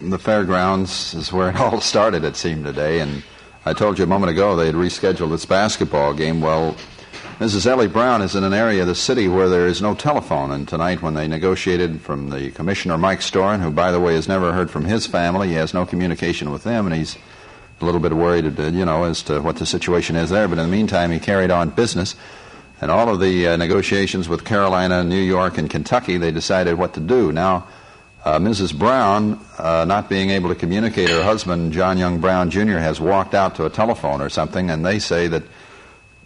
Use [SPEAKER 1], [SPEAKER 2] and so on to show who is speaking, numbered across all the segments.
[SPEAKER 1] The fairgrounds is where it all started, it seemed, today, and I told you a moment ago they had rescheduled this basketball game. Well, Mrs. Ellie Brown is in an area of the city where there is no telephone, and tonight when they negotiated from the Commissioner Mike Storin, who, by the way, has never heard from his family, he has no communication with them, and he's a little bit worried, as to what the situation is there, but in the meantime he carried on business, and all of the negotiations with Carolina, New York, and Kentucky, they decided what to do. Now, Mrs. Brown, not being able to communicate, her husband, John Young Brown, Jr., has walked out to a telephone or something, and they say that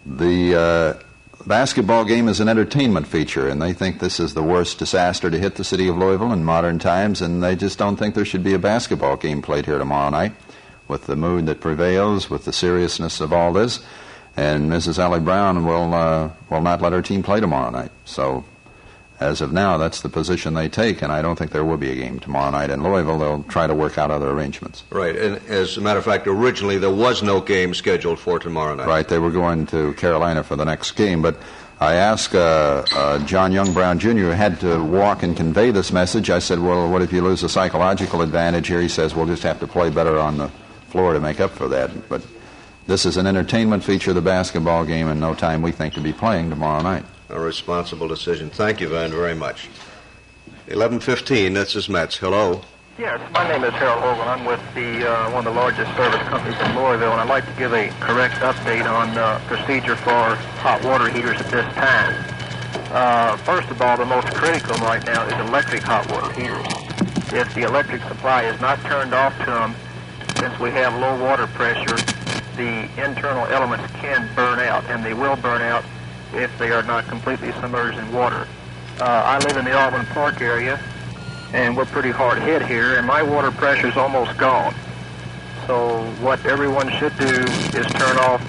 [SPEAKER 1] the basketball game is an entertainment feature, and they think this is the worst disaster to hit the city of Louisville in modern times, and they just don't think there should be a basketball game played here tomorrow night with the mood that prevails, with the seriousness of all this, and Mrs. Ellie Brown will not let her team play tomorrow night. So, as of now, that's the position they take, and I don't think there will be a game tomorrow night in Louisville. They'll try to work out other arrangements.
[SPEAKER 2] Right, and as a matter of fact, originally there was no game scheduled for tomorrow night.
[SPEAKER 1] Right, they were going to Carolina for the next game, but I asked John Young Brown Jr., who had to walk and convey this message. I said, well, what if you lose the psychological advantage here? He says, we'll just have to play better on the floor to make up for that. But this is an entertainment feature, the basketball game, and no time we think to be playing tomorrow night.
[SPEAKER 2] A responsible decision. Thank you, Van, very much. 11:15, this is Mets. Hello.
[SPEAKER 3] Yes, my name is Harold Hogan. I'm with one of the largest service companies in Louisville, and I'd like to give a correct update on procedure for hot water heaters at this time. First of all, the most critical right now is electric hot water heaters. If the electric supply is not turned off to them, since we have low water pressure, the internal elements can burn out, and they will burn out if they are not completely submerged in water. I live in the Altman Park area, and we're pretty hard hit here, and my water pressure is almost gone. So what everyone should do is turn off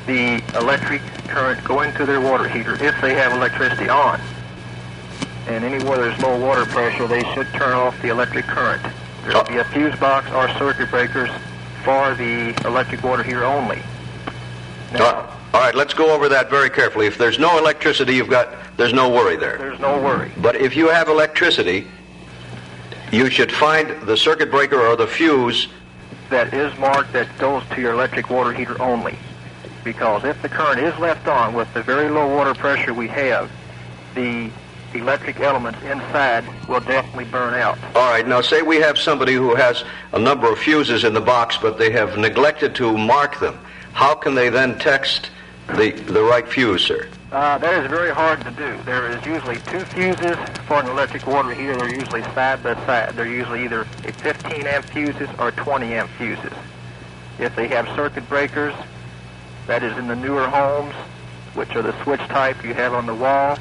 [SPEAKER 3] the electric current going to their water heater if they have electricity on. And anywhere there's low water pressure, they should turn off the electric current. There will be a fuse box or circuit breakers for the electric water heater only. Now,
[SPEAKER 2] all right, let's go over that very carefully. If there's no electricity, there's no worry there.
[SPEAKER 3] There's no worry.
[SPEAKER 2] But if you have electricity, you should find the circuit breaker or the fuse
[SPEAKER 3] that is marked that goes to your electric water heater only. Because if the current is left on with the very low water pressure we have, the electric elements inside will definitely burn out.
[SPEAKER 2] All right, now say we have somebody who has a number of fuses in the box, but they have neglected to mark them. How can they then text the right fuse, sir?
[SPEAKER 3] That is very hard to do. There is usually two fuses for an electric water heater. They're usually side by side. They're usually either a 15 amp fuses or 20 amp fuses. If they have circuit breakers, that is in the newer homes, which are the switch type you have on the wall,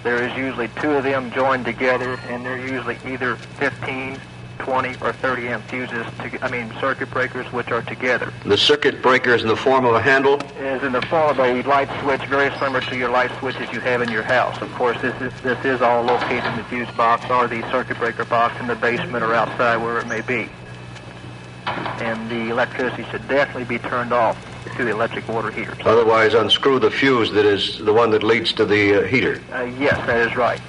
[SPEAKER 3] there is usually two of them joined together, and they're usually either 15, 20, or 30 amp fuses, circuit breakers, which are together.
[SPEAKER 2] The circuit breaker is in the form of a handle?
[SPEAKER 3] It is in the form of a light switch, very similar to your light switches you have in your house. Of course, this is all located in the fuse box or the circuit breaker box in the basement or outside, wherever it may be. And the electricity should definitely be turned off to the electric water heaters.
[SPEAKER 2] Otherwise, unscrew the fuse that is the one that leads to the heater.
[SPEAKER 3] Yes, that is right.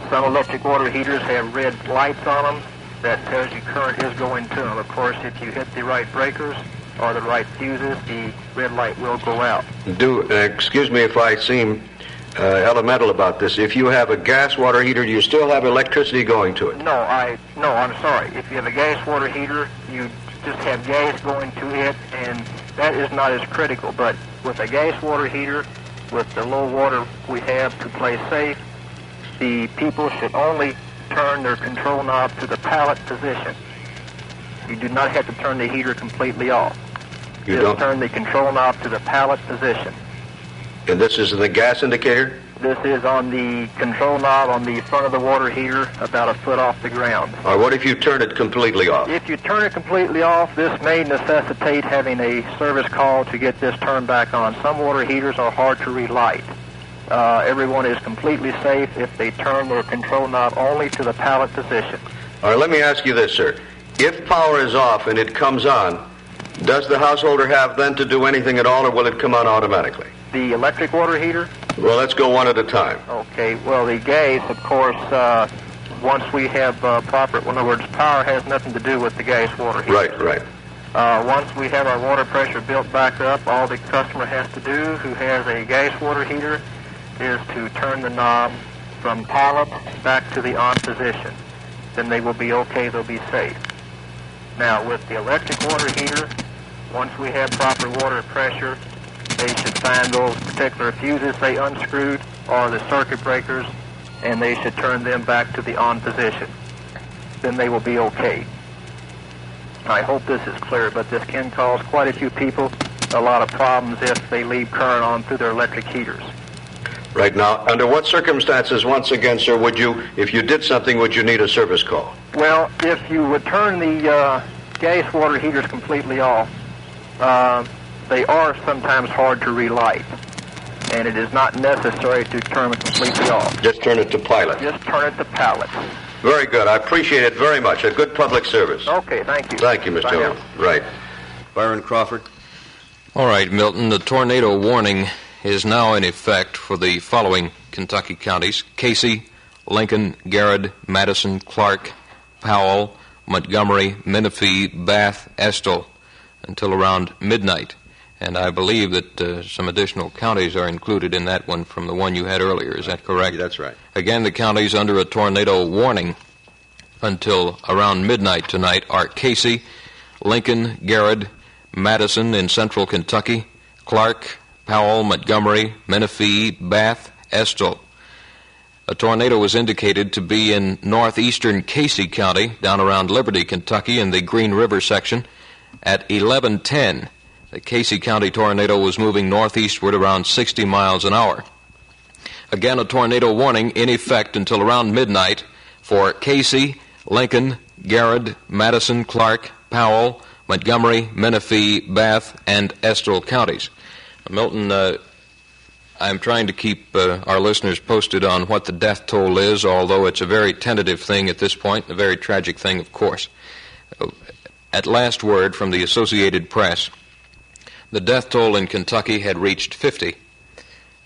[SPEAKER 3] Some electric water heaters have red lights on them that tells you current is going to them. Of course, if you hit the right breakers or the right fuses, the red light will go out.
[SPEAKER 2] Excuse me if I seem elemental about this. If you have a gas water heater, do you still have electricity going to it?
[SPEAKER 3] No, I'm sorry. If you have a gas water heater, you just have gas going to it, and that is not as critical. But with a gas water heater, with the low water we have to play safe, the people should only turn their control knob to the pallet position. You do not have to turn the heater completely off. Just turn the control knob to the pallet position.
[SPEAKER 2] And this is the gas indicator?
[SPEAKER 3] This is on the control knob on the front of the water heater, about a foot off the ground.
[SPEAKER 2] Or what if you turn it completely off?
[SPEAKER 3] If you turn it completely off, this may necessitate having a service call to get this turned back on. Some water heaters are hard to relight. Everyone is completely safe if they turn their control knob only to the pallet position.
[SPEAKER 2] All right, let me ask you this, sir. If power is off and it comes on, does the householder have then to do anything at all, or will it come on automatically?
[SPEAKER 3] The electric water heater?
[SPEAKER 2] Well, let's go one at a time.
[SPEAKER 3] Okay, well, the gas, of course, once we have proper, in other words, power has nothing to do with the gas water heater.
[SPEAKER 2] Right.
[SPEAKER 3] Once we have our water pressure built back up, all the customer has to do who has a gas water heater is to turn the knob from pilot back to the on position. Then they will be okay, they'll be safe. Now, with the electric water heater, once we have proper water pressure, they should find those particular fuses they unscrewed or the circuit breakers, and they should turn them back to the on position. Then they will be okay. I hope this is clear, but this can cause quite a few people a lot of problems if they leave current on through their electric heaters.
[SPEAKER 2] Right. Now, under what circumstances, once again, sir, would you, if you did something, would you need a service call?
[SPEAKER 3] Well, if you would turn the gas water heaters completely off, they are sometimes hard to relight, and it is not necessary to turn them completely off.
[SPEAKER 2] Just turn it to pilot.
[SPEAKER 3] Just turn it to pilot.
[SPEAKER 2] Very good. I appreciate it very much. A good public service.
[SPEAKER 3] Okay, thank you.
[SPEAKER 2] Thank you, Mr. Hill. Right.
[SPEAKER 1] Byron Crawford.
[SPEAKER 4] All right, Milton, the tornado warning is now in effect for the following Kentucky counties: Casey, Lincoln, Garrett, Madison, Clark, Powell, Montgomery, Menifee, Bath, Estill, until around midnight. And I believe that some additional counties are included in that one from the one you had earlier. Is that correct?
[SPEAKER 1] That's right.
[SPEAKER 4] Again, the counties under a tornado warning until around midnight tonight are Casey, Lincoln, Garrett, Madison in central Kentucky, Clark, Powell, Montgomery, Menifee, Bath, Estill. A tornado was indicated to be in northeastern Casey County, down around Liberty, Kentucky, in the Green River section at 11:10. The Casey County tornado was moving northeastward around 60 miles an hour. Again, a tornado warning in effect until around midnight for Casey, Lincoln, Garrett, Madison, Clark, Powell, Montgomery, Menifee, Bath, and Estill counties. Milton, I'm trying to keep our listeners posted on what the death toll is, although it's a very tentative thing at this point, a very tragic thing, of course. At last word from the Associated Press, the death toll in Kentucky had reached 50,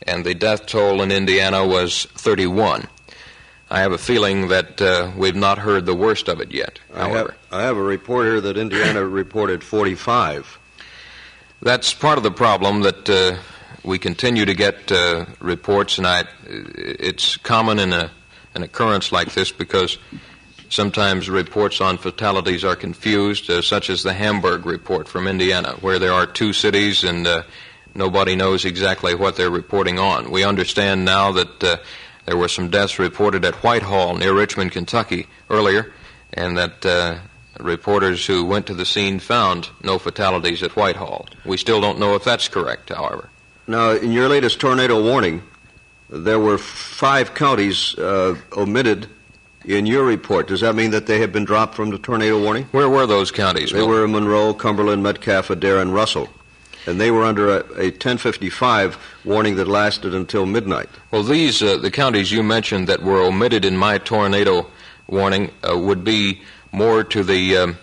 [SPEAKER 4] and the death toll in Indiana was 31. I have a feeling that we've not heard the worst of it yet, however.
[SPEAKER 5] I have a report here that Indiana reported 45.
[SPEAKER 4] That's part of the problem, that we continue to get reports, and it's common in an occurrence like this because sometimes reports on fatalities are confused, such as the Hamburg report from Indiana, where there are two cities and nobody knows exactly what they're reporting on. We understand now that there were some deaths reported at Whitehall near Richmond, Kentucky earlier, and that reporters who went to the scene found no fatalities at Whitehall. We still don't know if that's correct, however.
[SPEAKER 5] Now, in your latest tornado warning, there were 5 counties omitted in your report. Does that mean that they have been dropped from the tornado warning?
[SPEAKER 4] Where were those counties?
[SPEAKER 5] They were Monroe, Cumberland, Metcalfe, Adair, and Russell. And they were under a 10:55 warning that lasted until midnight.
[SPEAKER 4] Well, these, the counties you mentioned that were omitted in my tornado warning would be more to the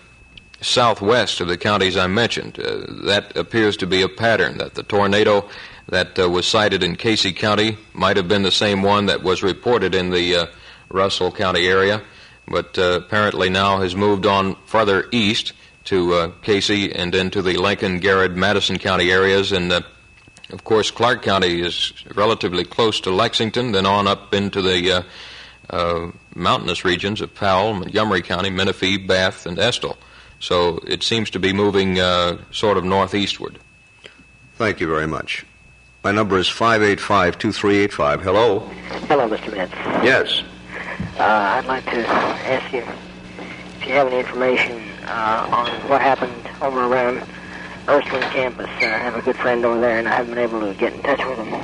[SPEAKER 4] southwest of the counties I mentioned. That appears to be a pattern, that the tornado that was cited in Casey County might have been the same one that was reported in the Russell County area, but apparently now has moved on farther east to Casey and into the Lincoln, Garrett, Madison County areas, and of course Clark County is relatively close to Lexington, then on up into the mountainous regions of Powell, Montgomery County, Menifee, Bath, and Estill. So it seems to be moving sort of northeastward.
[SPEAKER 5] Thank you very much. My number is 585-2385. Hello.
[SPEAKER 6] Hello, Mr. Metz.
[SPEAKER 2] Yes.
[SPEAKER 6] I'd like to ask you if you have any information on what happened over around Ursuline campus. I have a good friend over there, and I haven't been able to get in touch with him.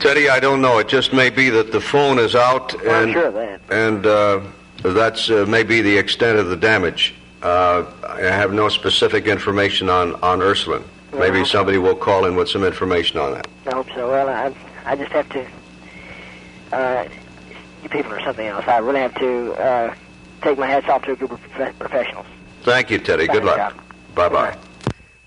[SPEAKER 2] Teddy, I don't know. It just may be that the phone is out.
[SPEAKER 6] Well, I'm sure of that.
[SPEAKER 2] And that's maybe the extent of the damage. I have no specific information on Ursuline.
[SPEAKER 6] Well,
[SPEAKER 2] Maybe somebody will call in with some information on that.
[SPEAKER 6] I hope so. Well, I just have to... you people are something else. I really have to take my hats off to a group of professionals.
[SPEAKER 2] Thank you, Teddy. Good luck. Bye-bye.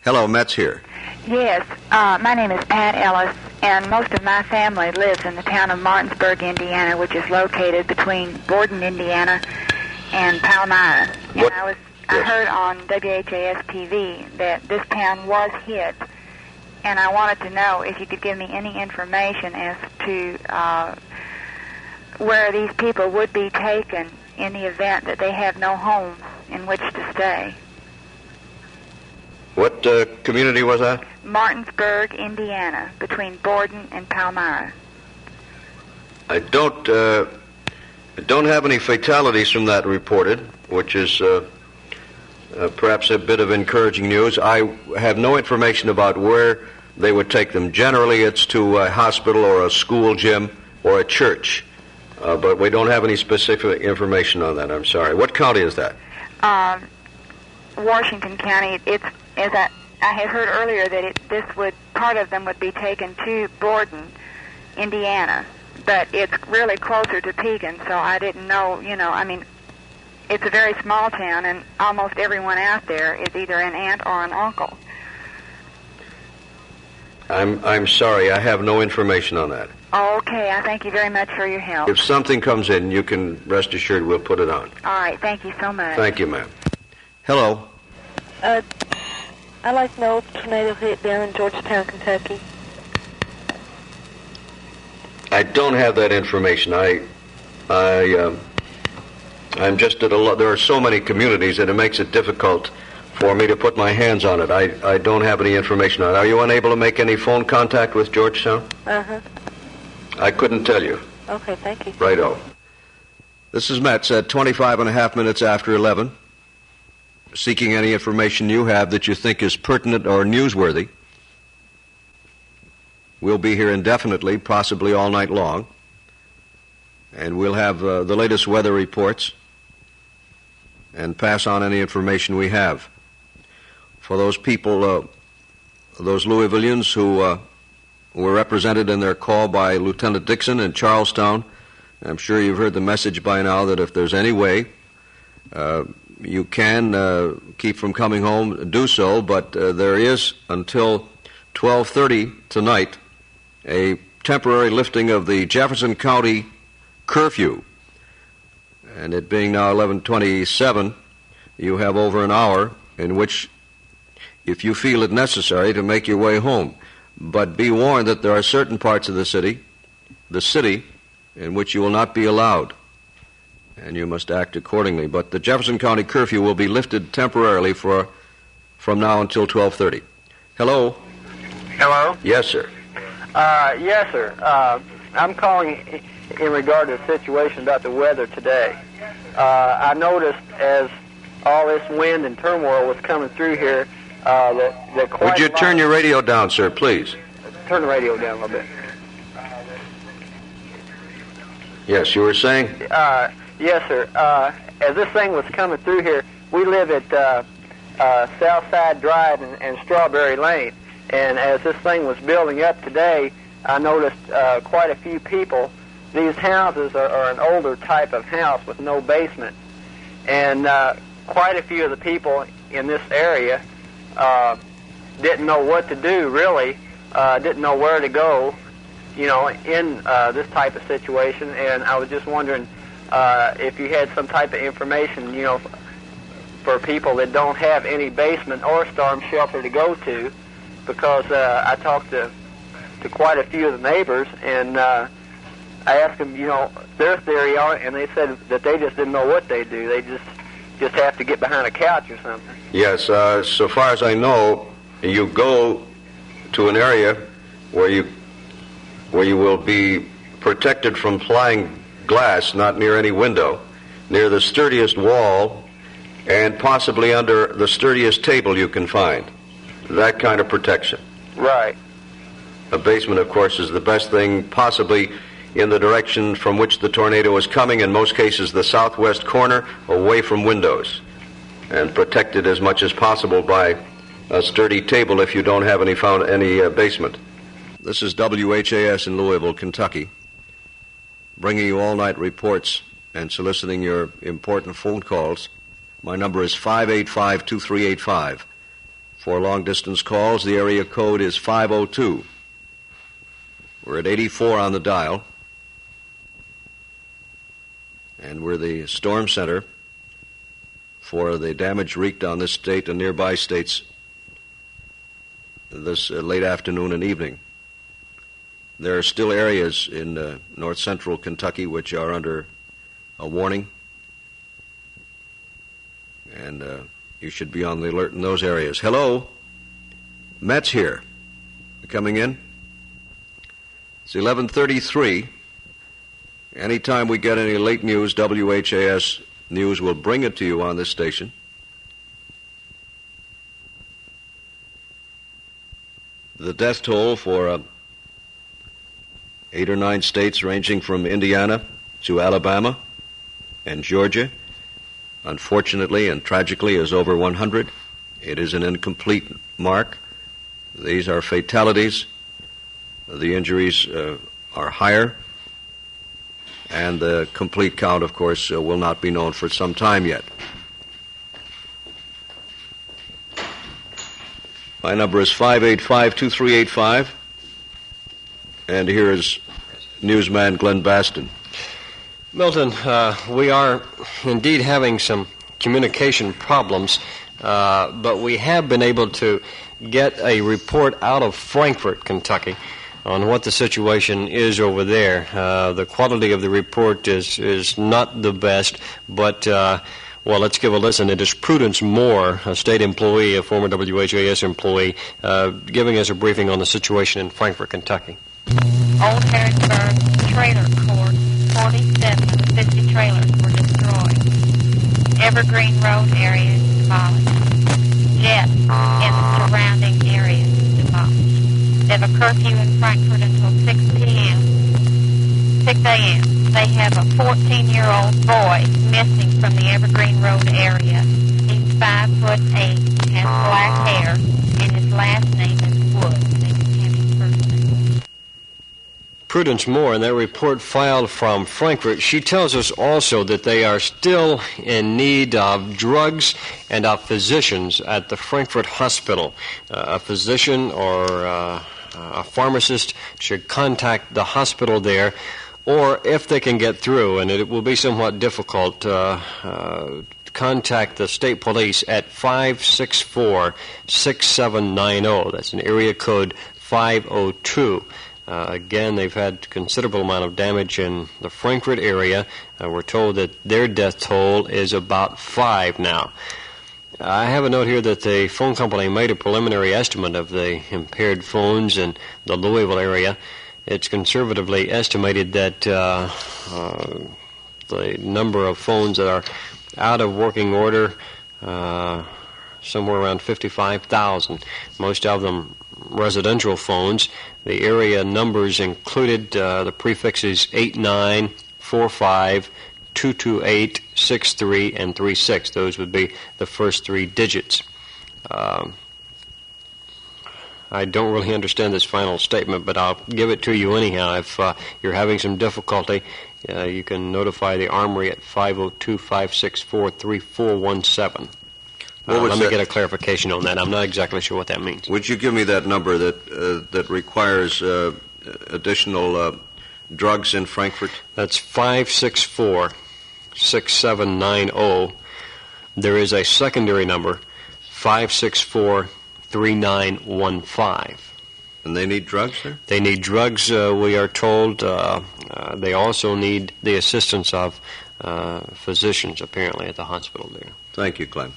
[SPEAKER 5] Hello, Metz here.
[SPEAKER 7] Yes, my name is Pat Ellis, and most of my family lives in the town of Martinsburg, Indiana, which is located between Borden, Indiana, and Palmyra. And I heard on WHAS TV that this town was hit, and I wanted to know if you could give me any information as to where these people would be taken in the event that they have no home in which to stay.
[SPEAKER 2] What community was that?
[SPEAKER 7] Martinsburg, Indiana, between Borden and Palmyra.
[SPEAKER 2] I don't have any fatalities from that reported, which is perhaps a bit of encouraging news. I have no information about where they would take them. Generally, it's to a hospital or a school gym or a church, but we don't have any specific information on that. I'm sorry. What county is that?
[SPEAKER 7] Washington County. It's as I had heard earlier that part of them would be taken to Borden, Indiana, but it's really closer to Pekin, so I didn't know. I mean, it's a very small town, and almost everyone out there is either an aunt or an uncle.
[SPEAKER 2] I'm sorry, I have no information on that.
[SPEAKER 7] Okay, I thank you very much for your help.
[SPEAKER 2] If something comes in, you can rest assured we'll put it on.
[SPEAKER 7] All right, thank you so much.
[SPEAKER 2] Thank you, ma'am. Hello.
[SPEAKER 8] I'd like to know if the tornado hit down in Georgetown, Kentucky.
[SPEAKER 2] I don't have that information. I'm just at a lot. There are so many communities that it makes it difficult for me to put my hands on it. I don't have any information on it. Are you unable to make any phone contact with Georgetown?
[SPEAKER 8] Uh-huh.
[SPEAKER 2] I couldn't tell you.
[SPEAKER 8] Okay, thank you.
[SPEAKER 2] Righto.
[SPEAKER 5] This is Metz at 25 and a half minutes after 11. Seeking any information you have that you think is pertinent or newsworthy. We'll be here indefinitely, possibly all night long. And we'll have the latest weather reports and pass on any information we have. For those people, those Louisvillians who were represented in their call by Lieutenant Dixon in Charlestown, I'm sure you've heard the message by now that if there's any way you can keep from coming home, do so, but there is until 12:30 tonight a temporary lifting of the Jefferson County curfew. And it being now 11:27, you have over an hour in which, if you feel it necessary, to make your way home. But be warned that there are certain parts of the city, in which you will not be allowed, and you must act accordingly. But the Jefferson County curfew will be lifted temporarily from now until 12:30. Hello?
[SPEAKER 3] Hello?
[SPEAKER 2] Yes, sir.
[SPEAKER 3] Yes, sir. I'm calling in regard to the situation about the weather today. I noticed as all this wind and turmoil was coming through here that quite
[SPEAKER 2] Would you turn your radio down, sir, please?
[SPEAKER 3] Turn the radio down a little bit.
[SPEAKER 2] Yes, you were saying?
[SPEAKER 3] Yes, sir. As this thing was coming through here, we live at Southside Drive and Strawberry Lane, and as this thing was building up today, I noticed quite a few people. These houses are an older type of house with no basement, and quite a few of the people in this area didn't know what to do, really, didn't know where to go, in this type of situation, and I was just wondering if you had some type of information, for people that don't have any basement or storm shelter to go to, because I talked to quite a few of the neighbors, and I asked them, their theory on it, and they said that they just didn't know what they do. They just have to get behind a couch or something.
[SPEAKER 2] Yes, so far as I know, you go to an area where you will be protected from flying glass, not near any window, near the sturdiest wall, and possibly under the sturdiest table you can find. That kind of protection.
[SPEAKER 3] Right.
[SPEAKER 2] A basement, of course, is the best thing, possibly in the direction from which the tornado is coming, in most cases the southwest corner, away from windows, and protected as much as possible by a sturdy table if you don't have any basement.
[SPEAKER 5] This is WHAS in Louisville, Kentucky, bringing you all-night reports and soliciting your important phone calls. My number is 585-2385. For long-distance calls, the area code is 502. We're at 84 on the dial, and we're the storm center for the damage wreaked on this state and nearby states this late afternoon and evening. There are still areas in north central Kentucky which are under a warning, and you should be on the alert in those areas. Hello? Matt's here. Coming in? It's 11:33. Anytime we get any late news, WHAS News will bring it to you on this station. The death toll for 8 or 9 states ranging from Indiana to Alabama and Georgia, unfortunately and tragically, is over 100. It is an incomplete mark. These are fatalities. The injuries are higher, and the complete count, of course, will not be known for some time yet. My number is 585-2385, and here is newsman Glenn Baston.
[SPEAKER 9] Milton, we are indeed having some communication problems, but we have been able to get a report out of Frankfort, Kentucky, on what the situation is over there. The quality of the report is not the best, but, well, let's give a listen. It is Prudence Moore, a state employee, a former WHAS employee, giving us a briefing on the situation in Frankfort, Kentucky.
[SPEAKER 10] Old Harrisburg Trailer Court, 47 of the 50 trailers were destroyed. Evergreen Road area is demolished. Jets in the surrounding area is demolished. They have a curfew in Frankfort until 6 a.m. They have a 14-year-old boy missing from the Evergreen Road area. He's 5'8", has black hair, and his last name is Wood. They didn't have his first name.
[SPEAKER 9] Prudence Moore, in that report filed from Frankfort, she tells us also that they are still in need of drugs and of physicians at the Frankfort Hospital. A physician or a pharmacist should contact the hospital there, or if they can get through, and it will be somewhat difficult, contact the state police at 564-6790. That's an area code 502. Again, they've had considerable amount of damage in the Frankfort area. We're told that their death toll is about 5 now. I have a note here that the phone company made a preliminary estimate of the impaired phones in the Louisville area. It's conservatively estimated that the number of phones that are out of working order, somewhere around 55,000. Most of them residential phones. The area numbers included the prefixes 8945, 228, 63, and 36. Those would be the first 3 digits. I don't really understand this final statement, but I'll give it to you anyhow. If you're having some difficulty, you can notify the Armory at 502-564-3417. Let me get a clarification on that. I'm not exactly sure what that means.
[SPEAKER 5] Would you give me that number that requires additional drugs in Frankfort?
[SPEAKER 9] That's 564-6790. There is a secondary number, 564-3915.
[SPEAKER 5] And they need drugs there?
[SPEAKER 9] They need drugs, we are told. They also need the assistance of physicians, apparently, at the hospital there.
[SPEAKER 5] Thank you, Glenn.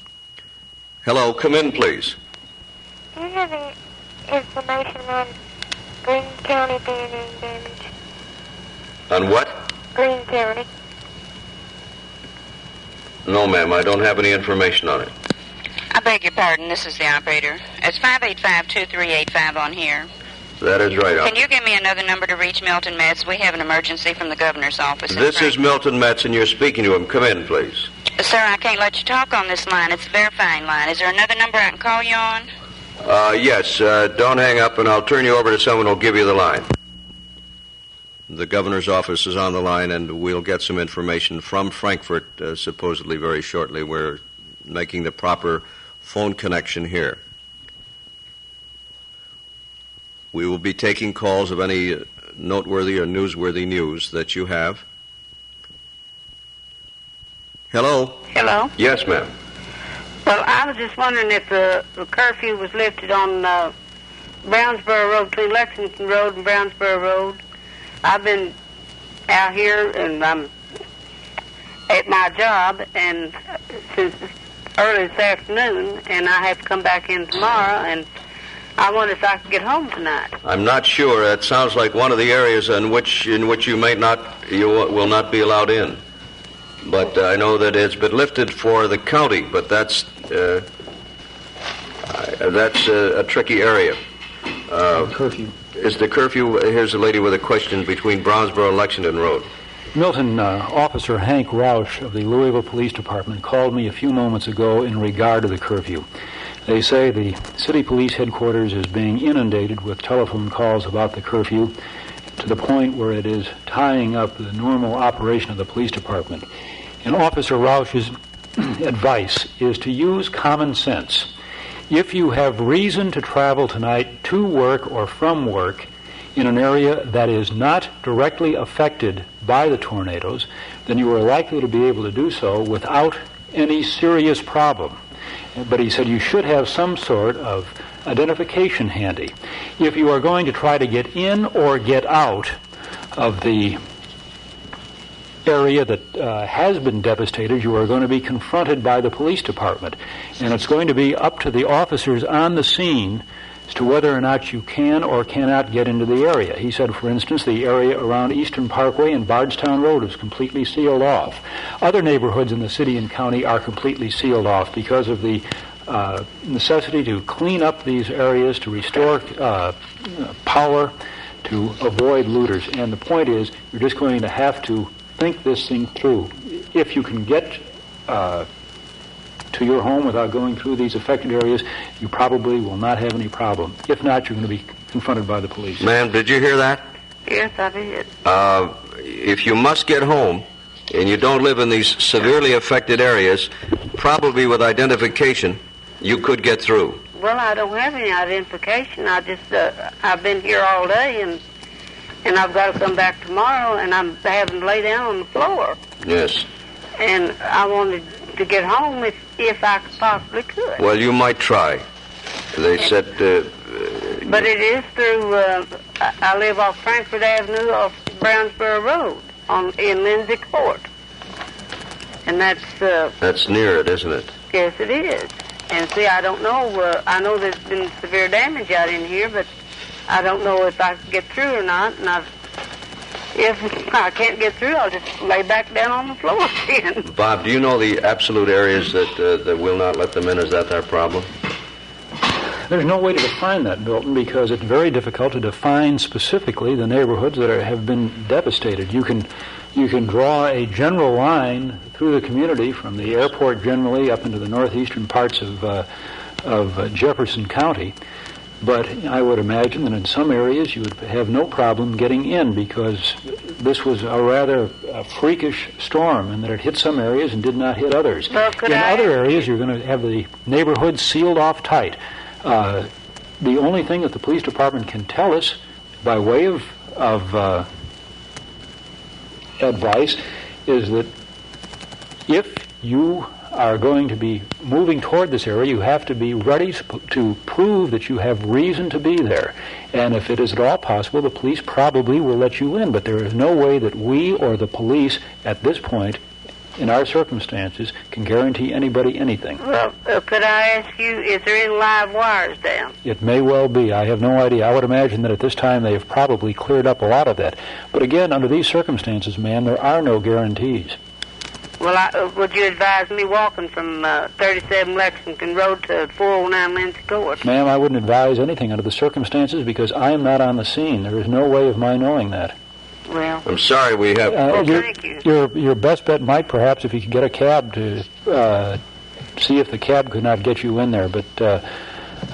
[SPEAKER 5] Hello, come in, please.
[SPEAKER 10] Do you have any information on Greene County being in damage?
[SPEAKER 2] On what?
[SPEAKER 10] Greene County.
[SPEAKER 2] No, ma'am, I don't have any information on it.
[SPEAKER 11] I beg your pardon, this is the operator. It's 585-2385 on here.
[SPEAKER 2] That is right.
[SPEAKER 11] Can you give me another number to reach Milton Metz? We have an emergency from the governor's office.
[SPEAKER 2] This is Milton Metz, and you're speaking to him. Come in, please.
[SPEAKER 11] Sir, I can't let you talk on this line. It's a verifying line. Is there another number I can call you on?
[SPEAKER 2] Yes. Don't hang up, and I'll turn you over to someone who'll give you the line.
[SPEAKER 5] The governor's office is on the line, and we'll get some information from Frankfort, supposedly very shortly. We're making the proper phone connection here. We will be taking calls of any noteworthy or newsworthy news that you have. Hello?
[SPEAKER 12] Hello?
[SPEAKER 2] Yes, ma'am.
[SPEAKER 12] Well, I was just wondering if the curfew was lifted on Brownsboro Road, between Lexington Road and Brownsboro Road. I've been out here, and I'm at my job, and since early this afternoon, and I have to come back in tomorrow, and I wonder if I can get home tonight.
[SPEAKER 2] I'm not sure. That sounds like one of the areas in which you will not be allowed in. But I know that it's been lifted for the county, but that's a tricky area.
[SPEAKER 13] Curfew.
[SPEAKER 2] Is the curfew? Here's a lady with a question between Brownsboro and Lexington Road.
[SPEAKER 13] Milton, Officer Hank Roush of the Louisville Police Department called me a few moments ago in regard to the curfew. They say the city police headquarters is being inundated with telephone calls about the curfew to the point where it is tying up the normal operation of the police department. And Officer Roush's advice is to use common sense. If you have reason to travel tonight to work or from work in an area that is not directly affected by the tornadoes, then you are likely to be able to do so without any serious problem. But he said you should have some sort of identification handy. If you are going to try to get in or get out of the area that has been devastated, you are going to be confronted by the police department. And it's going to be up to the officers on the scene as to whether or not you can or cannot get into the area. He said, for instance, the area around Eastern Parkway and Bardstown Road is completely sealed off. Other neighborhoods in the city and county are completely sealed off because of the necessity to clean up these areas, to restore power, to avoid looters. And the point is, you're just going to have to think this thing through. If you can get to your home without going through these affected areas, you probably will not have any problem. If not, you're going to be confronted by the police.
[SPEAKER 2] Ma'am, did you hear that?
[SPEAKER 12] Yes, I did.
[SPEAKER 2] If you must get home and you don't live in these severely affected areas, probably with identification, you could get through.
[SPEAKER 12] Well, I don't have any identification. I've been here all day, and I've got to come back tomorrow, and I'm having to lay down on the floor.
[SPEAKER 2] Yes.
[SPEAKER 12] And I wanted to get home if I possibly could.
[SPEAKER 2] Well, you might try. They said...
[SPEAKER 12] but it is through... I live off Frankfort Avenue off Brownsboro Road in Lindsay Court. And that's...
[SPEAKER 2] that's near it, isn't it?
[SPEAKER 12] Yes, it is. And see, I don't know... I know there's been severe damage out in here, but I don't know if I can get through or not. And if I can't get through, I'll just lay back down on the floor again.
[SPEAKER 2] Bob, do you know the absolute areas that will not let them in? Is that their problem?
[SPEAKER 13] There's no way to define that, Milton, because it's very difficult to define specifically the neighborhoods that have been devastated. You can draw a general line through the community from the airport generally up into the northeastern parts of Jefferson County. But I would imagine that in some areas you would have no problem getting in because this was a rather freakish storm and that it hit some areas and did not hit others.
[SPEAKER 12] Well,
[SPEAKER 13] in other areas, you're going to have the neighborhood sealed off tight. The only thing that the police department can tell us by way of advice is that if you are going to be moving toward this area, you have to be ready to prove that you have reason to be there. And if it is at all possible, the police probably will let you in. But there is no way that we or the police at this point, in our circumstances, can guarantee anybody anything.
[SPEAKER 12] Well, could I ask you, is there any live wires down?
[SPEAKER 13] It may well be. I have no idea. I would imagine that at this time they have probably cleared up a lot of that. But again, under these circumstances, ma'am, there are no guarantees.
[SPEAKER 12] Well, would you advise me walking from 37 Lexington Road to 409 Lindsay Court?
[SPEAKER 13] Ma'am, I wouldn't advise anything under the circumstances because I am not on the scene. There is no way of my knowing that.
[SPEAKER 12] Well,
[SPEAKER 2] I'm sorry we have...
[SPEAKER 12] thank you.
[SPEAKER 13] Your best bet might perhaps if you could get a cab to see if the cab could not get you in there. But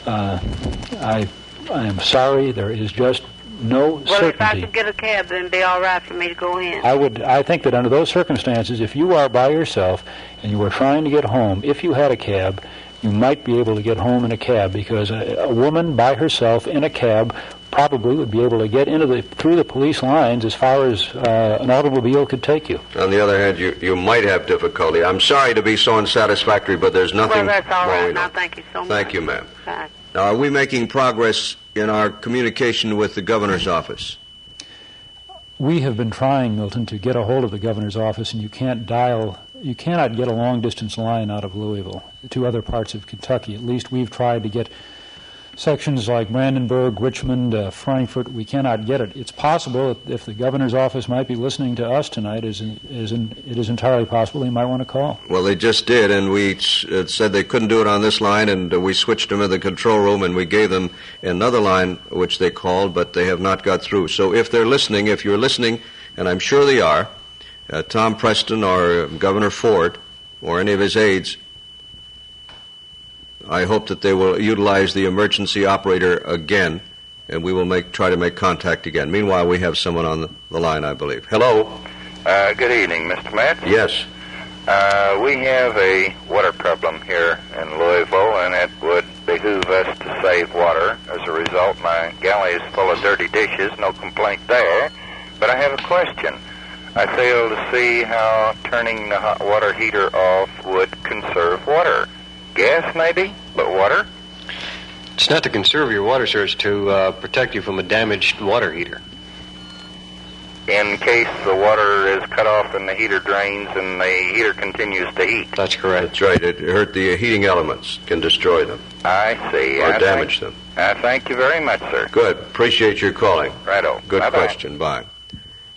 [SPEAKER 13] I am sorry, there is just no certainty.
[SPEAKER 12] Well, if I could get a cab, then it'd be all right for me to go in.
[SPEAKER 13] I think that under those circumstances, if you are by yourself and you are trying to get home, if you had a cab, you might be able to get home in a cab, because a woman by herself in a cab probably would be able to get through the police lines as far as an automobile could take you.
[SPEAKER 5] On the other hand, you might have difficulty. I'm sorry to be so unsatisfactory, but there's nothing
[SPEAKER 12] Well, that's all
[SPEAKER 5] wrong
[SPEAKER 12] right.
[SPEAKER 5] with
[SPEAKER 12] Now,
[SPEAKER 5] it.
[SPEAKER 12] thank you so much.
[SPEAKER 5] Thank you, ma'am.
[SPEAKER 12] Bye.
[SPEAKER 5] Now, are we making progress in our communication with the governor's office?
[SPEAKER 13] We have been trying, Milton, to get a hold of the governor's office, and you cannot get a long-distance line out of Louisville to other parts of Kentucky. At least we've tried to get sections like Brandenburg, Richmond, Frankfort. We cannot get it. It's possible that if the governor's office might be listening to us tonight, it is entirely possible they might want to call.
[SPEAKER 5] Well, they just did, and we said they couldn't do it on this line, and we switched them to the control room, and we gave them another line, which they called, but they have not got through. So if they're listening, if you're listening, and I'm sure they are, Tom Preston or Governor Ford or any of his aides, I hope that they will utilize the emergency operator again, and we will try to make contact again. Meanwhile, we have someone on the line, I believe. Hello.
[SPEAKER 14] Good evening, Mr. Matt.
[SPEAKER 5] Yes.
[SPEAKER 14] We have a water problem here in Louisville, and it would behoove us to save water. As a result, my galley is full of dirty dishes. No complaint there. But I have a question. I fail to see how turning the hot water heater off would conserve water. Gas, maybe, but water?
[SPEAKER 9] It's not to conserve your water, sir. It's to protect you from a damaged water heater.
[SPEAKER 14] In case the water is cut off and the heater drains and the heater continues to heat.
[SPEAKER 9] That's correct.
[SPEAKER 5] That's right. It hurt the heating elements, can destroy them.
[SPEAKER 14] I see.
[SPEAKER 5] Or damage them.
[SPEAKER 14] Thank you very much, sir.
[SPEAKER 5] Good. Appreciate your calling.
[SPEAKER 14] Righto.
[SPEAKER 5] Good
[SPEAKER 14] Bye-bye.
[SPEAKER 5] question. Bye.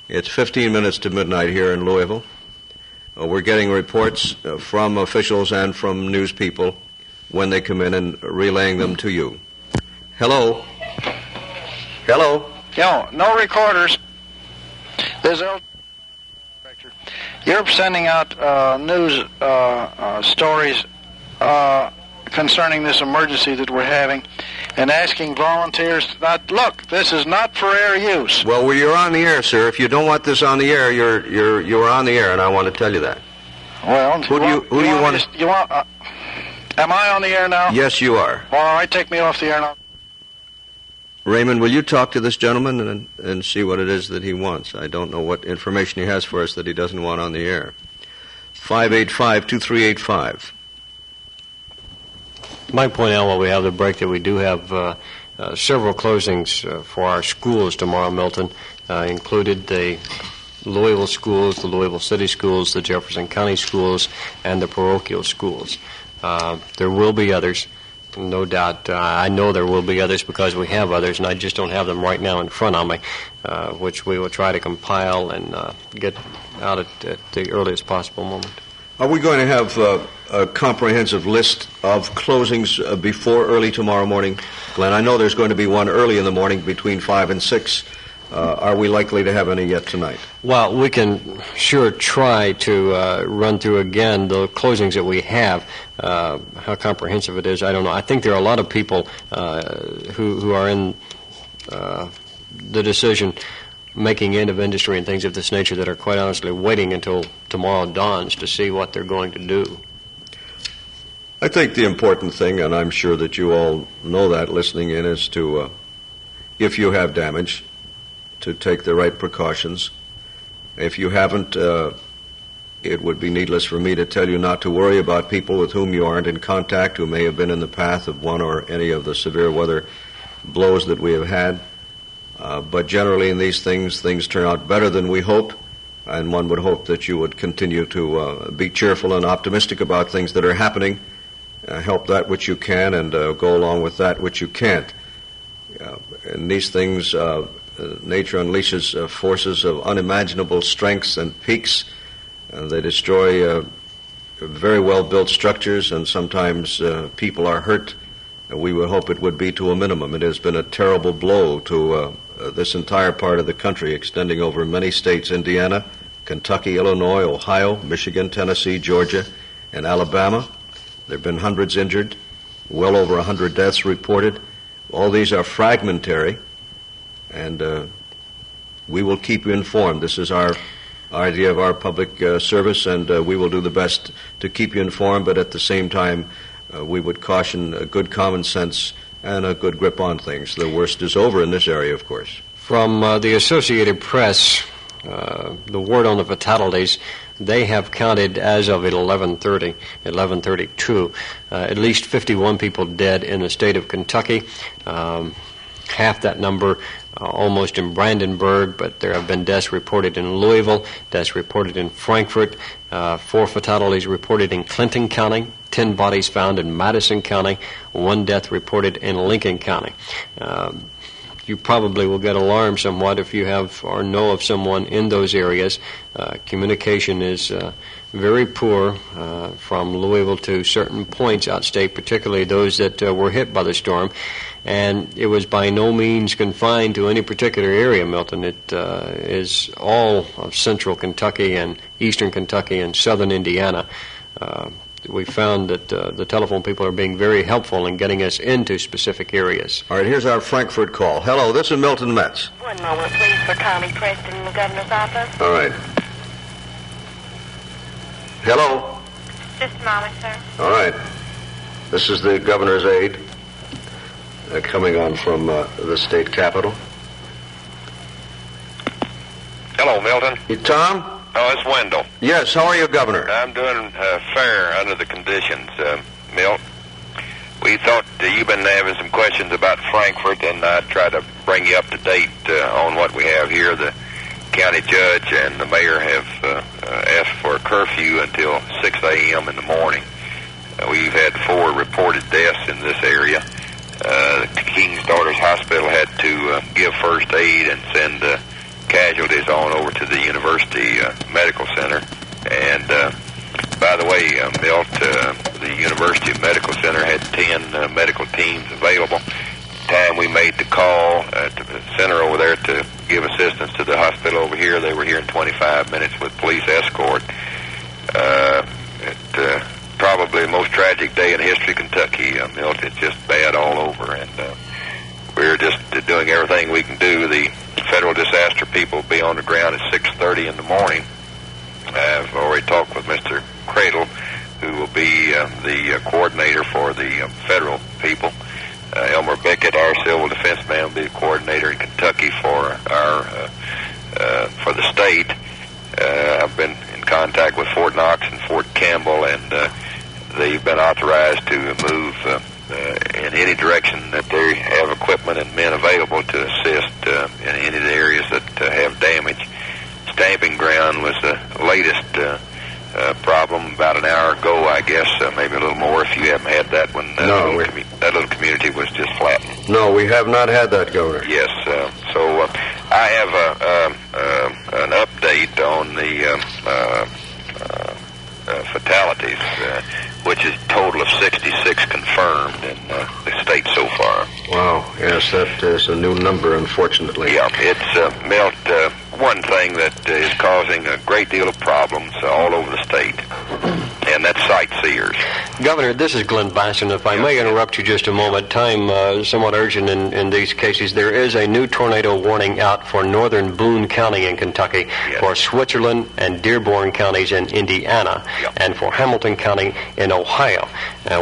[SPEAKER 5] It's 15 minutes to midnight here in Louisville. We're getting reports from officials and from news people when they come in and relaying them to you. Hello? Hello?
[SPEAKER 15] No recorders. There's You're sending out news stories concerning this emergency that we're having and asking volunteers look, this is not for air use.
[SPEAKER 5] Well, you're on the air, sir. If you don't want this on the air, you're on the air, and I want to tell you that.
[SPEAKER 15] Well,
[SPEAKER 5] who do you want to...
[SPEAKER 15] Am I on the air now?
[SPEAKER 5] Yes, you are.
[SPEAKER 15] All right, take me off the air now.
[SPEAKER 5] Raymond, will you talk to this gentleman and see what it is that he wants? I don't know what information he has for us that he doesn't want on the air. 585-2385.
[SPEAKER 9] Might point out while we have the break that we do have several closings for our schools tomorrow, Milton, included the Louisville schools, the Louisville City schools, the Jefferson County schools, and the parochial schools. There will be others, no doubt. I know there will be others because we have others, and I just don't have them right now in front of me, which we will try to compile and get out at the earliest possible moment.
[SPEAKER 5] Are we going to have a comprehensive list of closings before early tomorrow morning, Glenn? I know there's going to be one early in the morning between 5 and 6. Are we likely to have any yet tonight?
[SPEAKER 9] Well, we can sure try to run through again the closings that we have. How comprehensive it is, I don't know. I think there are a lot of people who are in the decision making end of industry and things of this nature that are quite honestly waiting until tomorrow dawns to see what they're going to do.
[SPEAKER 5] I think the important thing, and I'm sure that you all know that listening in, is to, if you have damage, to take the right precautions. If you haven't, it would be needless for me to tell you not to worry about people with whom you aren't in contact, who may have been in the path of one or any of the severe weather blows that we have had. But generally in these things turn out better than we hope, and one would hope that you would continue to be cheerful and optimistic about things that are happening, help that which you can, and go along with that which you can't. In these things, nature unleashes forces of unimaginable strengths and peaks. They destroy very well-built structures, and sometimes people are hurt. We would hope it would be to a minimum. It has been a terrible blow to this entire part of the country, extending over many states: Indiana, Kentucky, Illinois, Ohio, Michigan, Tennessee, Georgia, and Alabama. There have been hundreds injured, well over 100 deaths reported. All these are fragmentary, and we will keep you informed. This is our idea of our public service, and we will do the best to keep you informed, but at the same time we would caution a good common sense and a good grip on things. The worst is over in this area, of course.
[SPEAKER 9] From the Associated Press, the word on the fatalities, they have counted as of 11:32, at least 51 people dead in the state of Kentucky. Half that number almost in Brandenburg, but there have been deaths reported in Louisville, deaths reported in Frankfort, 4 fatalities reported in Clinton County, 10 bodies found in Madison County, 1 death reported in Lincoln County. You probably will get alarmed somewhat if you have or know of someone in those areas. Communication is very poor from Louisville to certain points outstate, particularly those that were hit by the storm. And it was by no means confined to any particular area, Milton. It is all of central Kentucky and eastern Kentucky and southern Indiana. We found that the telephone people are being very helpful in getting us into specific areas.
[SPEAKER 5] All right, here's our Frankfort call. Hello, this is Milton Metz.
[SPEAKER 8] One moment, please, for Tommy Preston in the governor's office.
[SPEAKER 5] All right. Hello.
[SPEAKER 10] Just a moment, sir.
[SPEAKER 5] All right. This is the governor's aide coming on from the state capitol.
[SPEAKER 14] Hello, Milton.
[SPEAKER 5] Hey, Tom?
[SPEAKER 14] Oh, it's Wendell.
[SPEAKER 5] Yes, how are you, Governor?
[SPEAKER 14] I'm doing fair under the conditions, Milt. We thought you've been having some questions about Frankfort, and I tried to bring you up to date on what we have here. The county judge and the mayor have asked for a curfew until 6 a.m. in the morning. We've had 4 reported deaths in this area. The King's Daughters Hospital had to give first aid and send casualties on over to the University Medical Center. And by the way, Milt, the University Medical Center had 10 medical teams available. Time we made the call to the center over there to give assistance to the hospital over here, they were here in 25 minutes with police escort. Probably the most tragic day in history of Kentucky, Milt. It's just bad all over, and we're just doing everything we can do. The federal disaster people will be on the ground at 6:30 in the morning. I've already talked with Mr. Cradle, who will be the coordinator for the federal people. Elmer Beckett, our civil defense man, will be the coordinator in Kentucky for our for the state. I've been in contact with Fort Knox and Fort Campbell, and they've been authorized to move in any direction that they have equipment and men available to assist in any of the areas that have damage. Stamping ground was the latest problem about an hour ago, I guess, maybe a little more if you haven't had that one. That little community was just flattened.
[SPEAKER 5] No, we have not had that, Governor.
[SPEAKER 14] Yes, so I have an update on the fatalities, which is a total of 66 confirmed in the state so far.
[SPEAKER 5] Wow, yes, that is a new number, unfortunately.
[SPEAKER 14] Yeah, it's, Milt, one thing that is causing a great deal of problems all over the state, and that's sightseers.
[SPEAKER 9] Governor, this is Glenn Basson. If I may interrupt you just a moment, time somewhat urgent in these cases. There is a new tornado warning out for northern Boone County in Kentucky, for Switzerland and Dearborn counties in Indiana, and for Hamilton County in Ohio.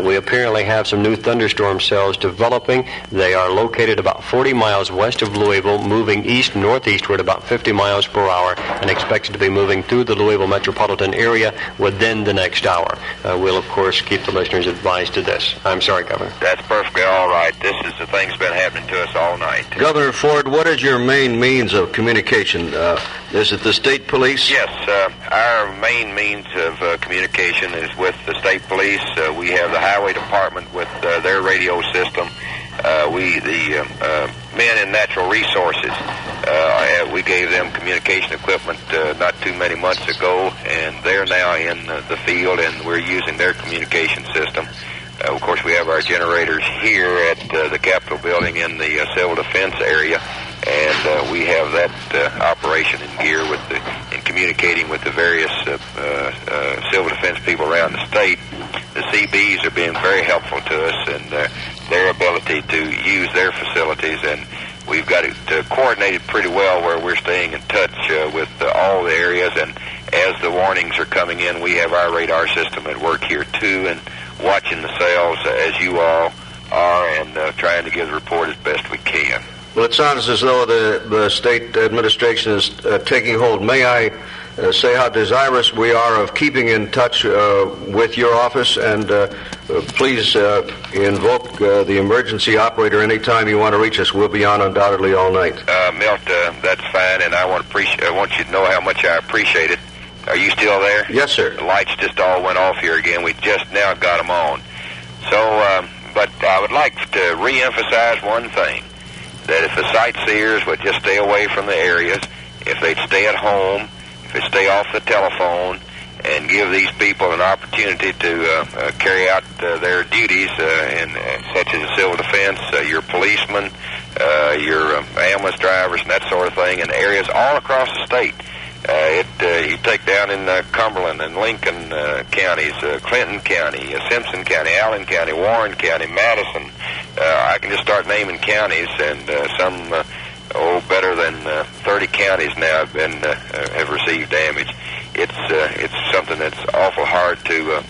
[SPEAKER 9] We apparently have some new thunderstorm cells developing. They are located about 40 miles west of Louisville, moving east-northeastward about 50 miles per hour, and expected to be moving through the Louisville metropolitan area within the next hour. We'll, of course, keep the listeners advised to this. I'm sorry, Governor.
[SPEAKER 14] That's perfectly all right. This is the thing's been happening to us all night.
[SPEAKER 5] Governor Ford, what is your main means of communication? Is it the state police?
[SPEAKER 14] Yes, our main means of communication is with the state police. We have the highway department with their radio system. The men in natural resources, we gave them communication equipment not too many months ago, and they're now in the field, and we're using their communication system. Of course, we have our generators here at the Capitol building in the civil defense area, and we have that operation in gear in communicating with the various civil defense people around the state. The CBs are being very helpful to us in their ability to use their facilities, and we've got it coordinated pretty well where we're staying in touch with all the areas, and as the warnings are coming in, we have our radar system at work here too, and watching the cells as you all are and trying to give the report as best we can.
[SPEAKER 2] Well, it sounds as though the state administration is taking hold. May I say how desirous we are of keeping in touch with your office, and please invoke the emergency operator anytime you want to reach us. We'll be on undoubtedly all night.
[SPEAKER 14] Milt, that's fine, and I want you to know how much I appreciate it. Are you still there?
[SPEAKER 2] Yes, sir.
[SPEAKER 14] The lights just all went off here again. We just now got them on. So, but I would like to re-emphasize one thing, that if the sightseers would just stay away from the areas, if they'd stay at home, if they stay off the telephone, and give these people an opportunity to carry out their duties, such as civil defense, your policemen, your ambulance drivers, and that sort of thing, in areas all across the state. You take down in Cumberland and Lincoln counties, Clinton County, Simpson County, Allen County, Warren County, Madison. I can just start naming counties, and some better than 30 counties now have received damage. It's something that's awful hard to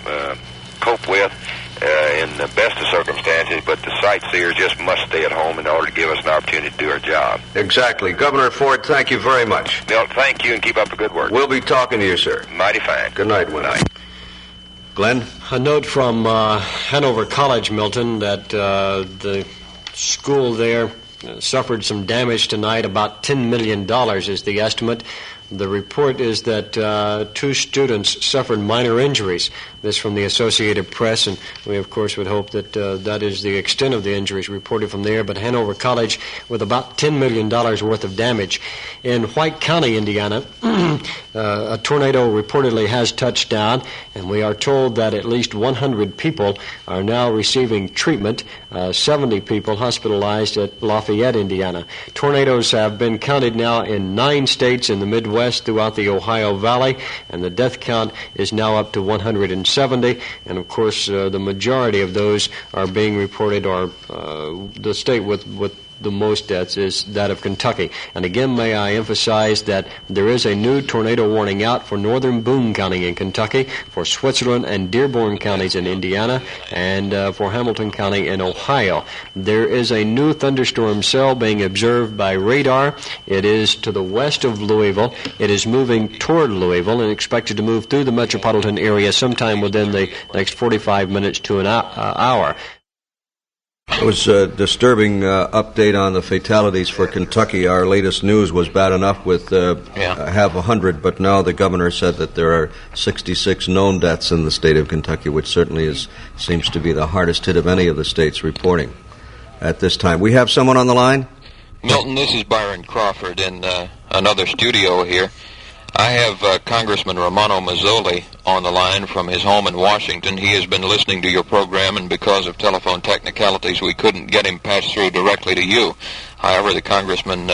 [SPEAKER 14] cope with in the best of circumstances, but the sightseers just must stay at home in order to give us an opportunity to do our job.
[SPEAKER 2] Exactly. Governor Ford, thank you very much.
[SPEAKER 14] Milt, thank you, and keep up the good work.
[SPEAKER 2] We'll be talking to you, sir.
[SPEAKER 14] Mighty fine.
[SPEAKER 2] Good night, Winnie. Glenn?
[SPEAKER 9] A note from Hanover College, Milton, that the school there suffered some damage tonight. About $10 million is the estimate. The report is that 2 students suffered minor injuries. This from the Associated Press, and we, of course, would hope that that is the extent of the injuries reported from there. But Hanover College with about $10 million worth of damage. In White County, Indiana, a tornado reportedly has touched down, and we are told that at least 100 people are now receiving treatment, 70 people hospitalized at Lafayette, Indiana. Tornadoes have been counted now in 9 states in the Midwest throughout the Ohio Valley, and the death count is now up to 170, and of course the majority of those are being reported, or the state with the most deaths is that of Kentucky. And again, may I emphasize that there is a new tornado warning out for northern Boone County in Kentucky, for Switzerland and Dearborn counties in Indiana, and for Hamilton County in Ohio. There is a new thunderstorm cell being observed by radar. It is to the west of Louisville. It is moving toward Louisville and expected to move through the metropolitan area sometime within the next 45 minutes to an hour.
[SPEAKER 5] It was a disturbing update on the fatalities for Kentucky. Our latest news was bad enough with half 100, but now the governor said that there are 66 known deaths in the state of Kentucky, which certainly seems to be the hardest hit of any of the states reporting at this time. We have someone on the line?
[SPEAKER 4] Milton, this is Byron Crawford in another studio here. I have Congressman Romano Mazzoli on the line from his home in Washington. He has been listening to your program, and because of telephone technicalities, we couldn't get him passed through directly to you. However, the congressman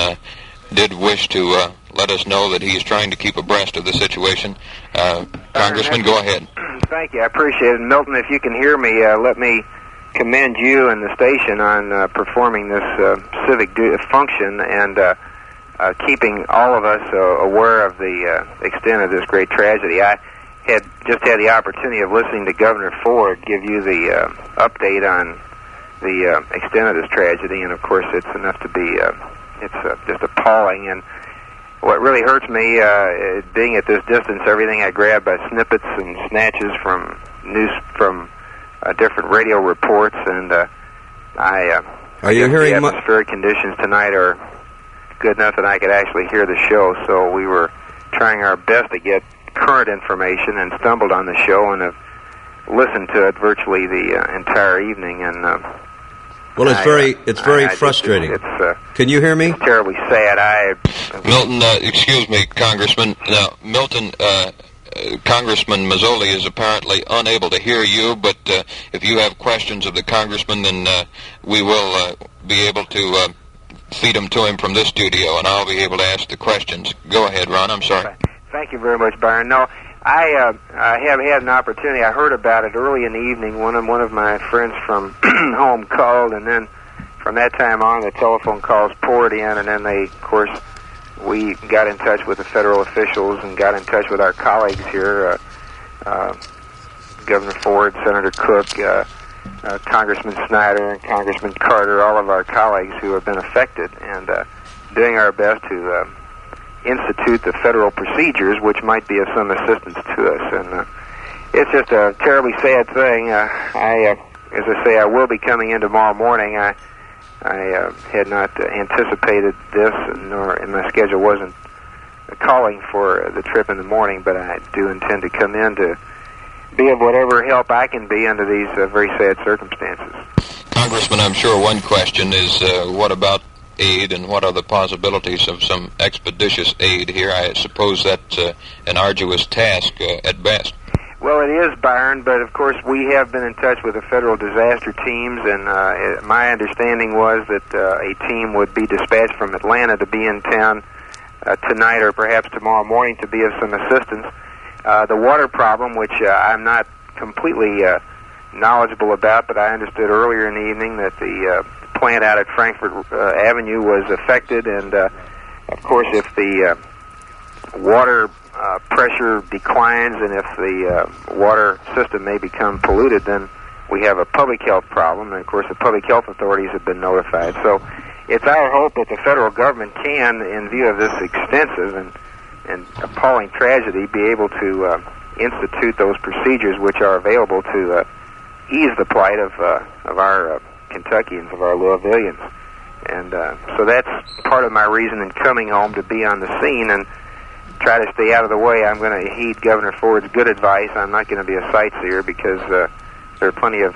[SPEAKER 4] did wish to let us know that he is trying to keep abreast of the situation. Congressman, go ahead.
[SPEAKER 3] Thank you. I appreciate it. Milton, if you can hear me, let me commend you and the station on performing this civic function and keeping all of us aware of the extent of this great tragedy. I had just had the opportunity of listening to Governor Ford give you the update on the extent of this tragedy, and of course it's enough to be just appalling. And what really hurts me, being at this distance, everything I grab by snippets and snatches from different radio reports, and
[SPEAKER 5] are you hearing
[SPEAKER 3] the atmospheric conditions tonight are good enough that I could actually hear the show, so we were trying our best to get current information and stumbled on the show and have listened to it virtually the entire evening. And
[SPEAKER 5] well, it's very frustrating. Can you hear me?
[SPEAKER 3] It's terribly sad.
[SPEAKER 4] Milton, excuse me, Congressman. Now, Milton, Congressman Mazzoli is apparently unable to hear you, but if you have questions of the congressman, then we will be able to feed them to him from this studio, and I'll be able to ask the questions. Go ahead, Ron. I'm sorry.
[SPEAKER 3] Thank you very much, Byron. No, I have had an opportunity. I heard about it early in the evening. One of my friends from home called, and then from that time on, the telephone calls poured in, and then we got in touch with the federal officials and got in touch with our colleagues here,
[SPEAKER 16] Governor Ford, Senator Cook, Congressman Snyder, and Congressman Carter, all of our colleagues who have been affected, and doing our best to institute the federal procedures which might be of some assistance to us. And it's just a terribly sad thing. As I say, I will be coming in tomorrow morning. I had not anticipated this, and my schedule wasn't calling for the trip in the morning, but I do intend to come in to be of whatever help I can be under these very sad circumstances.
[SPEAKER 4] Congressman, I'm sure one question is what about aid, and what are the possibilities of some expeditious aid here? I suppose that's an arduous task at best.
[SPEAKER 16] Well, it is, Byron, but of course we have been in touch with the federal disaster teams, and my understanding was that a team would be dispatched from Atlanta to be in town tonight or perhaps tomorrow morning to be of some assistance. The water problem, which I'm not completely knowledgeable about, but I understood earlier in the evening that the plant out at Frankfort Avenue was affected, and of course if the water pressure declines and if the water system may become polluted, then we have a public health problem, and of course the public health authorities have been notified. So it's our hope that the federal government can, in view of this extensive and appalling tragedy, be able to institute those procedures which are available to ease the plight of our Kentuckians, of our Louisvillians. And so that's part of my reason in coming home, to be on the scene and try to stay out of the way. I'm going to heed Governor Ford's good advice. I'm not going to be a sightseer, because there are plenty of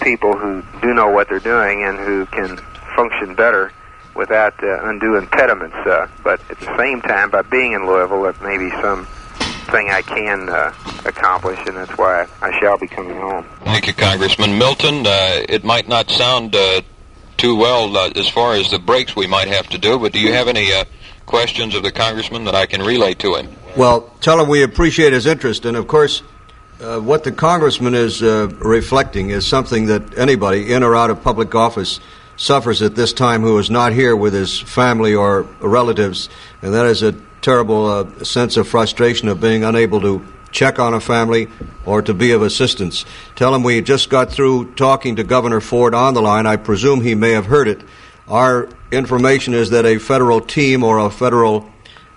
[SPEAKER 16] people who do know what they're doing and who can function better without undue impediments. But at the same time, by being in Louisville, it may be something I can accomplish, and that's why I shall be coming home.
[SPEAKER 4] Thank you, Congressman. Milton, it might not sound too well as far as the breaks we might have to do, but do you have any questions of the Congressman that I can relay to him?
[SPEAKER 5] Well, tell him we appreciate his interest, and of course what the Congressman is reflecting is something that anybody in or out of public office suffers at this time who is not here with his family or relatives, and that is a terrible sense of frustration of being unable to check on a family or to be of assistance. Tell him we just got through talking to Governor Ford on the line. I presume he may have heard it. Our information is that a federal team or a federal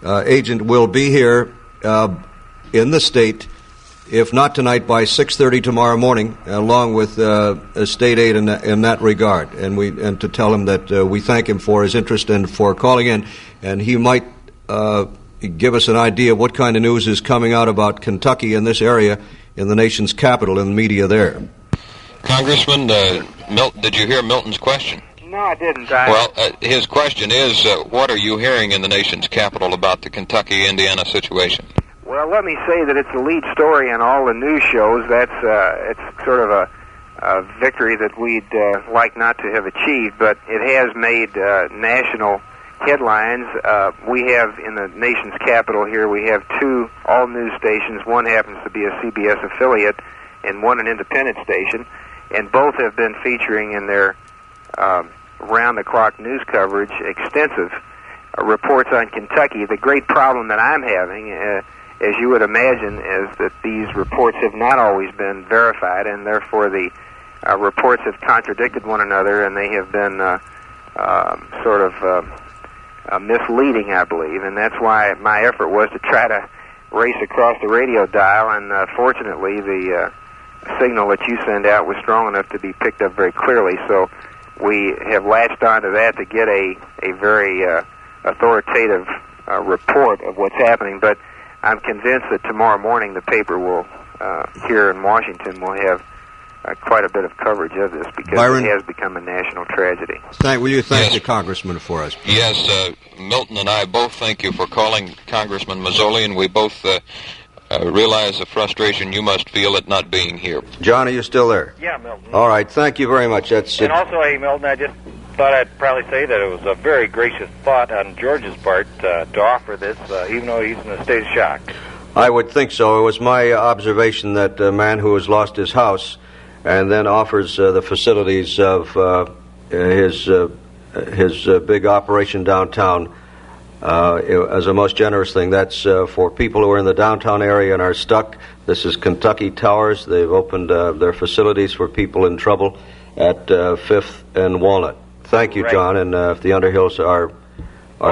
[SPEAKER 5] agent will be here in the state, if not tonight, by 6:30 tomorrow morning, along with state aid in that regard. And to tell him that we thank him for his interest and for calling in, and he might give us an idea of what kind of news is coming out about Kentucky in this area, in the nation's capital, in the media there.
[SPEAKER 4] Congressman, did you hear Milton's question?
[SPEAKER 16] No, I didn't.
[SPEAKER 4] Well, his question is, what are you hearing in the nation's capital about the Kentucky-Indiana situation?
[SPEAKER 16] Well, let me say that it's the lead story in all the news shows. That's it's sort of a victory that we'd like not to have achieved, but it has made national headlines. We have, in the nation's capital here, we have two all-news stations. One happens to be a CBS affiliate and one an independent station, and both have been featuring in their round-the-clock news coverage extensive reports on Kentucky. The great problem that I'm having, as you would imagine, is that these reports have not always been verified, and therefore the reports have contradicted one another, and they have been sort of misleading, I believe, and that's why my effort was to try to race across the radio dial, and fortunately the signal that you send out was strong enough to be picked up very clearly, so we have latched onto that to get a very authoritative report of what's happening. But I'm convinced that tomorrow morning the paper will, here in Washington, will have quite a bit of coverage of this, because Byron, it has become a national tragedy.
[SPEAKER 5] Will you thank the Congressman for us?
[SPEAKER 4] Yes, Milton and I both thank you for calling Congressman Mazzoli, and we both realize the frustration you must feel at not being here.
[SPEAKER 5] John, are you still there?
[SPEAKER 17] Yeah, Milton.
[SPEAKER 5] All right, thank you very much.
[SPEAKER 17] And also, hey, Milton, I just thought I'd probably say that it was a very gracious thought on George's part to offer this, even though he's in a state of shock.
[SPEAKER 5] I would think so. It was my observation that a man who has lost his house and then offers the facilities of his big operation downtown as a most generous thing. That's for people who are in the downtown area and are stuck. This is Kentucky Towers. They've opened their facilities for people in trouble at 5th and Walnut. Thank you, John, and if the Underhills are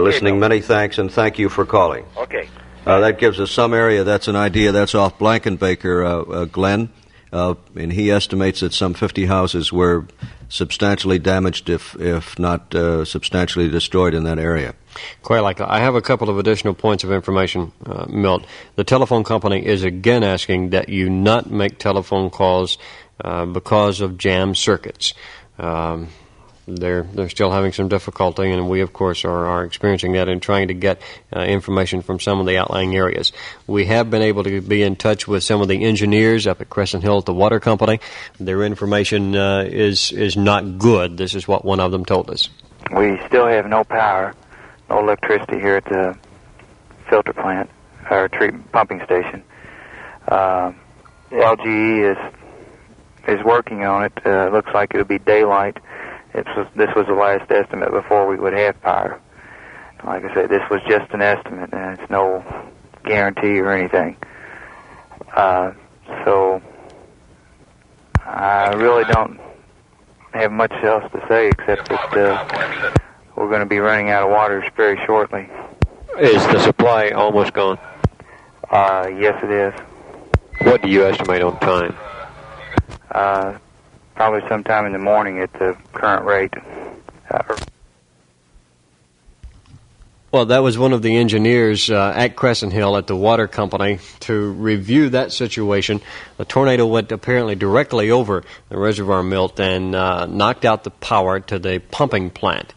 [SPEAKER 5] listening, many thanks, and thank you for calling.
[SPEAKER 17] Okay.
[SPEAKER 5] That gives us some area. That's an idea. That's off Blankenbaker, Glenn, and he estimates that some 50 houses were substantially damaged, if not substantially destroyed in that area.
[SPEAKER 9] Quite likely. I have a couple of additional points of information, Milt. The telephone company is again asking that you not make telephone calls because of jammed circuits. They're still having some difficulty, and we, of course, are experiencing that and trying to get information from some of the outlying areas. We have been able to be in touch with some of the engineers up at Crescent Hill at the water company. Their information is not good. This is what one of them told us.
[SPEAKER 18] We still have no power, no electricity here at the filter plant, or treatment pumping station. LGE is working on it. Looks like it'll be daylight. This was the last estimate before we would have power. Like I said, this was just an estimate, and it's no guarantee or anything. So I really don't have much else to say except that we're going to be running out of water very shortly.
[SPEAKER 9] Is the supply almost gone?
[SPEAKER 18] Yes, it is.
[SPEAKER 9] What do you estimate on time?
[SPEAKER 18] Probably sometime in the morning at the current rate.
[SPEAKER 9] Well, that was one of the engineers at Crescent Hill at the water company to review that situation. The tornado went apparently directly over the reservoir, Milt, and knocked out the power to the pumping plant.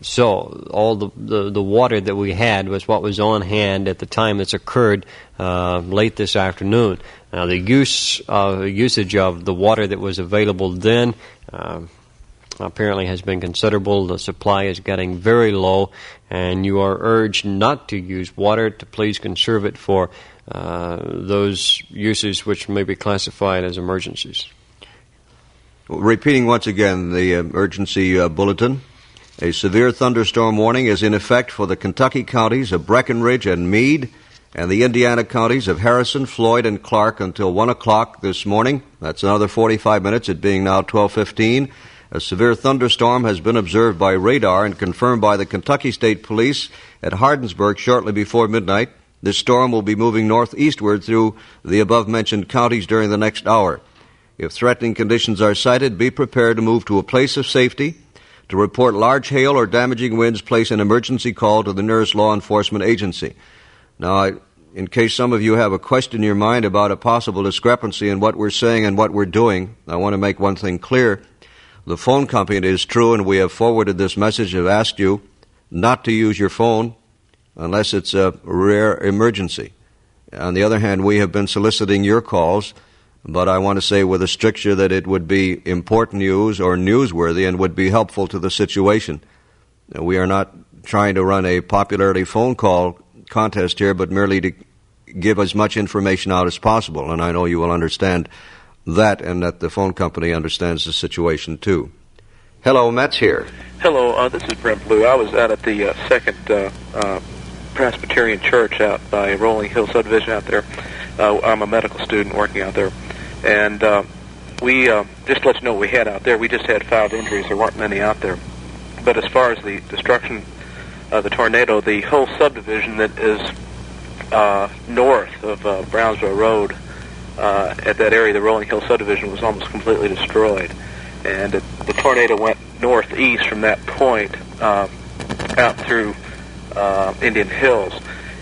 [SPEAKER 9] So all the water that we had was what was on hand at the time this occurred late this afternoon. Now, the usage of the water that was available then apparently has been considerable. The supply is getting very low, and you are urged not to use water, to please conserve it for those uses which may be classified as emergencies.
[SPEAKER 5] Repeating once again the emergency bulletin. A severe thunderstorm warning is in effect for the Kentucky counties of Breckenridge and Meade, and the Indiana counties of Harrison, Floyd, and Clark until 1 o'clock this morning. That's another 45 minutes, it being now 12:15. A severe thunderstorm has been observed by radar and confirmed by the Kentucky State Police at Hardinsburg shortly before midnight. This storm will be moving northeastward through the above-mentioned counties during the next hour. If threatening conditions are cited, be prepared to move to a place of safety. To report large hail or damaging winds, place an emergency call to the nearest law enforcement agency. Now, in case some of you have a question in your mind about a possible discrepancy in what we're saying and what we're doing, I want to make one thing clear. The phone company, it is true, and we have forwarded this message, have asked you not to use your phone unless it's a rare emergency. On the other hand, we have been soliciting your calls, but I want to say with a stricture that it would be important news or newsworthy and would be helpful to the situation. We are not trying to run a popularity phone call contest here, but merely to give as much information out as possible, and I know you will understand that and that the phone company understands the situation too. Hello, Matt's here.
[SPEAKER 19] Hello, this is Brent Blue. I was out at the Second Presbyterian Church out by Rolling Hill subdivision out there. I'm a medical student working out there, and we just to let you know what we had out there. We just had 5 injuries. There weren't many out there, but as far as the destruction of the tornado, the whole subdivision that is north of Brownsville Road, at that area, the Rolling Hill subdivision was almost completely destroyed, and the tornado went northeast from that point out through Indian Hills,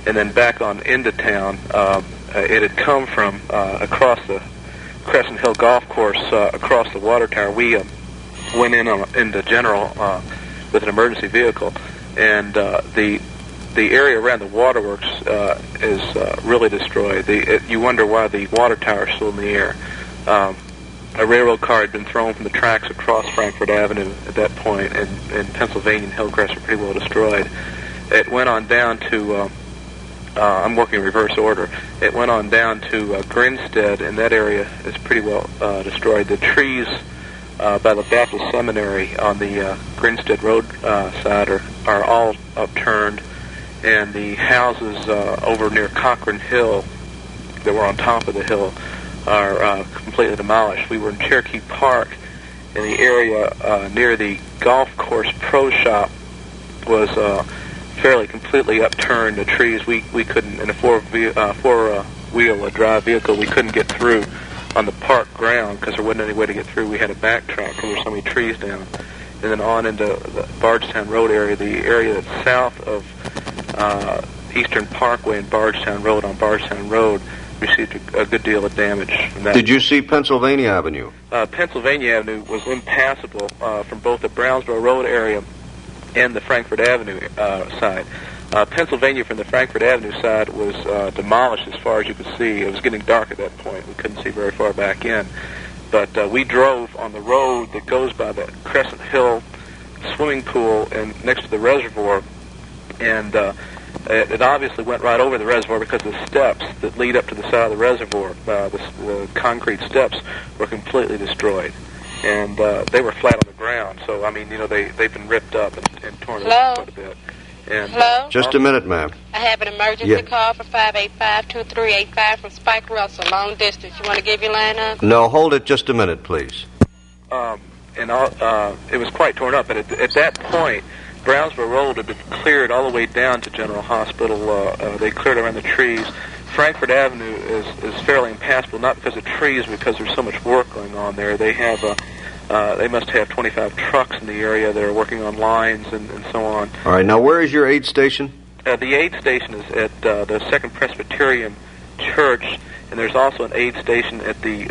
[SPEAKER 19] and then back on into town. It had come from across the Crescent Hill Golf Course, across the water tower. We went into General with an emergency vehicle, and the area around the waterworks is really destroyed. You wonder why the water tower is still in the air. A railroad car had been thrown from the tracks across Frankfort Avenue at that point, and Pennsylvania and Hillcrest are pretty well destroyed. It went on down to, I'm working in reverse order, it went on down to Grinstead, and that area is pretty well destroyed. The trees by the Baptist Seminary on the Grinstead Road side are all upturned, and the houses over near Cochrane Hill that were on top of the hill are completely demolished. We were in Cherokee Park, and the area near the golf course pro shop was fairly completely upturned. The trees, we couldn't, in a four-wheel drive vehicle, we couldn't get through on the park ground because there wasn't any way to get through. We had to backtrack because there were so many trees down. And then on into the Bardstown Road area, the area that's south of Eastern Parkway and Bardstown Road on Bardstown Road received a good deal of damage from that.
[SPEAKER 5] Did you see Pennsylvania Avenue?
[SPEAKER 19] Pennsylvania Avenue was impassable from both the Brownsboro Road area and the Frankfort Avenue side. Pennsylvania from the Frankfort Avenue side was demolished as far as you could see. It was getting dark at that point. We couldn't see very far back in. But we drove on the road that goes by the Crescent Hill swimming pool and next to the reservoir, and it obviously went right over the reservoir because the steps that lead up to the side of the reservoir, the concrete steps, were completely destroyed. And they were flat on the ground. So, I mean, they've been ripped up and torn up quite a bit. And,
[SPEAKER 11] Hello?
[SPEAKER 5] Just a minute, ma'am.
[SPEAKER 11] I have an emergency call for 585-2385 from Spike Russell, long distance. You want to give your line up?
[SPEAKER 5] No, hold it just a minute, please.
[SPEAKER 19] It was quite torn up. And at that point, Brownsboro Road had been cleared all the way down to General Hospital. They cleared around the trees. Frankfort Avenue is fairly impassable, not because of trees, because there's so much work going on there. They have they must have 25 trucks in the area that are working on lines and so on.
[SPEAKER 5] All right, now where is your aid station?
[SPEAKER 19] The aid station is at the Second Presbyterian Church, and there's also an aid station at the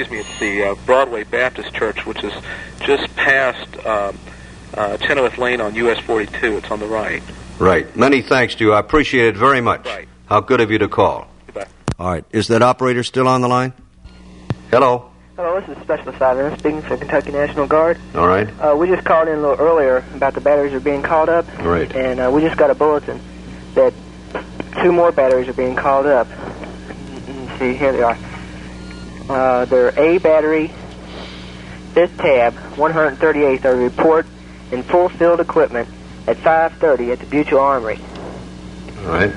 [SPEAKER 19] it's the Broadway Baptist Church, which is just past Chenoweth Lane on US 42. It's on the right.
[SPEAKER 5] Right. Many thanks to you. I appreciate it very much.
[SPEAKER 19] Right.
[SPEAKER 5] How good of you to call.
[SPEAKER 19] Goodbye.
[SPEAKER 5] All right. Is that operator still on the line? Hello.
[SPEAKER 6] Hello, this is Specialist Ivan speaking for Kentucky National Guard.
[SPEAKER 5] All right.
[SPEAKER 6] We just called in a little earlier about the batteries are being called up.
[SPEAKER 5] Right.
[SPEAKER 6] And we just got a bulletin that 2 more batteries are being called up. Let's see, here they are. They're A battery, 5th tab, 138th, are report in full field equipment at 5:30 at the Butchell Armory.
[SPEAKER 5] All right.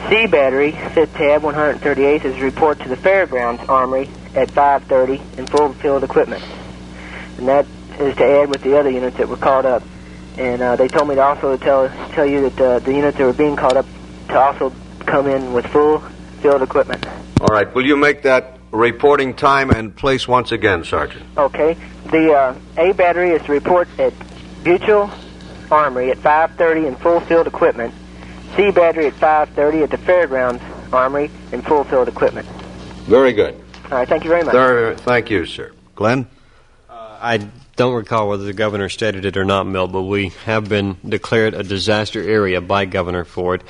[SPEAKER 6] C battery, 5th tab, 138th, is a report to the Fairgrounds Armory at 5:30 in full field equipment. And that is to add with the other units that were called up. And they told me to also tell you that the units that were being called up to also come in with full field equipment.
[SPEAKER 5] All right. Will you make that reporting time and place once again, Sergeant?
[SPEAKER 6] Okay. The A battery is to report at Butchell Armory at 5:30 in full field equipment. C battery at 5:30 at the Fairgrounds Armory in full field equipment.
[SPEAKER 5] Very good.
[SPEAKER 6] All right, thank you very much.
[SPEAKER 5] Thank you, sir. Glenn?
[SPEAKER 9] I don't recall whether the governor stated it or not, Milt, but we have been declared a disaster area by Governor Ford.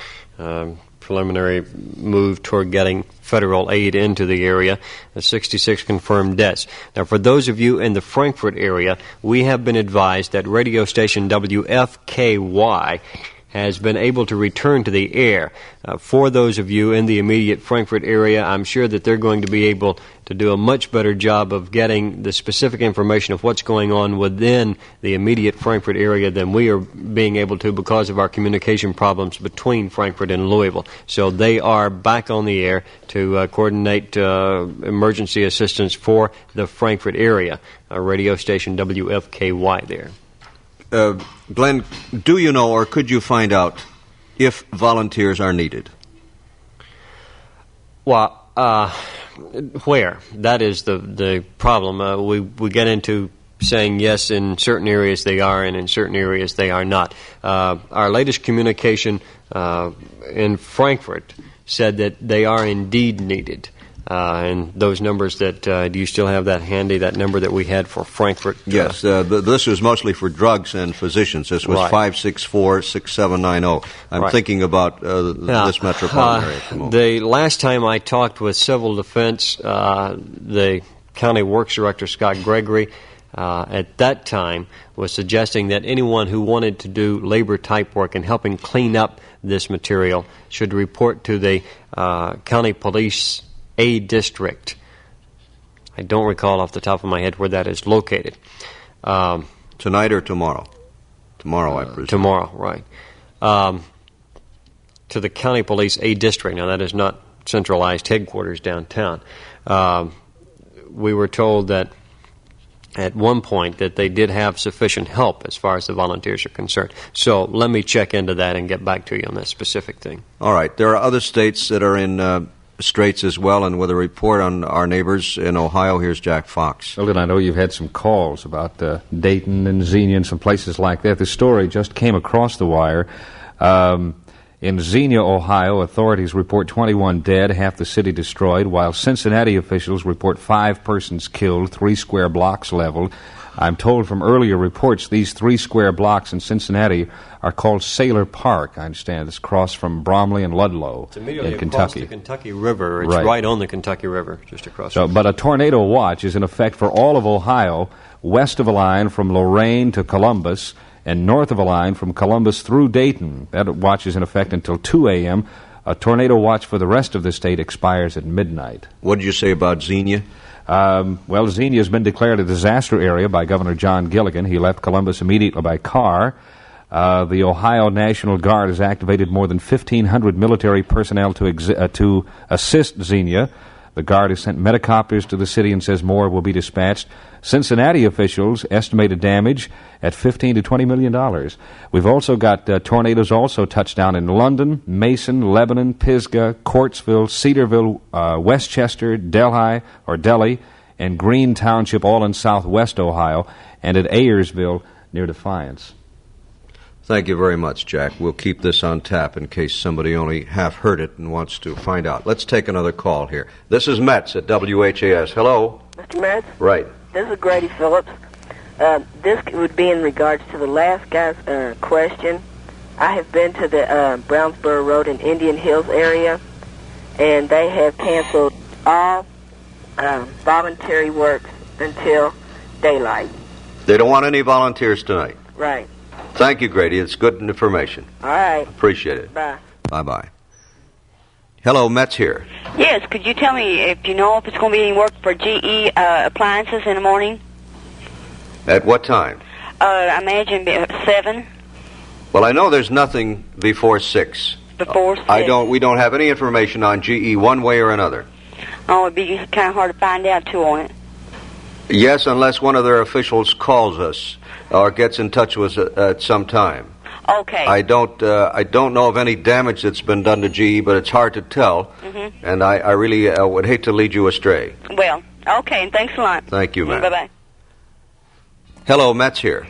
[SPEAKER 9] Preliminary move toward getting federal aid into the area, 66 confirmed deaths. Now, for those of you in the Frankfort area, we have been advised that radio station WFKY has been able to return to the air. For those of you in the immediate Frankfort area, I'm sure that they're going to be able to do a much better job of getting the specific information of what's going on within the immediate Frankfort area than we are being able to because of our communication problems between Frankfort and Louisville. So they are back on the air to coordinate emergency assistance for the Frankfort area. Radio station WFKY there.
[SPEAKER 5] Glenn, do you know or could you find out if volunteers are needed?
[SPEAKER 9] Well, where? That is the problem. We get into saying yes, in certain areas they are, and in certain areas they are not. Our latest communication in Frankfort said that they are indeed needed. And those numbers that, do you still have that handy, that number that we had for Frankfort?
[SPEAKER 5] Yes, this was mostly for drugs and physicians. This was 564-6790. I'm thinking about this metropolitan area at the moment.
[SPEAKER 9] The last time I talked with Civil Defense, the County Works Director, Scott Gregory, at that time was suggesting that anyone who wanted to do labor-type work and helping clean up this material should report to the County Police A District I don't recall off the top of my head where that is located.
[SPEAKER 5] Tonight or tomorrow? Tomorrow, I presume.
[SPEAKER 9] Tomorrow, right. To the county police A district. Now, that is not centralized headquarters downtown. We were told that at one point that they did have sufficient help as far as the volunteers are concerned. So let me check into that and get back to you on that specific thing.
[SPEAKER 5] All right. There are other states that are in straits as well, and with a report on our neighbors in Ohio, here's Jack Fox.
[SPEAKER 20] Well, I know you've had some calls about Dayton and Xenia and some places like that. The story just came across the wire. In Xenia, Ohio, authorities report 21 dead, half the city destroyed, while Cincinnati officials report 5 persons killed, 3 square blocks leveled. I'm told from earlier reports these 3 square blocks in Cincinnati are called Sailor Park, I understand. It's across from Bromley and Ludlow
[SPEAKER 9] It's immediately
[SPEAKER 20] in Kentucky.
[SPEAKER 9] across the Kentucky River. It's right on the Kentucky River, just across.
[SPEAKER 20] But a tornado watch is in effect for all of Ohio, west of a line from Lorain to Columbus, and north of a line from Columbus through Dayton. That watch is in effect until 2 a.m. A tornado watch for the rest of the state expires at midnight.
[SPEAKER 5] What did you say about Xenia?
[SPEAKER 20] Well, Xenia has been declared a disaster area by Governor John Gilligan. He left Columbus immediately by car. The Ohio National Guard has activated more than 1,500 military personnel to assist Xenia. The Guard has sent metacopters to the city and says more will be dispatched. Cincinnati officials estimated damage at $15 to $20 million. We've also got tornadoes also touched down in London, Mason, Lebanon, Pisgah, Courtsville, Cedarville, Westchester, Delhi, and Greene Township, all in southwest Ohio, and at Ayersville near Defiance.
[SPEAKER 5] Thank you very much, Jack. We'll keep this on tap in case somebody only half heard it and wants to find out. Let's take another call here. This is Metz at WHAS. Hello?
[SPEAKER 21] Mr. Metz?
[SPEAKER 5] Right.
[SPEAKER 21] This is Grady Phillips. This would be in regards to the last guy's question. I have been to the Brownsboro Road and Indian Hills area, and they have canceled all voluntary works until daylight.
[SPEAKER 5] They don't want any volunteers tonight.
[SPEAKER 21] Right.
[SPEAKER 5] Thank you, Grady. It's good information.
[SPEAKER 21] All right.
[SPEAKER 5] Appreciate it.
[SPEAKER 21] Bye.
[SPEAKER 5] Bye-bye. Hello, Metz here.
[SPEAKER 12] Yes, could you tell me if you know if it's going to be any work for GE appliances in the morning?
[SPEAKER 5] At what time?
[SPEAKER 12] I imagine 7.
[SPEAKER 5] Well, I know there's nothing before 6.
[SPEAKER 12] Before 6?
[SPEAKER 5] We don't have any information on GE one way or another.
[SPEAKER 12] Oh, it'd be kind of hard to find out, too, on it.
[SPEAKER 5] Yes, unless one of their officials calls us or gets in touch with us at some time.
[SPEAKER 12] Okay.
[SPEAKER 5] I don't know of any damage that's been done to GE, but it's hard to tell, and I really would hate to lead you astray.
[SPEAKER 12] Well, okay, and thanks a lot.
[SPEAKER 5] Thank you, ma'am.
[SPEAKER 12] Bye-bye.
[SPEAKER 5] Hello, Metz here.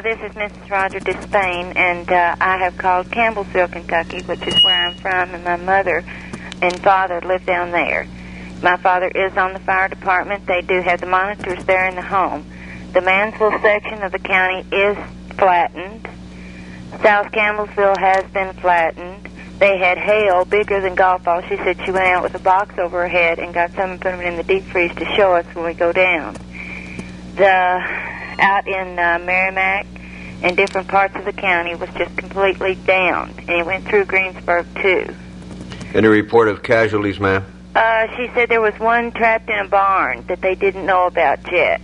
[SPEAKER 7] This is Mrs. Roger Despain, and I have called Campbellsville, Kentucky, which is where I'm from, and my mother and father live down there. My father is on the fire department. They do have the monitors there in the home. The Mansville section of the county is flattened. South Campbellsville has been flattened. They had hail bigger than golf balls. She said she went out with a box over her head and got some and put them in the deep freeze to show us when we go down. Out in Merrimack and different parts of the county was just completely down, and it went through Greensburg, too.
[SPEAKER 5] Any report of casualties, ma'am?
[SPEAKER 7] She said there was one trapped in a barn that they didn't know about yet,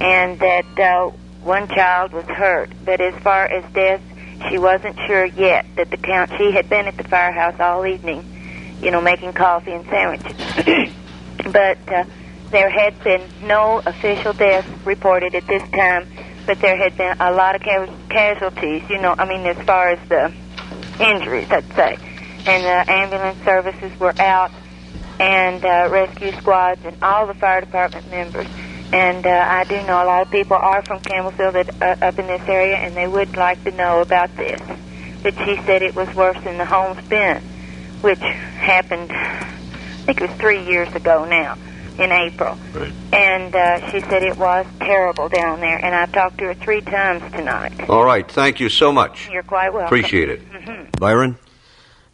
[SPEAKER 7] and that one child was hurt. But as far as deaths, she wasn't sure yet. That she had been at the firehouse all evening, making coffee and sandwiches. But there had been no official deaths reported at this time, but there had been a lot of casualties, as far as the injuries, I'd say. And the ambulance services were out, and rescue squads and all the fire department members. And I do know a lot of people are from Campbellsville that up in this area, and they would like to know about this. But she said it was worse than the home's been, which happened, I think it was 3 years ago now, in April.
[SPEAKER 5] Right.
[SPEAKER 7] And she said it was terrible down there, and I've talked to her 3 times tonight.
[SPEAKER 5] All right. Thank you so much.
[SPEAKER 7] You're quite welcome.
[SPEAKER 5] Appreciate it. Byron?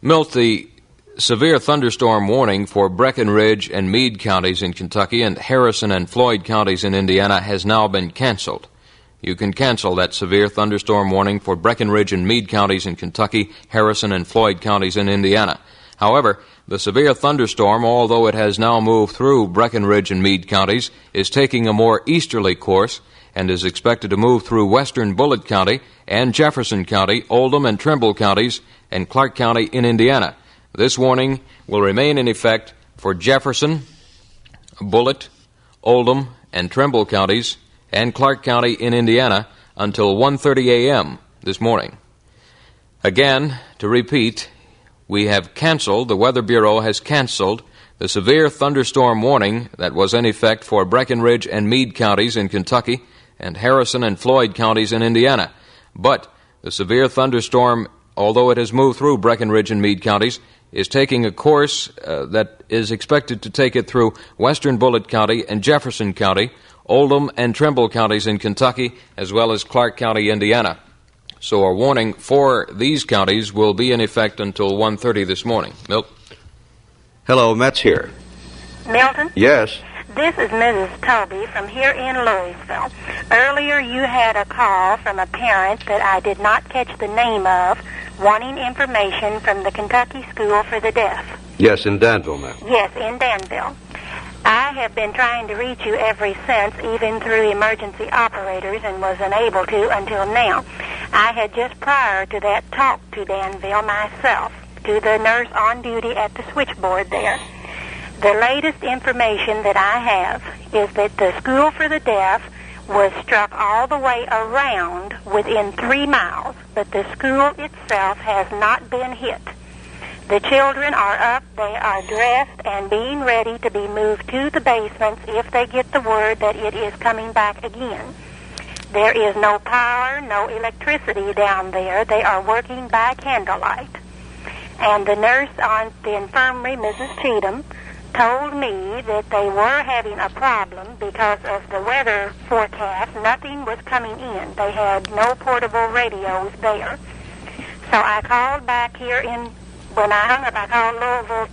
[SPEAKER 4] Milt, the severe thunderstorm warning for Breckenridge and Meade counties in Kentucky and Harrison and Floyd counties in Indiana has now been canceled. You can cancel that severe thunderstorm warning for Breckenridge and Meade counties in Kentucky, Harrison and Floyd counties in Indiana. However, The severe thunderstorm, although it has now moved through Breckinridge and Meade counties, is taking a more easterly course and is expected to move through western Bullitt County and Jefferson County, Oldham and Trimble counties, and Clark County in Indiana. This warning will remain in effect for Jefferson, Bullitt, Oldham, and Trimble counties and Clark County in Indiana until 1:30 a.m. this morning. Again, to repeat, the Weather Bureau has canceled the severe thunderstorm warning that was in effect for Breckinridge and Meade counties in Kentucky and Harrison and Floyd counties in Indiana. But the severe thunderstorm, although it has moved through Breckinridge and Meade counties, is taking a course that is expected to take it through western Bullitt County and Jefferson County, Oldham and Trimble counties in Kentucky, as well as Clark County, Indiana. So a warning for these counties will be in effect until 1:30 this morning. Milt?
[SPEAKER 5] Hello, Met's here.
[SPEAKER 1] Milton?
[SPEAKER 5] Yes.
[SPEAKER 1] This is Mrs. Toby from here in Louisville. Earlier you had a call from a parent that I did not catch the name of, wanting information from the Kentucky School for the Deaf.
[SPEAKER 5] Yes, in Danville, ma'am.
[SPEAKER 1] Yes, in Danville. I have been trying to reach you ever since, even through emergency operators, and was unable to until now. I had just prior to that talked to Danville myself, to the nurse on duty at the switchboard there. The latest information that I have is that the School for the Deaf was struck all the way around within 3 miles, but the school itself has not been hit. The children are up, they are dressed and being ready to be moved to the basements if they get the word that it is coming back again. There is no power, no electricity down there. They are working by candlelight. And the nurse on the infirmary, Mrs. Cheatham, told me that they were having a problem because of the weather forecast. Nothing was coming in. They had no portable radios there. So I called back here when I hung up, I called Louisville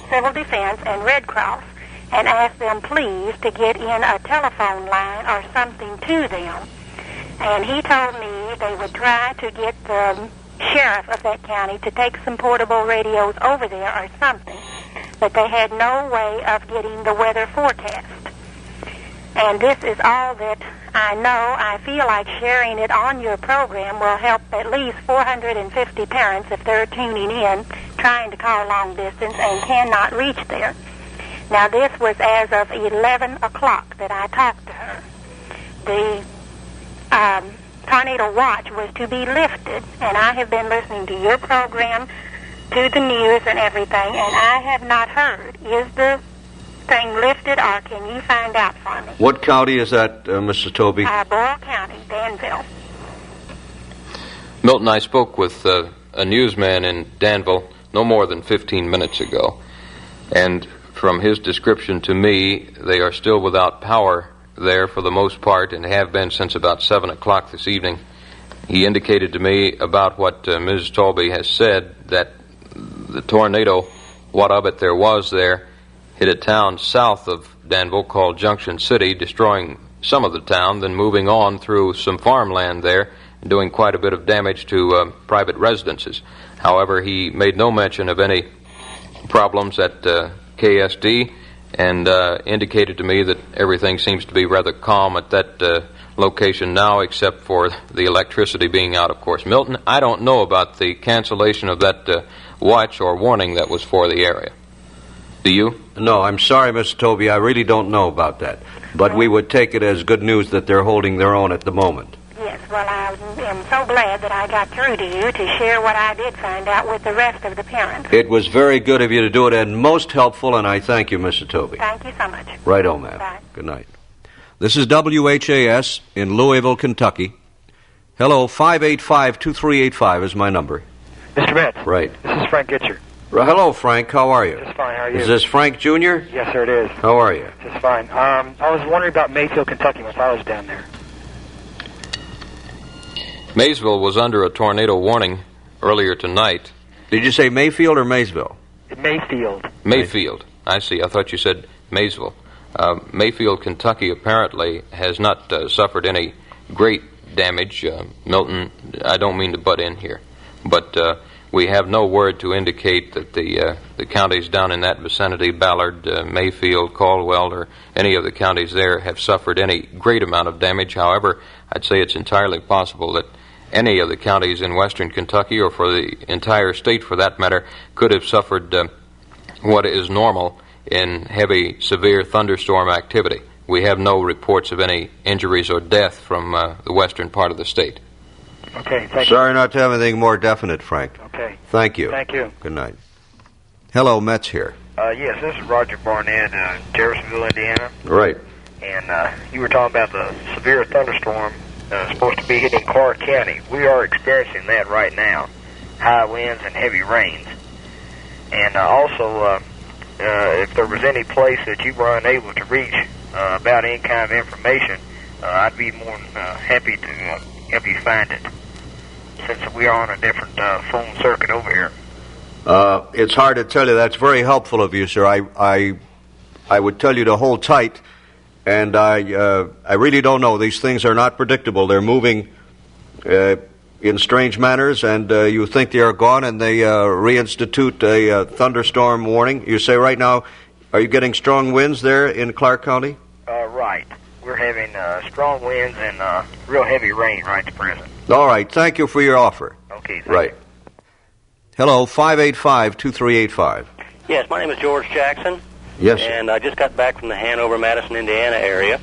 [SPEAKER 1] Civil Defense and Red Cross and asked them please to get in a telephone line or something to them. And he told me they would try to get the sheriff of that county to take some portable radios over there or something, but they had no way of getting the weather forecast. And this is all that I know. I feel like sharing it on your program will help at least 450 parents if they're tuning in, trying to call long distance and cannot reach there. Now, this was as of 11 o'clock that I talked to her. The tornado watch was to be lifted, and I have been listening to your program, to the news and everything, and I have not heard. Is the thing lifted, or can you find out for me?
[SPEAKER 5] What county is that, Mr. Toby?
[SPEAKER 1] Boyle County, Danville.
[SPEAKER 4] Milton, I spoke with a newsman in Danville no more than 15 minutes ago, and from his description to me, they are still without power there for the most part and have been since about 7 o'clock this evening. He indicated to me about what Mrs. Toby has said, that the tornado, what of it there was there, hit a town south of Danville called Junction City, destroying some of the town, then moving on through some farmland there and doing quite a bit of damage to private residences. However, he made no mention of any problems at KSD and indicated to me that everything seems to be rather calm at that location now, except for the electricity being out, of course. Milton, I don't know about the cancellation of that watch or warning that was for the area. Do you?
[SPEAKER 5] No, I'm sorry, Mr. Toby. I really don't know about that. But we would take it as good news that they're holding their own at the moment.
[SPEAKER 1] Yes, well, I am so glad that I got through to you to share what I did find out with the rest of the parents.
[SPEAKER 5] It was very good of you to do it and most helpful, and I thank you, Mr. Toby.
[SPEAKER 1] Thank you so much.
[SPEAKER 5] Right-o, ma'am.
[SPEAKER 1] Bye.
[SPEAKER 5] Good night. This is WHAS in Louisville, Kentucky. Hello, 585-2385 is my number.
[SPEAKER 22] Mr. Metz.
[SPEAKER 5] Right.
[SPEAKER 22] This is Frank Gitcher.
[SPEAKER 5] Hello, Frank. How are you?
[SPEAKER 22] Just fine. How are you?
[SPEAKER 5] Is this Frank Jr.?
[SPEAKER 22] Yes, sir, it is.
[SPEAKER 5] How are you?
[SPEAKER 22] Just fine. I was wondering about Mayfield, Kentucky, if I was down there.
[SPEAKER 4] Maysville was under a tornado warning earlier tonight.
[SPEAKER 5] Did you say Mayfield or Maysville?
[SPEAKER 22] Mayfield.
[SPEAKER 4] Mayfield. I see. I thought you said Maysville. Mayfield, Kentucky, apparently has not suffered any great damage. Milton, I don't mean to butt in here, but we have no word to indicate that the counties down in that vicinity, Ballard, Mayfield, Caldwell, or any of the counties there have suffered any great amount of damage. However, I'd say it's entirely possible that any of the counties in western Kentucky, or for the entire state for that matter, could have suffered what is normal in heavy, severe thunderstorm activity. We have no reports of any injuries or death from the western part of the state.
[SPEAKER 22] Okay, thank you.
[SPEAKER 5] Sorry not to have anything more definite, Frank.
[SPEAKER 22] Okay.
[SPEAKER 5] Thank you.
[SPEAKER 22] Thank you.
[SPEAKER 5] Good night. Hello, Met's here.
[SPEAKER 3] Yes, this is Roger Barnett, Jeffersonville, Indiana.
[SPEAKER 5] Right.
[SPEAKER 3] And you were talking about the severe thunderstorm supposed to be hitting Clark County. We are experiencing that right now, high winds and heavy rains. And also, if there was any place that you were unable to reach about any kind of information, I'd be more happy to help you find it, since we are on a different phone circuit over here.
[SPEAKER 5] It's hard to tell you. That's very helpful of you, sir. I would tell you to hold tight, and I really don't know. These things are not predictable. They're moving in strange manners, and you think they are gone, and they reinstitute a thunderstorm warning. You say right now, are you getting strong winds there in Clark County?
[SPEAKER 3] Right. We're having strong winds and real heavy rain right at present.
[SPEAKER 5] All right. Thank you for your offer.
[SPEAKER 3] Okay.
[SPEAKER 5] Right. Hello, 585-2385.
[SPEAKER 13] Yes, my name is George Jackson.
[SPEAKER 5] Yes.
[SPEAKER 13] And I just got back from the Hanover, Madison, Indiana area,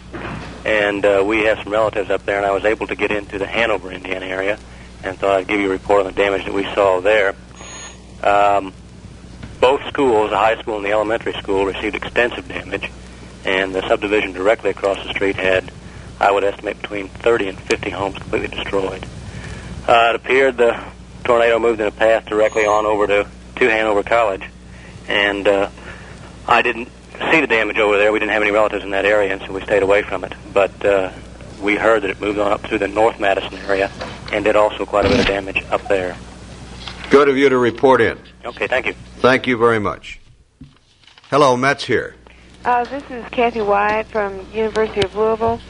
[SPEAKER 13] and we have some relatives up there, and I was able to get into the Hanover, Indiana area, and thought I'd give you a report on the damage that we saw there. Both schools, the high school and the elementary school, received extensive damage, and the subdivision directly across the street had, I would estimate, between 30 and 50 homes completely destroyed. It appeared the tornado moved in a path directly on over to Hanover College, and I didn't see the damage over there. We didn't have any relatives in that area, and so we stayed away from it. But we heard that it moved on up through the North Madison area and did also quite a bit of damage up there.
[SPEAKER 5] Good of you to report in.
[SPEAKER 13] Okay, thank you.
[SPEAKER 5] Thank you very much. Hello, Met's here.
[SPEAKER 15] This is Kathy Wyatt from University of Louisville,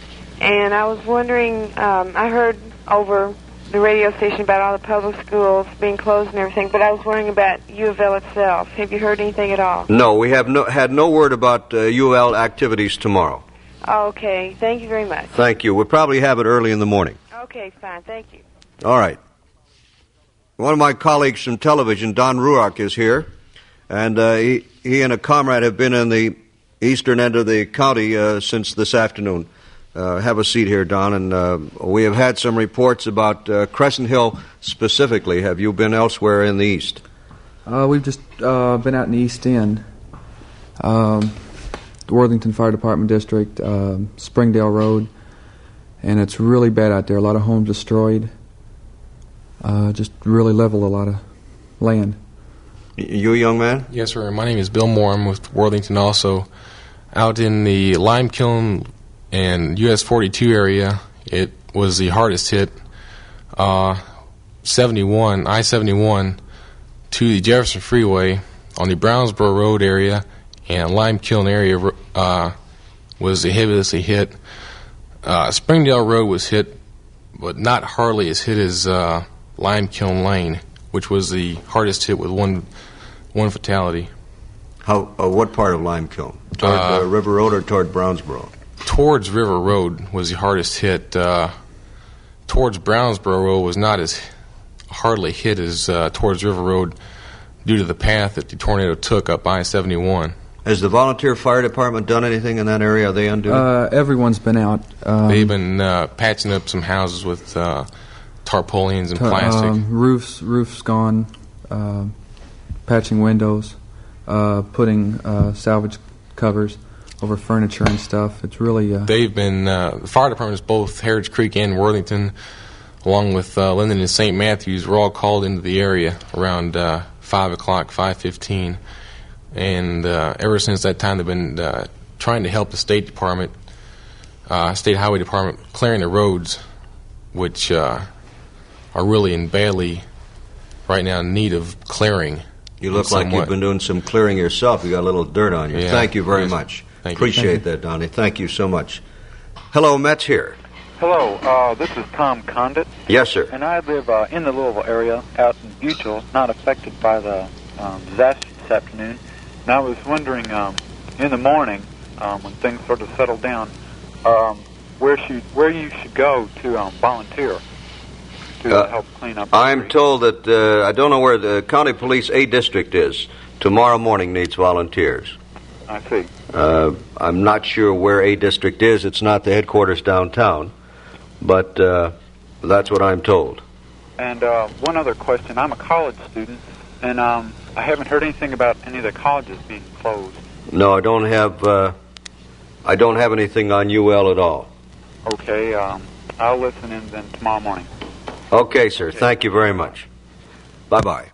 [SPEAKER 15] and I was wondering, I heard over the radio station about all the public schools being closed and everything, but I was wondering about U of L itself. Have you heard anything at all?
[SPEAKER 5] No, we have had no word about UL activities tomorrow.
[SPEAKER 15] Okay, thank you very much.
[SPEAKER 5] Thank you. We'll probably have it early in the morning.
[SPEAKER 15] Okay, fine, thank you.
[SPEAKER 5] All right. One of my colleagues from television, Don Ruark, is here, and he and a comrade have been in the eastern end of the county since this afternoon. Have a seat here, Don, and we have had some reports about Crescent Hill specifically. Have you been elsewhere in the east?
[SPEAKER 23] We've just been out in the East End, the Worthington Fire Department District, Springdale Road, and it's really bad out there. A lot of homes destroyed, just really leveled a lot of land.
[SPEAKER 5] You a young man?
[SPEAKER 24] Yes, sir. My name is Bill Moore. I'm with Worthington also. Out in the Lime Kiln and US 42 area, it was the hardest hit. I-71 to the Jefferson Freeway on the Brownsboro Road area and Lime Kiln area was the heaviest hit. Springdale Road was hit, but not hardly as hit as Lime Kiln Lane, which was the hardest hit with one fatality.
[SPEAKER 5] What part of Lime Kiln? Toward River Road or toward Brownsboro?
[SPEAKER 24] Towards River Road was the hardest hit. Towards Brownsboro Road was not as hardly hit as towards River Road due to the path that the tornado took up I-71.
[SPEAKER 5] Has the volunteer fire department done anything in that area? Are they on duty?
[SPEAKER 23] Everyone's been out.
[SPEAKER 24] They've been patching up some houses with tarpaulins and plastic.
[SPEAKER 23] Roofs gone, patching windows, putting salvage covers over furniture and stuff. It's really...
[SPEAKER 24] They've been... the fire departments, both Heritage Creek and Worthington, along with Linden and St. Matthews, were all called into the area around 5 o'clock, 5:15. And ever since that time, they've been trying to help the State Department, State Highway Department, clearing the roads, which are really in badly, right now, in need of clearing.
[SPEAKER 5] You look like you've been doing some clearing yourself. You got a little dirt on you.
[SPEAKER 24] Yeah.
[SPEAKER 5] Thank you very much.
[SPEAKER 24] Thank you.
[SPEAKER 5] Appreciate that, Donnie. Thank you so much. Hello, Met's here.
[SPEAKER 2] Hello, this is Tom Condit.
[SPEAKER 5] Yes, sir.
[SPEAKER 2] And I live in the Louisville area, out in Butchel, not affected by the disaster this afternoon. And I was wondering, in the morning, when things sort of settle down, where you should go to volunteer to help clean up.
[SPEAKER 5] I'm told that I don't know where the county police A district is. Tomorrow morning needs volunteers.
[SPEAKER 2] I see.
[SPEAKER 5] I'm not sure where A district is. It's not the headquarters downtown, but that's what I'm told.
[SPEAKER 2] And one other question. I'm a college student, and I haven't heard anything about any of the colleges being closed.
[SPEAKER 5] No, I don't have anything on UL at all.
[SPEAKER 2] Okay, I'll listen in then tomorrow morning.
[SPEAKER 5] Okay, sir. Thank you very much. Bye-bye.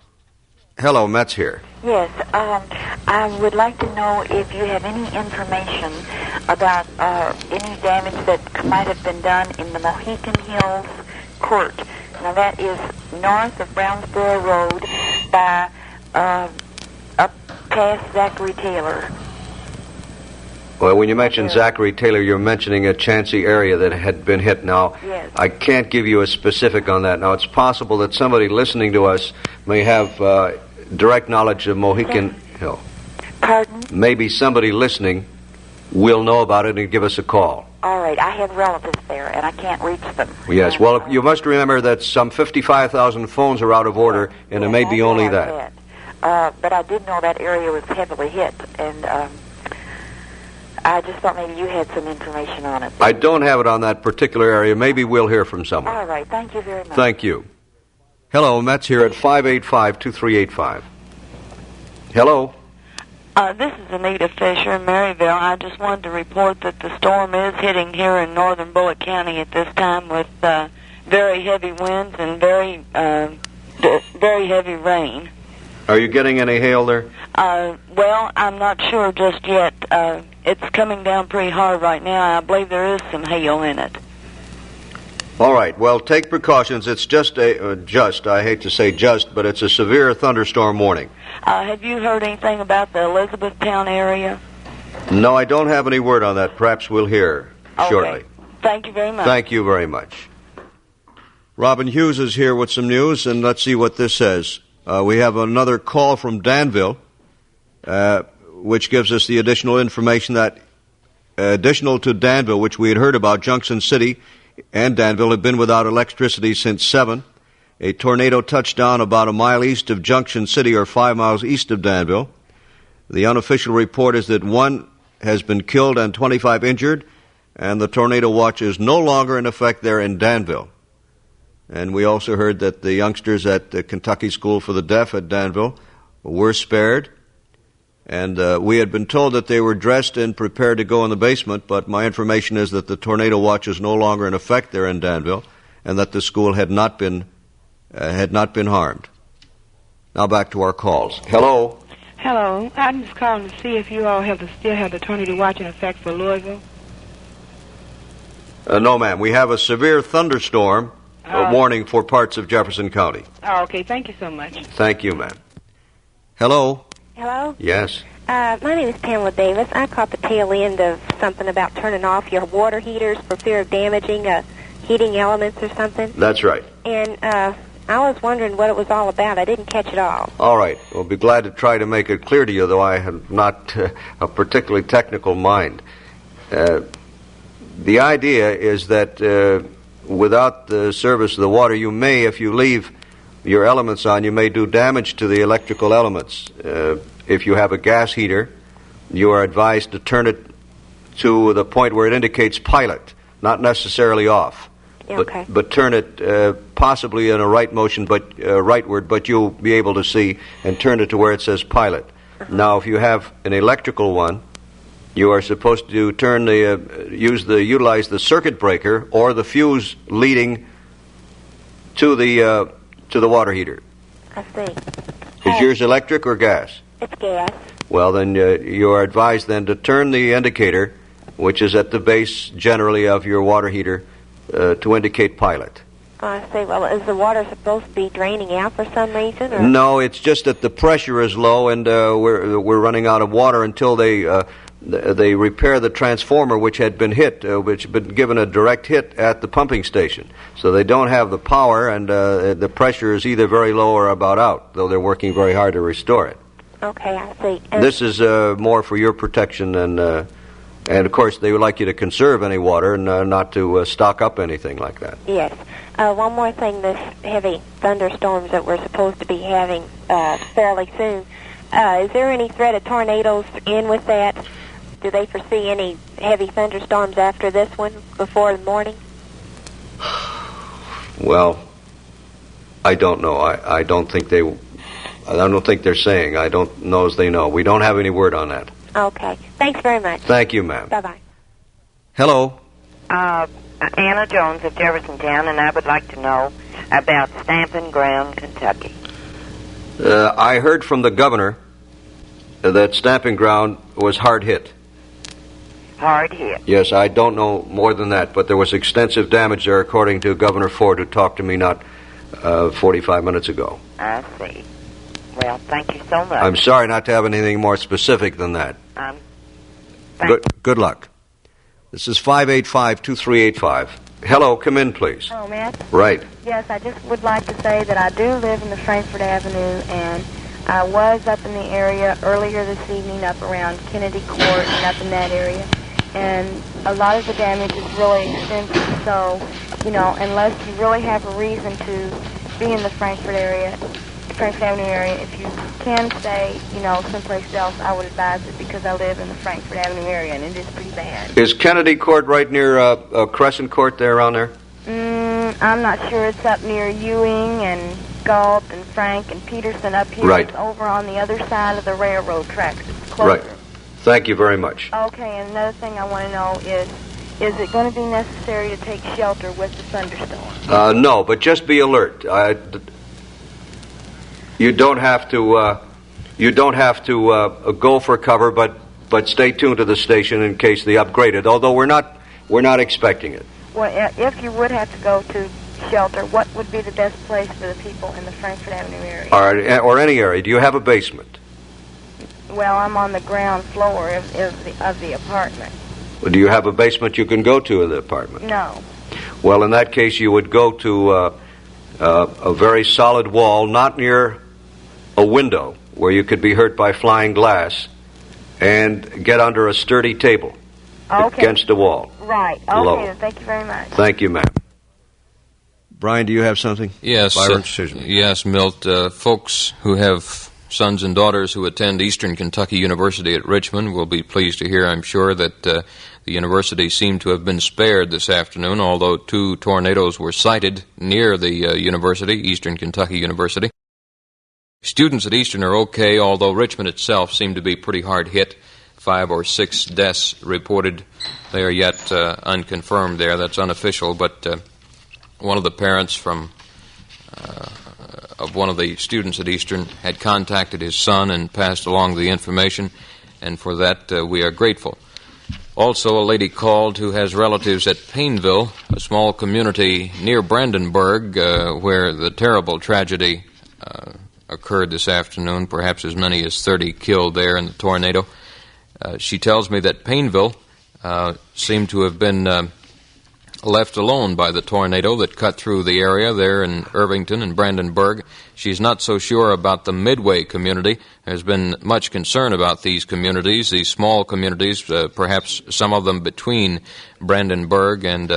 [SPEAKER 5] Hello, Met's here.
[SPEAKER 8] Yes, I would like to know if you have any information about any damage that might have been done in the Mohican Hills Court. Now, that is north of Brownsboro Road by up past Zachary Taylor.
[SPEAKER 5] Well, when you mention Zachary Taylor, you're mentioning a chancy area that had been hit. Now,
[SPEAKER 8] yes.
[SPEAKER 5] I can't give you a specific on that. Now, it's possible that somebody listening to us may have direct knowledge of Mohican Hill.
[SPEAKER 8] Pardon?
[SPEAKER 5] Maybe somebody listening will know about it and give us a call.
[SPEAKER 8] All right, I have relatives there, and I can't reach them.
[SPEAKER 5] Yes, well, you must remember that some 55,000 phones are out of order, and it may be only that.
[SPEAKER 8] But I did know that area was heavily hit, and I just thought maybe you had some information on it.
[SPEAKER 5] I don't have it on that particular area. Maybe we'll hear from someone.
[SPEAKER 8] All right, thank you very much.
[SPEAKER 5] Thank you. Hello, Met's here at 585-2385. Hello.
[SPEAKER 10] This is Anita Fisher in Maryville. I just wanted to report that the storm is hitting here in northern Bullitt County at this time with very heavy winds and very heavy rain.
[SPEAKER 5] Are you getting any hail there?
[SPEAKER 10] Well, I'm not sure just yet. It's coming down pretty hard right now. I believe there is some hail in it.
[SPEAKER 5] All right. Well, take precautions. It's just I hate to say just, but it's a severe thunderstorm warning.
[SPEAKER 10] Have you heard anything about the Elizabethtown area?
[SPEAKER 5] No, I don't have any word on that. Perhaps we'll hear shortly.
[SPEAKER 10] Okay. Thank you very much.
[SPEAKER 5] Thank you very much. Robin Hughes is here with some news, and let's see what this says. We have another call from Danville, which gives us the additional information that, additional to Danville, which we had heard about, Junction City and Danville have been without electricity since 7. A tornado touched down about a mile east of Junction City or 5 miles east of Danville. The unofficial report is that 1 has been killed and 25 injured, and the tornado watch is no longer in effect there in Danville. And we also heard that the youngsters at the Kentucky School for the Deaf at Danville were spared. And we had been told that they were dressed and prepared to go in the basement, but my information is that the tornado watch is no longer in effect there in Danville, and that the school had not been harmed. Now back to our calls. Hello.
[SPEAKER 15] Hello. I'm just calling to see if you all still have the tornado watch in effect for Louisville.
[SPEAKER 5] No, ma'am. We have a severe thunderstorm warning for parts of Jefferson County.
[SPEAKER 15] Oh, okay. Thank you so much.
[SPEAKER 5] Thank you, ma'am. Hello.
[SPEAKER 14] Hello?
[SPEAKER 5] Yes.
[SPEAKER 14] My name is Pamela Davis. I caught the tail end of something about turning off your water heaters for fear of damaging heating elements or something.
[SPEAKER 5] That's right.
[SPEAKER 14] And I was wondering what it was all about. I didn't catch it all.
[SPEAKER 5] All right. We'll be glad to try to make it clear to you, though I have not a particularly technical mind. The idea is that without the service of the water, you may, if you leave your elements on, you may do damage to the electrical elements. If you have a gas heater, you are advised to turn it to the point where it indicates pilot, not necessarily off.
[SPEAKER 14] Okay.
[SPEAKER 5] But turn it possibly in a right motion, but rightward, but you'll be able to see, and turn it to where it says pilot. Now, if you have an electrical one, you are supposed to turn utilize the circuit breaker or the fuse leading to the water heater.
[SPEAKER 14] I see.
[SPEAKER 5] Is yours electric or gas?
[SPEAKER 14] It's gas.
[SPEAKER 5] Well, then you are advised then to turn the indicator, which is at the base generally of your water heater, to indicate pilot.
[SPEAKER 14] I see. Well, is the water supposed to be draining out for some reason? Or?
[SPEAKER 5] No, it's just that the pressure is low, and we're running out of water until they they repair the transformer which had been hit, which had been given a direct hit at the pumping station. So they don't have the power, and the pressure is either very low or about out, though they're working very hard to restore it.
[SPEAKER 14] Okay, I see.
[SPEAKER 5] This is more for your protection, and of course they would like you to conserve any water and not to stock up anything like that.
[SPEAKER 14] Yes. One more thing, this heavy thunderstorms that we're supposed to be having fairly soon, is there any threat of tornadoes in with that? Do they foresee any heavy thunderstorms after this one before the morning?
[SPEAKER 5] Well, I don't know. I don't think they... I don't think they're saying. I don't know as they know. We don't have any word on that.
[SPEAKER 14] Okay. Thanks very much.
[SPEAKER 5] Thank you, ma'am.
[SPEAKER 14] Bye-bye.
[SPEAKER 5] Hello.
[SPEAKER 11] Anna Jones of Jeffersontown, and I would like to know about Stamping Ground, Kentucky.
[SPEAKER 5] I heard from the governor that Stamping Ground was hard hit.
[SPEAKER 11] Hard hit?
[SPEAKER 5] Yes, I don't know more than that, but there was extensive damage there, according to Governor Ford, who talked to me not 45 minutes ago.
[SPEAKER 11] I see. Well, thank you so much.
[SPEAKER 5] I'm sorry not to have anything more specific than that. Good luck. This is 585-2385. Hello, come in, please.
[SPEAKER 16] Oh, Matt?
[SPEAKER 5] Right.
[SPEAKER 16] Yes, I just would like to say that I do live in the Frankfort Avenue, and I was up in the area earlier this evening, up around Kennedy Court and up in that area. And a lot of the damage is really extensive, so, you know, unless you really have a reason to be in the Frankfort Avenue area, if you can stay, you know, someplace else, I would advise it, because I live in the Frankfort Avenue area, and it is pretty bad.
[SPEAKER 5] Is Kennedy Court right near Crescent Court there around there?
[SPEAKER 16] I'm not sure. It's up near Ewing and Galt and Frank and Peterson up here.
[SPEAKER 5] Right.
[SPEAKER 16] It's over on the other side of the railroad tracks. It's closer.
[SPEAKER 5] Right. Thank you very much.
[SPEAKER 16] Okay, and another thing I want to know is it going to be necessary to take shelter with the thunderstorm?
[SPEAKER 5] No, but just be alert. You don't have to go for cover, but stay tuned to the station in case they upgrade it. Although we're not expecting it.
[SPEAKER 16] Well, if you would have to go to shelter, what would be the best place for the people in the Frankfort Avenue area?
[SPEAKER 5] Or any area. Do you have a basement?
[SPEAKER 16] Well, I'm on the ground floor of the apartment.
[SPEAKER 5] Do you have a basement you can go to in the apartment?
[SPEAKER 16] No.
[SPEAKER 5] Well, in that case, you would go to a very solid wall, not near a window where you could be hurt by flying glass, and get under a sturdy table against the wall.
[SPEAKER 16] Right. Okay,
[SPEAKER 5] Low.
[SPEAKER 16] thank you very much.
[SPEAKER 5] Thank you, ma'am. Brian, do you have something?
[SPEAKER 4] Yes. Yes, Milt. Folks who have sons and daughters who attend Eastern Kentucky University at Richmond will be pleased to hear, I'm sure, that the university seemed to have been spared this afternoon, although 2 tornadoes were sighted near the university, Eastern Kentucky University. Students at Eastern are okay, although Richmond itself seemed to be pretty hard hit. 5 or 6 deaths reported. They are yet unconfirmed there. That's unofficial, but one of the parents of one of the students at Eastern had contacted his son and passed along the information, and for that we are grateful. Also, a lady called who has relatives at Painville, a small community near Brandenburg, where the terrible tragedy occurred this afternoon, perhaps as many as 30 killed there in the tornado. She tells me that Painville seemed to have been left alone by the tornado that cut through the area there in Irvington and Brandenburg. She's not so sure about the Midway community. There's been much concern about these communities, these small communities, perhaps some of them between Brandenburg and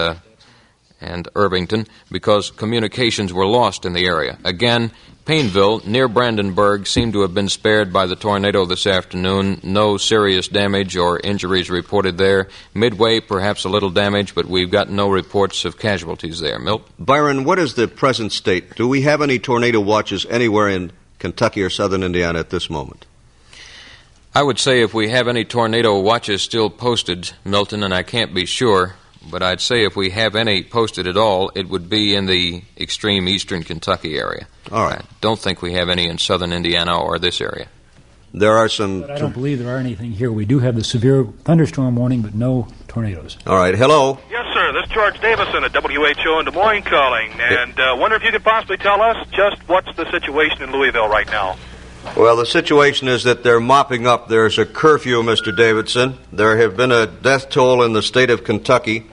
[SPEAKER 4] Irvington, because communications were lost in the area. Again, Painville, near Brandenburg, seemed to have been spared by the tornado this afternoon. No serious damage or injuries reported there. Midway, perhaps a little damage, but we've got no reports of casualties there. Milt?
[SPEAKER 5] Byron, what is the present state? Do we have any tornado watches anywhere in Kentucky or southern Indiana at this moment?
[SPEAKER 4] I would say if we have any tornado watches still posted, Milton, and I can't be sure, but I'd say if we have any posted at all, it would be in the extreme eastern Kentucky area.
[SPEAKER 5] All right.
[SPEAKER 4] I don't think we have any in southern Indiana or this area.
[SPEAKER 5] There are some...
[SPEAKER 17] But I don't believe there are anything here. We do have the severe thunderstorm warning, but no tornadoes.
[SPEAKER 5] All right. Hello?
[SPEAKER 18] Yes, sir. This is George Davison at WHO in Des Moines calling, and wonder if you could possibly tell us just what's the situation in Louisville right now.
[SPEAKER 5] Well, the situation is that they're mopping up. There's a curfew, Mr. Davidson. There have been a death toll in the state of Kentucky,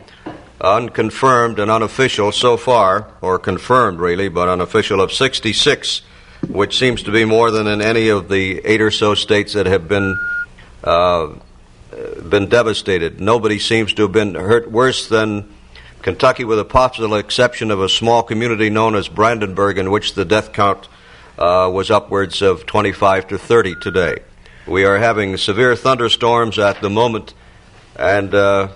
[SPEAKER 5] unconfirmed and unofficial so far, or confirmed really, but unofficial, of 66, which seems to be more than in any of the 8 or so states that have been devastated. Nobody seems to have been hurt worse than Kentucky, with a possible exception of a small community known as Brandenburg, in which the death count was upwards of 25 to 30 today. We are having severe thunderstorms at the moment, and the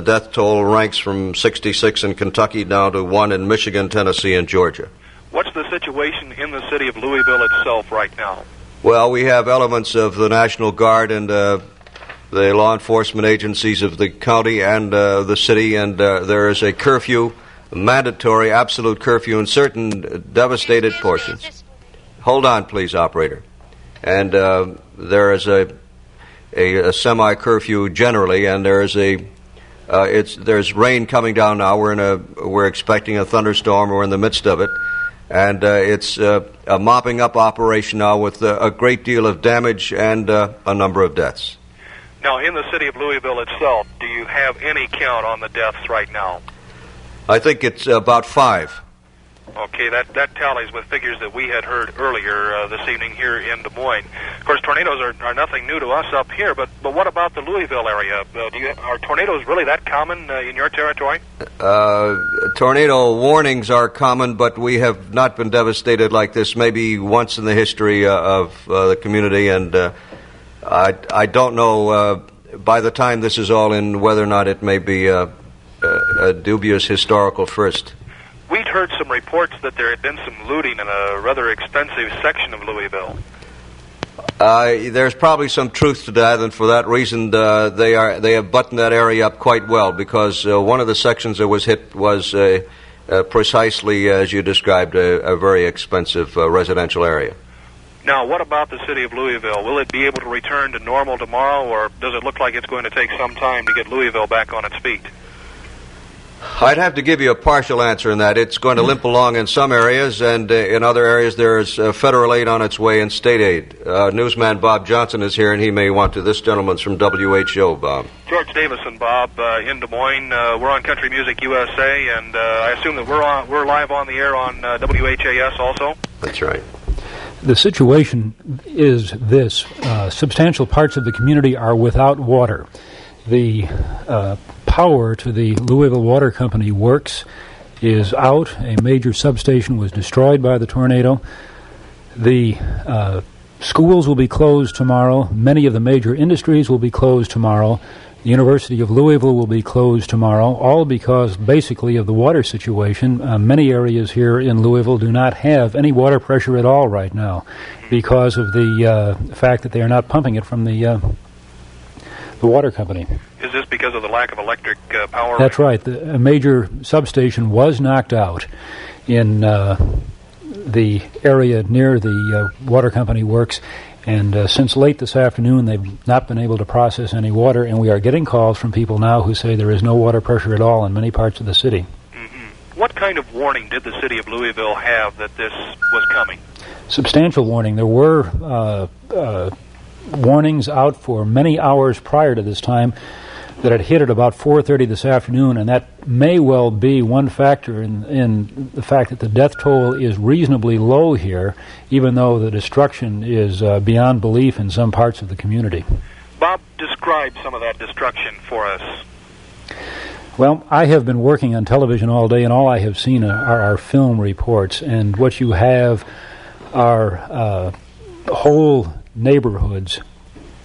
[SPEAKER 5] death toll ranks from 66 in Kentucky down to 1 in Michigan, Tennessee, and Georgia.
[SPEAKER 18] What's the situation in the city of Louisville itself right now?
[SPEAKER 5] Well, we have elements of the National Guard and the law enforcement agencies of the county and the city, and there is a curfew, mandatory, absolute curfew in certain devastated portions. Hold on, please, operator. And there is a semi-curfew generally, and there's rain coming down now. We're expecting a thunderstorm. We're in the midst of it, and it's a mopping up operation now with a great deal of damage and a number of deaths.
[SPEAKER 18] Now, in the city of Louisville itself, do you have any count on the deaths right now?
[SPEAKER 5] I think it's about 5.
[SPEAKER 18] Okay, that tallies with figures that we had heard earlier this evening here in Des Moines. Of course, tornadoes are nothing new to us up here, but what about the Louisville area? Are tornadoes really that common in your territory?
[SPEAKER 5] Tornado warnings are common, but we have not been devastated like this maybe once in the history of the community, and I don't know by the time this is all in whether or not it may be a dubious historical first.
[SPEAKER 18] We'd heard some reports that there had been some looting in a rather expensive section of Louisville.
[SPEAKER 5] There's probably some truth to that, and for that reason they have buttoned that area up quite well, because one of the sections that was hit was precisely as you described, a very expensive residential area.
[SPEAKER 18] Now, what about the city of Louisville? Will it be able to return to normal tomorrow, or does it look like it's going to take some time to get Louisville back on its feet?
[SPEAKER 5] I'd have to give you a partial answer in that. It's going to limp along in some areas, and in other areas there's federal aid on its way and state aid. Newsman Bob Johnson is here, and he may want to. This gentleman's from WHO, Bob.
[SPEAKER 18] George Davison, Bob, in Des Moines. We're on Country Music USA, and I assume that we're live on the air on WHAS also?
[SPEAKER 5] That's right.
[SPEAKER 17] The situation is this. Substantial parts of the community are without water. The power to the Louisville Water Company works is out. A major substation was destroyed by the tornado. The schools will be closed tomorrow. Many of the major industries will be closed tomorrow. The University of Louisville will be closed tomorrow, all because basically of the water situation. Many areas here in Louisville do not have any water pressure at all right now because of the fact that they are not pumping it from the water company.
[SPEAKER 18] Is this because of the lack of electric power?
[SPEAKER 17] That's right. A major substation was knocked out in the area near the water company works, and since late this afternoon they've not been able to process any water, and we are getting calls from people now who say there is no water pressure at all in many parts of the city.
[SPEAKER 18] Mm-hmm. What kind of warning did the city of Louisville have that this was coming?
[SPEAKER 17] Substantial warning. There were warnings out for many hours prior to this time that had hit at about 4:30 this afternoon, and that may well be one factor in the fact that the death toll is reasonably low here, even though the destruction is beyond belief in some parts of the community.
[SPEAKER 18] Bob, describe some of that destruction for us.
[SPEAKER 17] Well, I have been working on television all day, and all I have seen are our film reports, and what you have are whole neighborhoods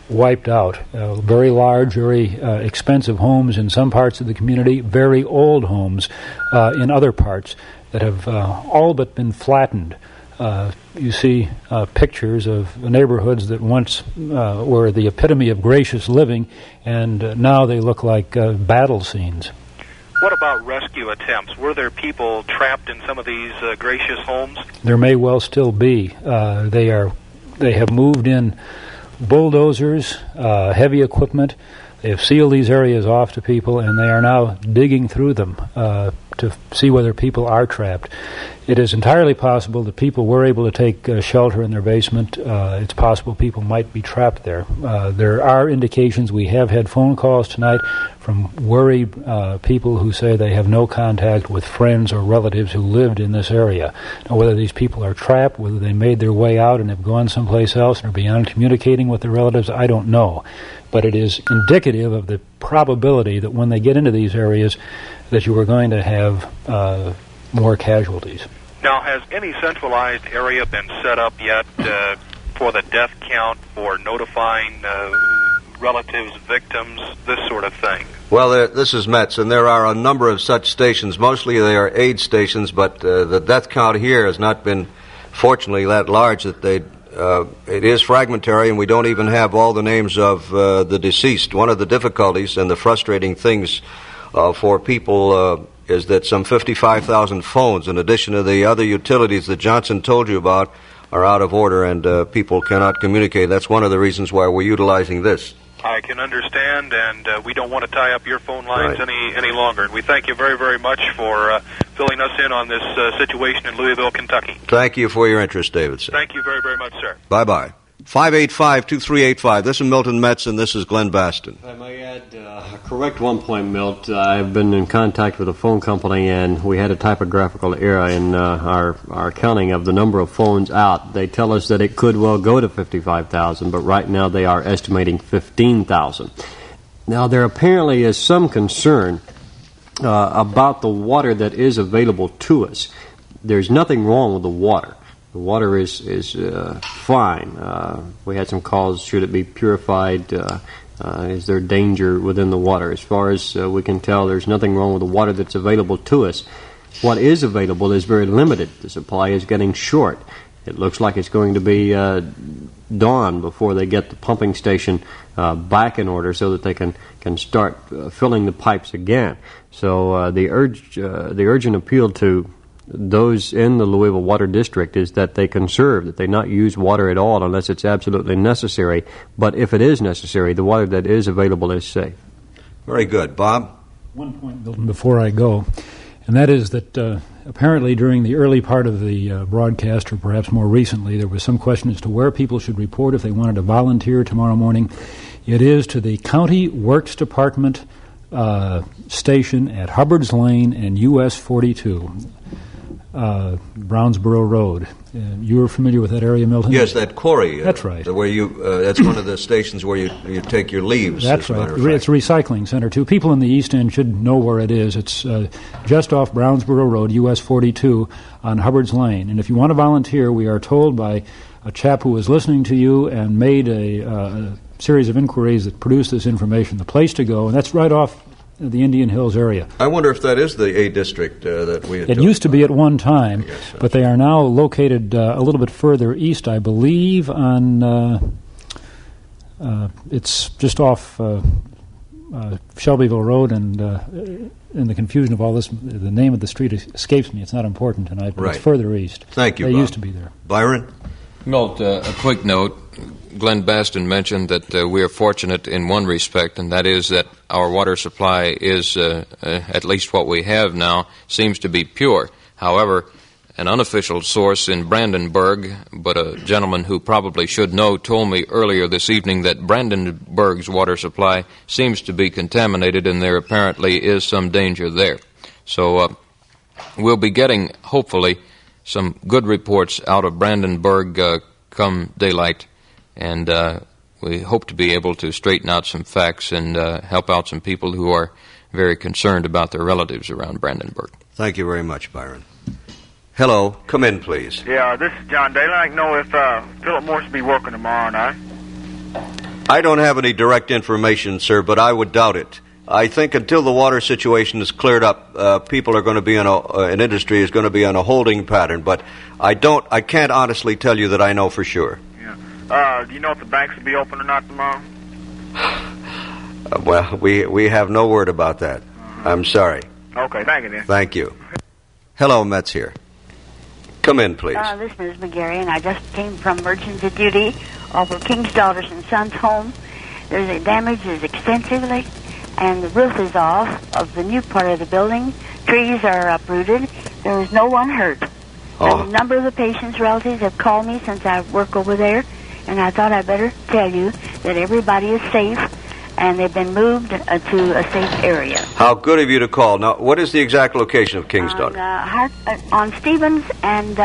[SPEAKER 17] wiped out. Very large, very expensive homes in some parts of the community, very old homes in other parts that have all but been flattened. You see pictures of neighborhoods that once were the epitome of gracious living, and now they look like battle scenes.
[SPEAKER 18] What about rescue attempts? Were there people trapped in some of these gracious homes?
[SPEAKER 17] There may well still be. They have moved in bulldozers, heavy equipment. They have sealed these areas off to people, and they are now digging through them. to see whether people are trapped. It is entirely possible that people were able to take shelter in their basement. It's possible people might be trapped there. There are indications. We have had phone calls tonight from worried people who say they have no contact with friends or relatives who lived in this area. Now, whether these people are trapped, whether they made their way out and have gone someplace else and are beyond communicating with their relatives, I don't know. But it is indicative of the probability that when they get into these areas that you are going to have more casualties.
[SPEAKER 18] Now, has any centralized area been set up yet for the death count, for notifying relatives, victims, this sort of thing?
[SPEAKER 5] Well, this is Metz, and there are a number of such stations. Mostly they are aid stations, but the death count here has not been, fortunately, that large that it is fragmentary, and we don't even have all the names of the deceased. One of the difficulties and the frustrating things for people is that some 55,000 phones, in addition to the other utilities that Johnson told you about, are out of order, and people cannot communicate. That's one of the reasons why we're utilizing this.
[SPEAKER 18] I can understand, and we don't want to tie up your phone lines any longer. And we thank you very, very much for filling us in on this situation in Louisville, Kentucky.
[SPEAKER 5] Thank you for your interest, Davidson.
[SPEAKER 18] Thank you very, very much, sir.
[SPEAKER 5] Bye-bye. 585-2385. This is Milton Metz, and this is Glenn Baston.
[SPEAKER 6] I may add, correct one point, Milt. I've been in contact with a phone company, and we had a typographical error in our counting of the number of phones out. They tell us that it could well go to 55,000, but right now they are estimating 15,000. Now, there apparently is some concern about the water that is available to us. There's nothing wrong with the water. The water is fine. We had some calls, should it be purified? Is there danger within the water? As far as we can tell, there's nothing wrong with the water that's available to us. What is available is very limited. The supply is getting short. It looks like it's going to be dawn before they get the pumping station back in order so that they can start filling the pipes again. So the urgent appeal to those in the Louisville Water District is that they conserve, that they not use water at all unless it's absolutely necessary. But if it is necessary, the water that is available is safe.
[SPEAKER 5] Very good. Bob?
[SPEAKER 17] One point, Milton, before I go, and that is that apparently during the early part of the broadcast, or perhaps more recently, there was some question as to where people should report if they wanted to volunteer tomorrow morning. It is to the County Works Department station at Hubbard's Lane and US 42. Brownsboro Road. You were familiar with that area, Milton?
[SPEAKER 5] Yes, that quarry.
[SPEAKER 17] That's right.
[SPEAKER 5] Where that's one of the stations where you take your leaves.
[SPEAKER 17] That's right. It's a recycling center, too. People in the East End should know where it is. It's just off Brownsboro Road, US 42, on Hubbard's Lane. And if you want to volunteer, we are told by a chap who was listening to you and made a series of inquiries that produced this information, the place to go, and that's right off the Indian Hills area.
[SPEAKER 5] I wonder if that is the A district that we had.
[SPEAKER 17] It used to be at one time, but they are now located a little bit further east, I believe, on it's just off Shelbyville Road, and in the confusion of all this, the name of the street escapes me. It's not important tonight, but it's further east.
[SPEAKER 5] Thank you,
[SPEAKER 17] They
[SPEAKER 5] Bob.
[SPEAKER 17] used to be there.
[SPEAKER 5] Byron?
[SPEAKER 4] Milt, a quick note. Glenn Baston mentioned that we are fortunate in one respect, and that is that our water supply is, at least what we have now, seems to be pure. However, an unofficial source in Brandenburg, but a gentleman who probably should know, told me earlier this evening that Brandenburg's water supply seems to be contaminated, and there apparently is some danger there. So we'll be getting, hopefully, some good reports out of Brandenburg come daylight. And we hope to be able to straighten out some facts and help out some people who are very concerned about their relatives around Brandenburg.
[SPEAKER 5] Thank you very much, Byron. Hello. Come in, please.
[SPEAKER 9] Yeah, this is John Daly. I'd like to know if Philip Morris will be working tomorrow night.
[SPEAKER 5] I don't have any direct information, sir, but I would doubt it. I think until the water situation is cleared up, people are going to be an industry is going to be on a holding pattern. But I can't honestly tell you that I know for sure.
[SPEAKER 9] Do you know if the banks will be open or not tomorrow?
[SPEAKER 5] Well, we have no word about that. I'm sorry.
[SPEAKER 9] Okay, thank you then.
[SPEAKER 5] Thank you. Hello, Metz here. Come in, please.
[SPEAKER 19] This is McGarry, and I just came from emergency duty off of King's Daughters and Sons home. There's a damage is extensively, and the roof is off of the new part of the building. Trees are uprooted. There is no one hurt. And a number of the patients' relatives have called me since I work over there, and I thought I'd better tell you that everybody is safe, and they've been moved to a safe area.
[SPEAKER 5] How good of you to call. Now, what is the exact location of King's Daughter?
[SPEAKER 19] On Stevens and,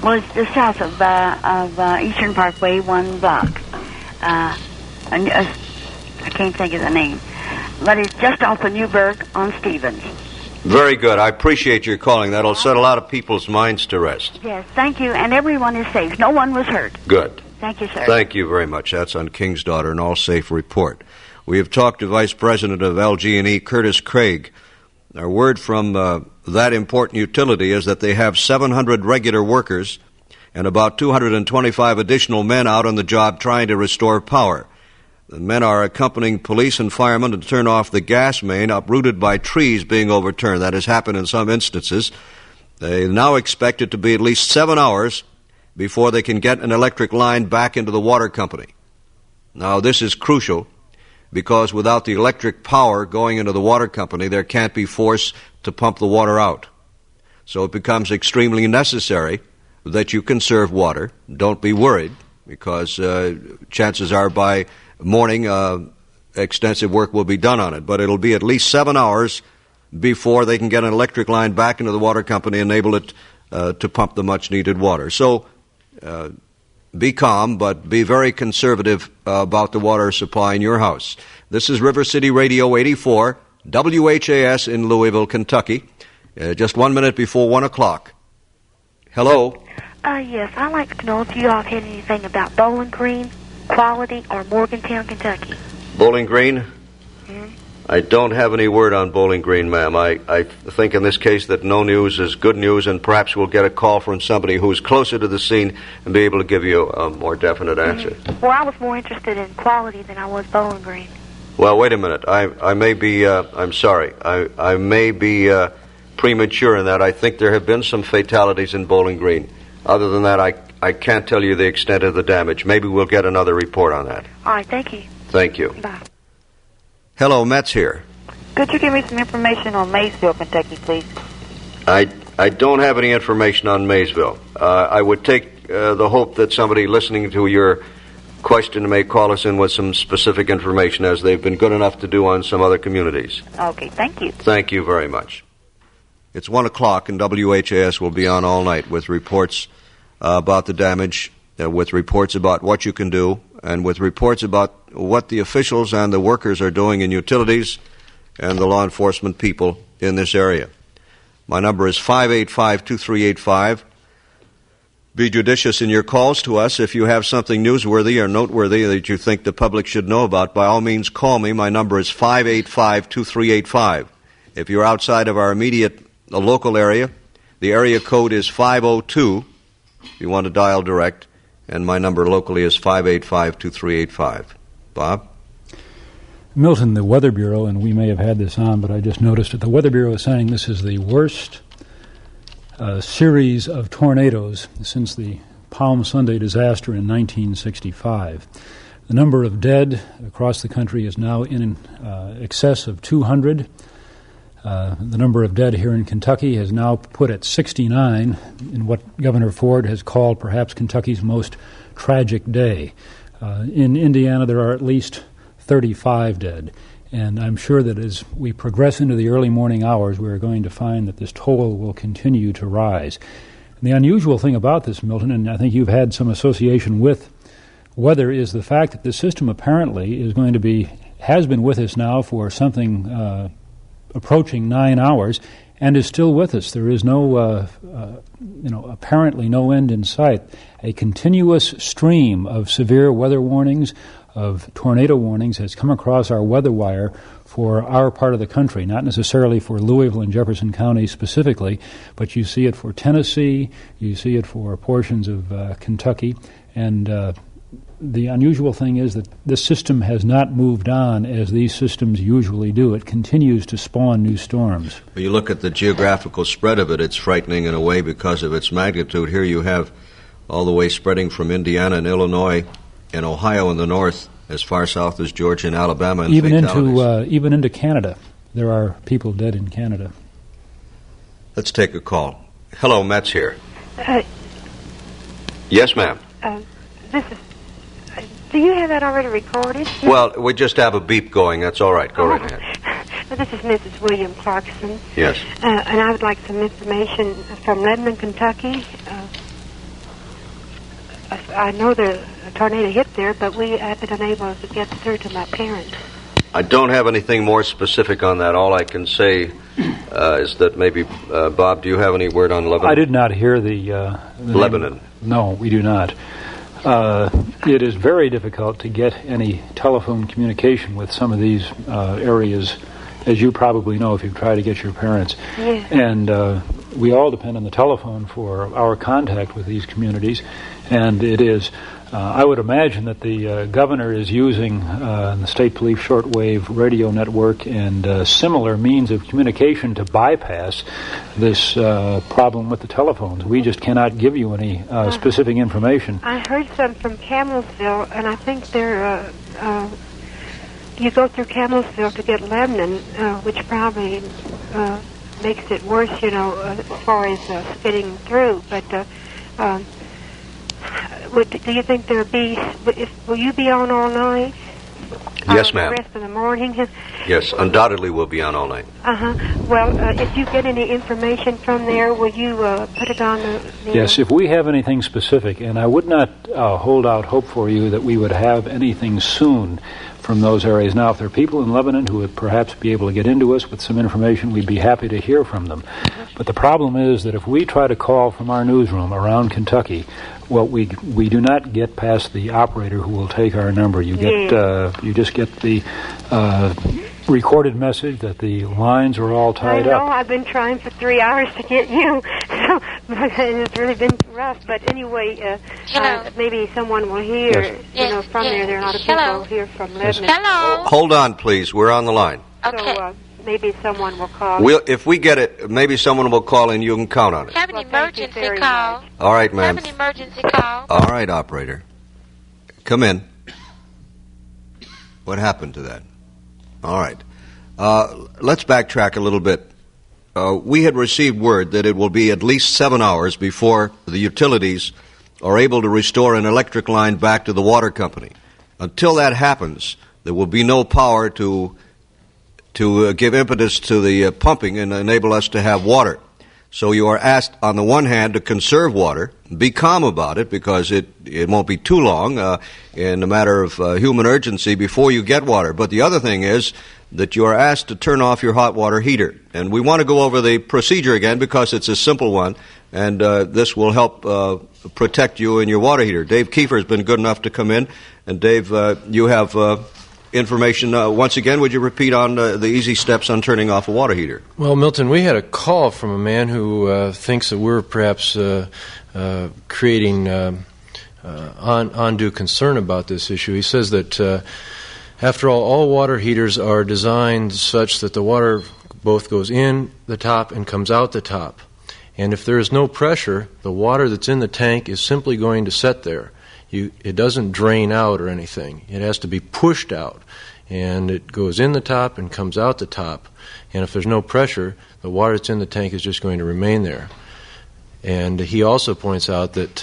[SPEAKER 19] it's just south of Eastern Parkway, 1 block. I can't think of the name, but it's just off of Newburgh on Stevens.
[SPEAKER 5] Very good. I appreciate your calling. That'll set a lot of people's minds to rest.
[SPEAKER 19] Yes, thank you, and everyone is safe. No one was hurt.
[SPEAKER 5] Good.
[SPEAKER 19] Thank you, sir.
[SPEAKER 5] Thank you very much. That's on King's Daughter, an all-safe report. We have talked to Vice President of LG&E, Curtis Craig. Our word from that important utility is that they have 700 regular workers and about 225 additional men out on the job trying to restore power. The men are accompanying police and firemen to turn off the gas main uprooted by trees being overturned. That has happened in some instances. They now expect it to be at least 7 hours before they can get an electric line back into the water company. Now, this is crucial because without the electric power going into the water company, there can't be force to pump the water out. So it becomes extremely necessary that you conserve water. Don't be worried because chances are by morning extensive work will be done on it. But it'll be at least 7 hours before they can get an electric line back into the water company and enable it to pump the much-needed water. So be calm, but be very conservative about the water supply in your house. This is River City Radio 84, WHAS in Louisville, Kentucky. Just 1 minute before 1 o'clock. Hello?
[SPEAKER 7] Yes, I'd like to know if you all have had anything about Bowling Green, Quality, or Morgantown, Kentucky.
[SPEAKER 5] Bowling Green? I don't have any word on Bowling Green, ma'am. I think in this case that no news is good news, and perhaps we'll get a call from somebody who's closer to the scene and be able to give you a more definite answer.
[SPEAKER 7] Well, I was more interested in Quality than I was Bowling Green.
[SPEAKER 5] Well, wait a minute. I may be, I'm sorry. I may be premature in that. I think there have been some fatalities in Bowling Green. Other than that, I can't tell you the extent of the damage. Maybe we'll get another report on that.
[SPEAKER 7] All right, thank you.
[SPEAKER 5] Thank you.
[SPEAKER 7] Bye.
[SPEAKER 5] Hello, Met's here.
[SPEAKER 10] Could you give me some information on Maysville, Kentucky, please?
[SPEAKER 5] I don't have any information on Maysville. I would take the hope that somebody listening to your question may call us in with some specific information, as they've been good enough to do on some other communities.
[SPEAKER 10] Okay, thank you.
[SPEAKER 5] Thank you very much. It's 1 o'clock, and WHAS will be on all night with reports about the damage, with reports about what you can do, and with reports about what the officials and the workers are doing in utilities and the law enforcement people in this area. My number is 585-2385. Be judicious in your calls to us. If you have something newsworthy or noteworthy that you think the public should know about, by all means call me. My number is 585-2385. If you're outside of our immediate local area, the area code is 502 if you want to dial direct, and my number locally is 585-2385. Bob?
[SPEAKER 17] Milton, the Weather Bureau, and we may have had this on, but I just noticed it, the Weather Bureau is saying this is the worst series of tornadoes since the Palm Sunday disaster in 1965. The number of dead across the country is now in excess of 200. The number of dead here in Kentucky is now put at 69 in what Governor Ford has called perhaps Kentucky's most tragic day. In Indiana, there are at least 35 dead, and I'm sure that as we progress into the early morning hours, we're going to find that this toll will continue to rise. And the unusual thing about this, Milton, and I think you've had some association with weather, is the fact that the system apparently has been with us now for something approaching 9 hours, and is still with us. There is apparently no end in sight. A continuous stream of severe weather warnings, of tornado warnings, has come across our weather wire for our part of the country, not necessarily for Louisville and Jefferson County specifically, but you see it for Tennessee, you see it for portions of Kentucky, and the unusual thing is that this system has not moved on as these systems usually do. It continues to spawn new storms.
[SPEAKER 5] When you look at the geographical spread of it, it's frightening in a way because of its magnitude. Here you have all the way spreading from Indiana and Illinois and Ohio in the north as far south as Georgia and Alabama, and
[SPEAKER 17] even
[SPEAKER 5] fatalities.
[SPEAKER 17] even into Canada. There are people dead in Canada.
[SPEAKER 5] Let's take a call. Hello, Met's here. Yes, ma'am.
[SPEAKER 1] This is. Do you have that already recorded?
[SPEAKER 5] Well, we just have a beep going. That's all right. Go right ahead.
[SPEAKER 1] This is Mrs. William Clarkson.
[SPEAKER 5] Yes.
[SPEAKER 1] And I would like some information from Lebanon, Kentucky. I know the tornado hit there, but we have been unable to get through to my parents.
[SPEAKER 5] I don't have anything more specific on that. All I can say is that maybe, Bob, do you have any word on Lebanon?
[SPEAKER 17] I did not hear the
[SPEAKER 5] Lebanon.
[SPEAKER 17] No, we do not. It is very difficult to get any telephone communication with some of these areas, as you probably know if you've tried to get your parents.
[SPEAKER 1] Yeah.
[SPEAKER 17] And we all depend on the telephone for our contact with these communities, and it is. I would imagine that the governor is using the State Police shortwave radio network and similar means of communication to bypass this problem with the telephones. We just cannot give you any specific information.
[SPEAKER 1] I heard some from Camelsville, and I think they're... you go through Camelsville to get Lebanon, which probably makes it worse, as far as getting through. But... do you think there'll be... will you be on all night?
[SPEAKER 5] Yes, ma'am.
[SPEAKER 1] The rest of the morning?
[SPEAKER 5] Yes, undoubtedly we'll be on all night.
[SPEAKER 1] Well, if you get any information from there, will you put it on the...
[SPEAKER 17] Yes, if we have anything specific, and I would not hold out hope for you that we would have anything soon from those areas. Now, if there are people in Lebanon who would perhaps be able to get into us with some information, we'd be happy to hear from them. But the problem is that if we try to call from our newsroom around Kentucky, well, we do not get past the operator who will take our number. You get you just get the recorded message that the lines are all tied up.
[SPEAKER 1] I know. I've been trying for 3 hours to get you, so it's really been rough. But anyway, maybe someone will hear.
[SPEAKER 5] Yes.
[SPEAKER 1] From there. There are a lot of people here from Lebanon.
[SPEAKER 5] Hello. Hold on, please. We're on the line.
[SPEAKER 1] Okay. So maybe someone will call.
[SPEAKER 5] If we get it, maybe someone will call and you can count on it.
[SPEAKER 12] Have an emergency call.
[SPEAKER 5] All right, ma'am.
[SPEAKER 12] Have an emergency call.
[SPEAKER 5] All right, operator. Come in. What happened to that? All right. Let's backtrack a little bit. We had received word that it will be at least 7 hours before the utilities are able to restore an electric line back to the water company. Until that happens, there will be no power to give impetus to the pumping and enable us to have water. So you are asked, on the one hand, to conserve water, be calm about it, because it won't be too long in a matter of human urgency before you get water. But the other thing is that you are asked to turn off your hot water heater. And we want to go over the procedure again because it's a simple one, and this will help protect you and your water heater. Dave Kiefer has been good enough to come in. And Dave, you have... information. Once again, would you repeat on the easy steps on turning off a water heater?
[SPEAKER 20] Well, Milton, we had a call from a man who thinks that we're perhaps creating undue concern about this issue. He says that, after all water heaters are designed such that the water both goes in the top and comes out the top. And if there is no pressure, the water that's in the tank is simply going to sit there. It doesn't drain out or anything. It has to be pushed out, and it goes in the top and comes out the top. And if there's no pressure, the water that's in the tank is just going to remain there. And he also points out that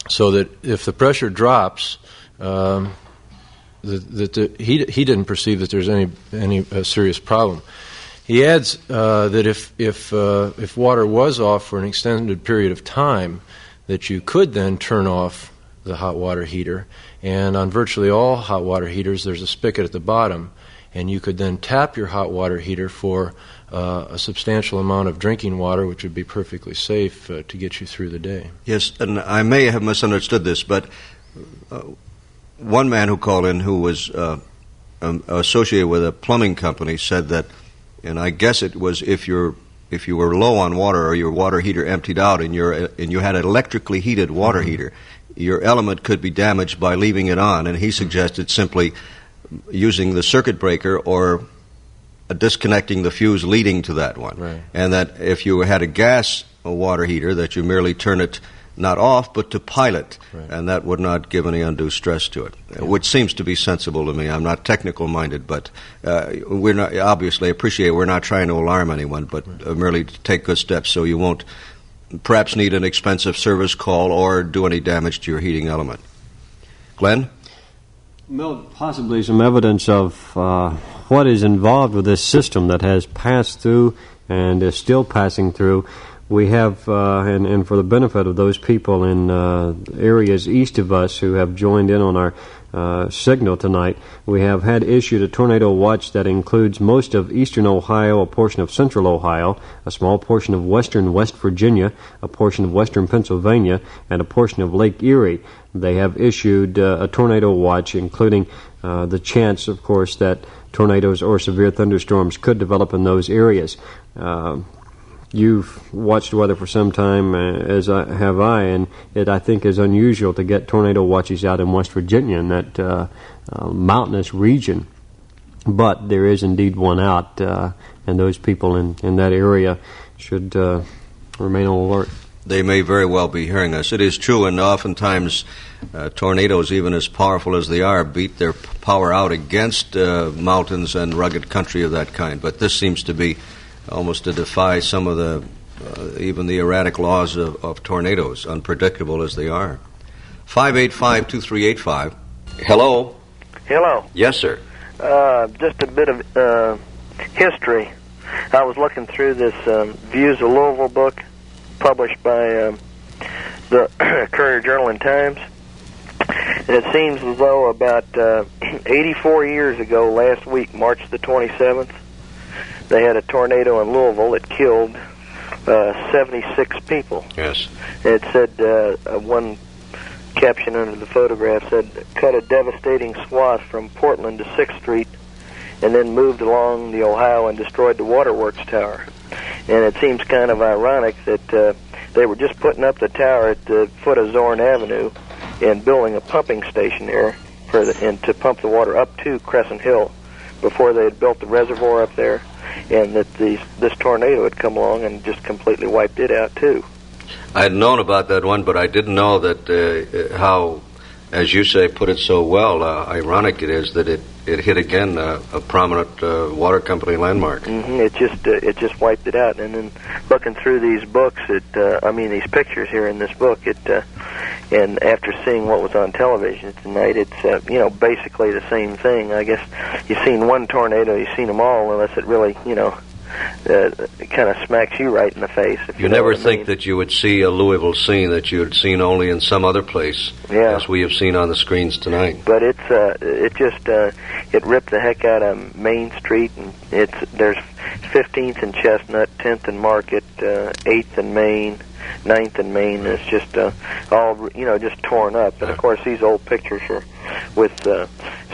[SPEAKER 20] so that if the pressure drops, he didn't perceive that there's any serious problem. He adds that if water was off for an extended period of time, that you could then turn off the hot water heater, and on virtually all hot water heaters there's a spigot at the bottom, and you could then tap your hot water heater for a substantial amount of drinking water, which would be perfectly safe to get you through the day.
[SPEAKER 5] Yes, and I may have misunderstood this, but one man who called in who was associated with a plumbing company said that, and I guess it was if you were low on water or your water heater emptied out and you had an electrically heated water heater, your element could be damaged by leaving it on, and he suggested simply using the circuit breaker or disconnecting the fuse leading to that one.
[SPEAKER 20] Right.
[SPEAKER 5] And that if you had a gas water heater, that you merely turn it not off, but to pilot, and that would not give any undue stress to it, which seems to be sensible to me. I'm not technical-minded, but we're not, obviously, we're not trying to alarm anyone, but merely to take good steps so you won't perhaps need an expensive service call or do any damage to your heating element. Glenn?
[SPEAKER 6] Well, possibly some evidence of what is involved with this system that has passed through and is still passing through. We have, and for the benefit of those people in areas east of us who have joined in on our signal tonight, we have had issued a tornado watch that includes most of eastern Ohio, a portion of central Ohio, a small portion of western West Virginia, a portion of western Pennsylvania, and a portion of Lake Erie. They have issued a tornado watch, including the chance, of course, that tornadoes or severe thunderstorms could develop in those areas. You've watched weather for some time, as have I, and it, I think, is unusual to get tornado watches out in West Virginia in that mountainous region. But there is indeed one out, and those people in that area should remain on alert.
[SPEAKER 5] They may very well be hearing us. It is true, and oftentimes tornadoes, even as powerful as they are, beat their power out against mountains and rugged country of that kind. But this seems to be almost to defy some of the, even the erratic laws of tornadoes, unpredictable as they are. 585-2385. Hello?
[SPEAKER 3] Hello.
[SPEAKER 5] Yes, sir.
[SPEAKER 3] Just a bit of history. I was looking through this Views of Louisville book published by the Courier Journal and Times. And it seems as though about 84 years ago, last week, March the 27th, they had a tornado in Louisville that killed 76 people.
[SPEAKER 5] Yes.
[SPEAKER 3] And it said, one caption under the photograph said, cut a devastating swath from Portland to 6th Street and then moved along the Ohio and destroyed the Waterworks Tower. And it seems kind of ironic that they were just putting up the tower at the foot of Zorn Avenue and building a pumping station there and to pump the water up to Crescent Hill before they had built the reservoir up there, and that this tornado had come along and just completely wiped it out too.
[SPEAKER 5] I had known about that one, but I didn't know that how, as you say, put it so well, ironic it is that it hit again a prominent water company landmark.
[SPEAKER 3] Mm-hmm. It just wiped it out. And then looking through these books, these pictures here in this book, and after seeing what was on television tonight, it's basically the same thing. I guess you've seen one tornado, you've seen them all, unless it really it kind of smacks you right in the face. If
[SPEAKER 5] you never think that you would see a Louisville scene that you had seen only in some other place, as we have seen on the screens tonight.
[SPEAKER 3] But it ripped the heck out of Main Street, and there's 15th and Chestnut, 10th and Market, 8th and Main, 9th and Main. It's just all just torn up. And of course, these old pictures are with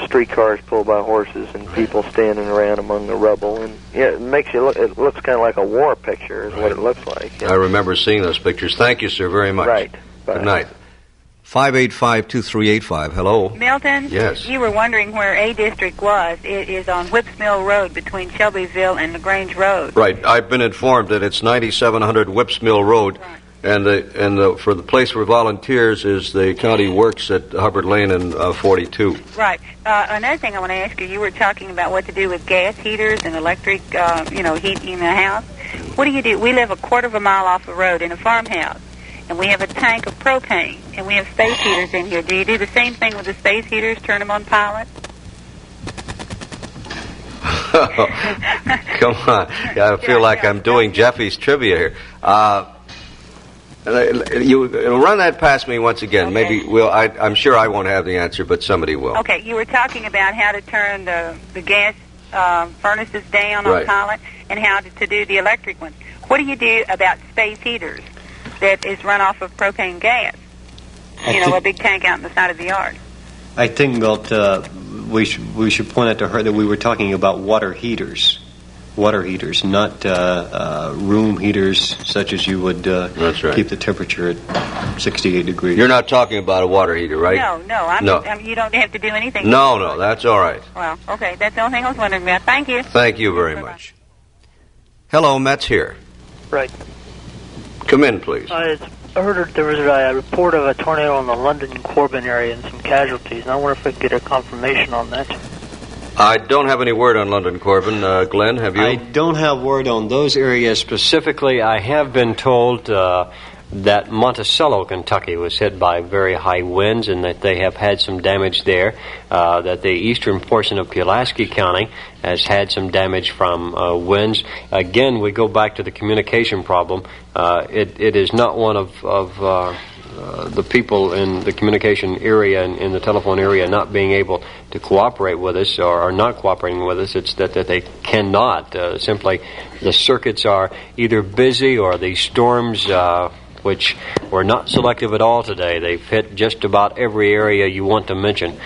[SPEAKER 3] streetcars pulled by horses and people standing around among the rubble, and it makes you look. It looks kind of like a war picture, is what it looks like.
[SPEAKER 5] I remember seeing those pictures. Thank you, sir, very much.
[SPEAKER 3] Right. Bye.
[SPEAKER 5] Good night. 585-2385. Hello.
[SPEAKER 13] Milton?
[SPEAKER 5] Yes.
[SPEAKER 13] You were wondering where A District was. It is on Whips Mill Road between Shelbyville and LaGrange Road.
[SPEAKER 5] Right. I've been informed that it's 9700 Whips Mill Road. Right. And for the place for volunteers is the County Works at Hubbard Lane and 42.
[SPEAKER 13] Right. Another thing I want to ask you, you were talking about what to do with gas heaters and electric, heat in the house. What do you do? We live a quarter of a mile off the road in a farmhouse, and we have a tank of propane, and we have space heaters in here. Do you do the same thing with the space heaters, turn them on pilot?
[SPEAKER 5] Come on. I feel like I'm doing Jeffy's trivia here. You run that past me once again. Okay. Maybe I'm sure I won't have the answer, but somebody will.
[SPEAKER 13] Okay, you were talking about how to turn the gas furnaces down on pilot and how to do the electric ones. What do you do about space heaters that is run off of propane gas? A big tank out in the side of the yard.
[SPEAKER 6] I think, Milt, we should point out to her that we were talking about water heaters. Water heaters, not room heaters such as you would keep the temperature at 68 degrees.
[SPEAKER 5] You're not talking about a water heater, right?
[SPEAKER 13] No. You don't have to do anything.
[SPEAKER 5] No, that's all right.
[SPEAKER 13] Well, okay, that's the only thing I was wondering about. Thank you.
[SPEAKER 5] Thank you very much. Hello, Matt's here.
[SPEAKER 3] Right.
[SPEAKER 5] Come in, please.
[SPEAKER 21] I heard there was a report of a tornado in the London-Corbin area and some casualties, and I wonder if I could get a confirmation on that.
[SPEAKER 5] I don't have any word on London Corbin. Glenn, have you?
[SPEAKER 6] I don't have word on those areas specifically. I have been told that Monticello, Kentucky, was hit by very high winds and that they have had some damage there, that the eastern portion of Pulaski County has had some damage from winds. Again, we go back to the communication problem. It is not one of the people in the communication area and in the telephone area not being able to cooperate with us or not cooperating with us. It's that they cannot. Simply, the circuits are either busy or the storms, which were not selective at all today. They've hit just about every area you want to mention.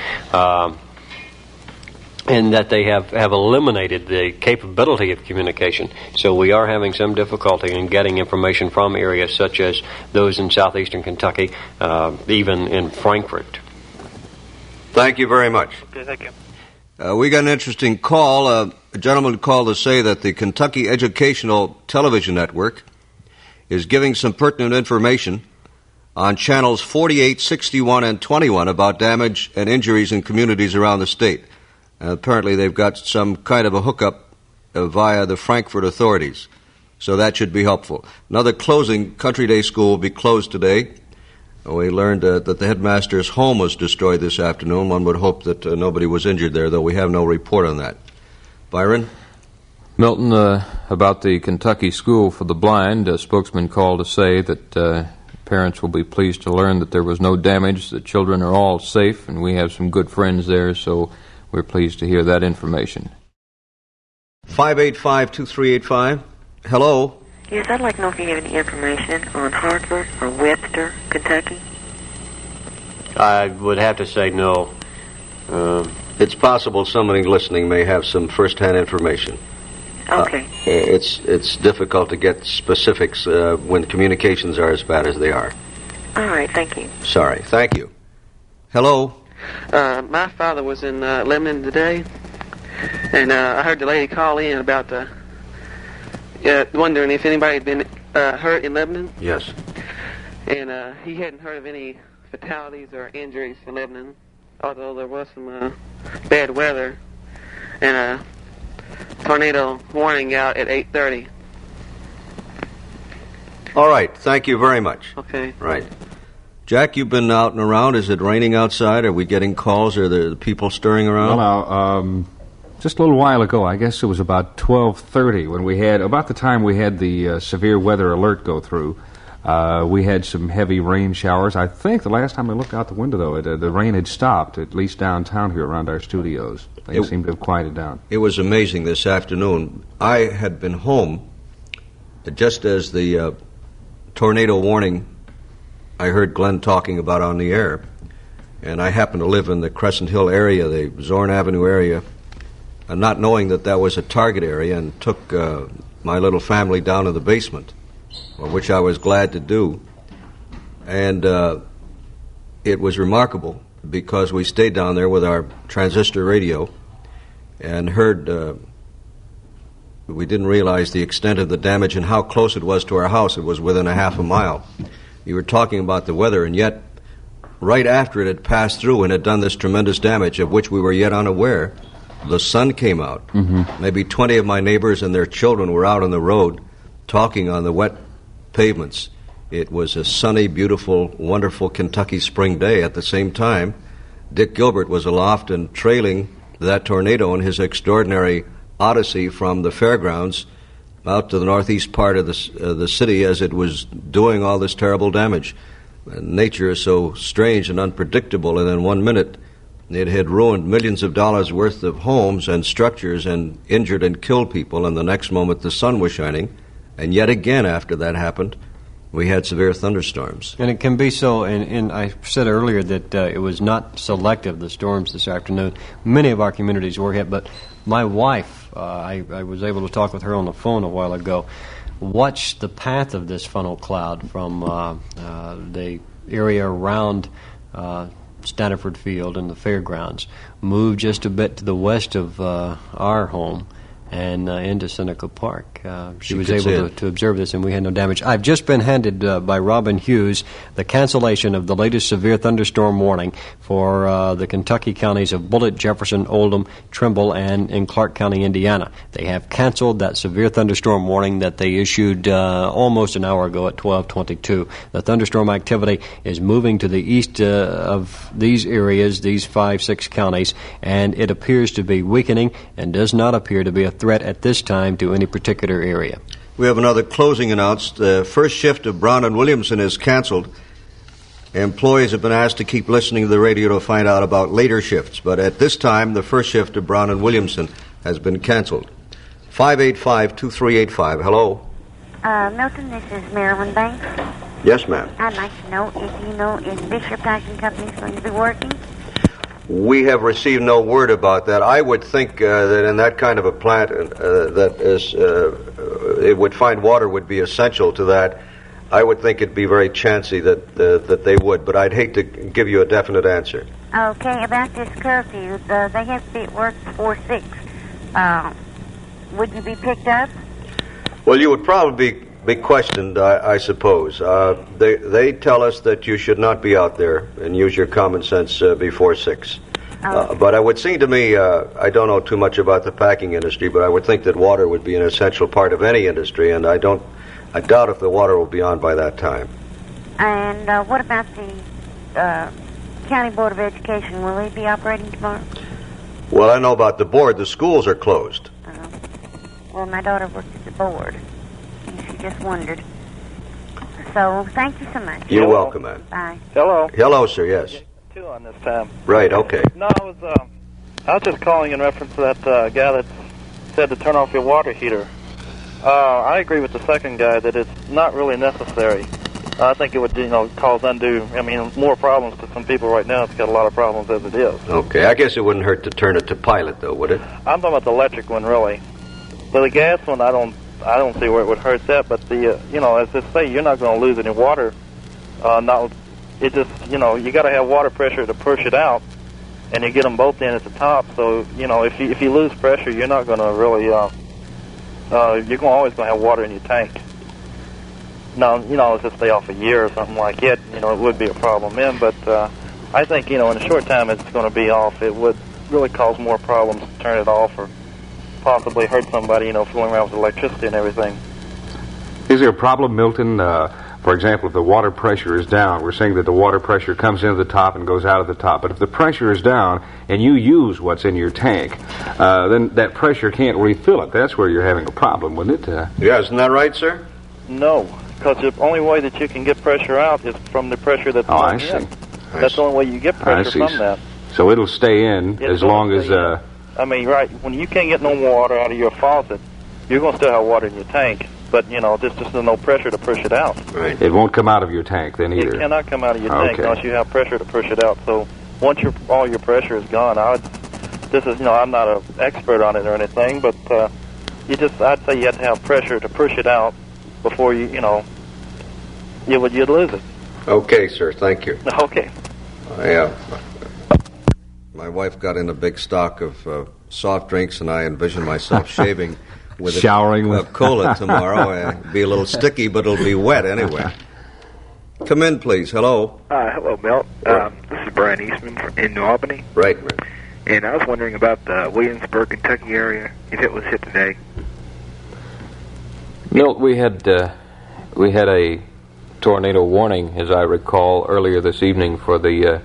[SPEAKER 6] And that they have eliminated the capability of communication. So we are having some difficulty in getting information from areas such as those in southeastern Kentucky, even in Frankfort.
[SPEAKER 5] Thank you very much.
[SPEAKER 21] Okay, thank you.
[SPEAKER 5] We got an interesting call. A gentleman called to say that the Kentucky Educational Television Network is giving some pertinent information on channels 48, 61, and 21 about damage and injuries in communities around the state. Apparently they've got some kind of a hookup via the Frankfurt authorities, so that should be helpful. Another closing, Country Day School will be closed today. We learned that the headmaster's home was destroyed this afternoon. One would hope that nobody was injured there, though we have no report on that. Byron?
[SPEAKER 4] Milton, about the Kentucky School for the Blind, a spokesman called to say that parents will be pleased to learn that there was no damage, the children are all safe, and we have some good friends there, so we're pleased to hear that information.
[SPEAKER 5] 585-2385. Hello.
[SPEAKER 10] Yes, I'd like to know if you have any information on Hartford or Webster, Kentucky.
[SPEAKER 6] I would have to say no.
[SPEAKER 5] It's possible somebody listening may have some first-hand information.
[SPEAKER 10] Okay.
[SPEAKER 5] It's difficult to get specifics when communications are as bad as they are.
[SPEAKER 10] All right, thank you.
[SPEAKER 5] Sorry. Thank you. Hello.
[SPEAKER 22] My father was in Lebanon today, and I heard the lady call in about wondering if anybody had been hurt in Lebanon.
[SPEAKER 5] Yes.
[SPEAKER 22] And he hadn't heard of any fatalities or injuries in Lebanon, although there was some bad weather and a tornado warning out at 8:30.
[SPEAKER 5] All right. Thank you very much.
[SPEAKER 22] Okay.
[SPEAKER 5] Right. Jack, you've been out and around. Is it raining outside? Are we getting calls? Are there people stirring around?
[SPEAKER 23] Well, just a little while ago, I guess it was about 12:30 when we had, about the time we had the severe weather alert go through, we had some heavy rain showers. I think the last time I looked out the window, though, the rain had stopped, at least downtown here around our studios. Things seemed to have quieted down.
[SPEAKER 5] It was amazing this afternoon. I had been home just as the tornado warning I heard Glenn talking about on the air, and I happen to live in the Crescent Hill area, the Zorn Avenue area, and not knowing that that was a target area, and took my little family down to the basement, which I was glad to do. And it was remarkable because we stayed down there with our transistor radio and heard, we didn't realize the extent of the damage and how close it was to our house. It was within a half a mile. You were talking about the weather, and yet right after it had passed through and had done this tremendous damage, of which we were yet unaware, the sun came out. Mm-hmm. Maybe 20 of my neighbors and their children were out on the road talking on the wet pavements. It was a sunny, beautiful, wonderful Kentucky spring day. At the same time, Dick Gilbert was aloft and trailing that tornado in his extraordinary odyssey from the fairgrounds out to the northeast part of the city as it was doing all this terrible damage. Nature is so strange and unpredictable, and in 1 minute it had ruined millions of dollars worth of homes and structures and injured and killed people, and the next moment the sun was shining. And yet again after that happened, we had severe thunderstorms.
[SPEAKER 6] And it can be so, and I said earlier that it was not selective, the storms this afternoon. Many of our communities were hit, but my wife, I was able to talk with her on the phone a while ago, watched the path of this funnel cloud from the area around Stanford Field and the fairgrounds, move just a bit to the west of our home and into Seneca Park. She was able to observe this, and we had no damage. I've just been handed by Robin Hughes the cancellation of the latest severe thunderstorm warning for the Kentucky counties of Bullitt, Jefferson, Oldham, Trimble, and in Clark County, Indiana. They have canceled that severe thunderstorm warning that they issued almost an hour ago at 12:22. The thunderstorm activity is moving to the east of these areas, these 5-6 counties, and it appears to be weakening and does not appear to be a threat at this time to any particular area.
[SPEAKER 5] We have another closing announced. The first shift of Brown and Williamson is canceled. Employees have been asked to keep listening to the radio to find out about later shifts, but at this time, the first shift of Brown and Williamson has been canceled. 585-2385. Hello.
[SPEAKER 19] Milton, this is Marilyn Banks.
[SPEAKER 5] Yes, ma'am.
[SPEAKER 19] I'd like to know if you know if Bishop Packing Company is going to be working.
[SPEAKER 5] We have received no word about that. I would think that in that kind of a plant, that is, it would find water would be essential to that. I would think it'd be very chancy that they would, but I'd hate to give you a definite answer.
[SPEAKER 19] Okay, about this curfew, they have to be at work before 6. Would you be picked up?
[SPEAKER 5] Well, you would probably be questioned, I suppose. They tell us that you should not be out there and use your common sense before 6. But it would seem to me, I don't know too much about the packing industry, but I would think that water would be an essential part of any industry, and I doubt if the water will be on by that time.
[SPEAKER 19] And what about the County Board of Education? Will they be operating tomorrow?
[SPEAKER 5] Well, I know about the board. The schools are closed.
[SPEAKER 19] Well, my daughter works at the board. She just wondered. So, thank you so much.
[SPEAKER 5] You're welcome, man.
[SPEAKER 19] Bye.
[SPEAKER 9] Hello.
[SPEAKER 5] Hello, sir, yes.
[SPEAKER 9] 2 on this time.
[SPEAKER 5] Right, okay.
[SPEAKER 9] No, I was just calling in reference to that guy that said to turn off your water heater. I agree with the second guy that it's not really necessary. I think it would, cause more problems to some people right now. It's got a lot of problems as it is.
[SPEAKER 5] Okay, I guess it wouldn't hurt to turn it to pilot, though, would it?
[SPEAKER 9] I'm talking about the electric one, really. But the gas one, I don't see where it would hurt that. But the, as they say, you're not going to lose any water. You got to have water pressure to push it out, and you get them both in at the top. So, if you lose pressure, you're not going to really, you're always going to have water in your tank. Now, if it stay off a year or something like it, it would be a problem then. But I think, in a short time it's going to be off. It would really cause more problems to turn it off or possibly hurt somebody, fooling around with electricity and everything.
[SPEAKER 23] Is there a problem, Milton? For example, if the water pressure is down, we're saying that the water pressure comes into the top and goes out of the top. But if the pressure is down and you use what's in your tank, then that pressure can't refill it. That's where you're having a problem, wouldn't it?
[SPEAKER 5] Yeah, isn't that right, sir?
[SPEAKER 9] No, because the only way that you can get pressure out is from the pressure that's
[SPEAKER 23] I
[SPEAKER 9] in.
[SPEAKER 23] see.
[SPEAKER 9] That's the only way you get pressure from that.
[SPEAKER 23] So it'll stay in as long as...
[SPEAKER 9] right, when you can't get no water out of your faucet, you're going to still have water in your tank. But, there's just no pressure to push it out.
[SPEAKER 23] Right. It won't come out of your tank then either.
[SPEAKER 9] It cannot come out of your tank unless you have pressure to push it out. So once all your pressure is gone, I'm not an expert on it or anything, but I'd say you have to have pressure to push it out before you'd lose it.
[SPEAKER 5] Okay, sir, thank you.
[SPEAKER 9] Okay.
[SPEAKER 5] My wife got in a big stock of soft drinks, and I envision myself shaving with
[SPEAKER 23] showering
[SPEAKER 5] with cola tomorrow. It'll be a little sticky, but it'll be wet anyway. Come in, please. Hello.
[SPEAKER 2] Hello, Milt. This is Brian Eastman in New Albany.
[SPEAKER 5] Right, man.
[SPEAKER 2] And I was wondering about the Williamsburg, Kentucky area, if it was hit today.
[SPEAKER 4] Milt, we had a tornado warning, as I recall, earlier this evening for the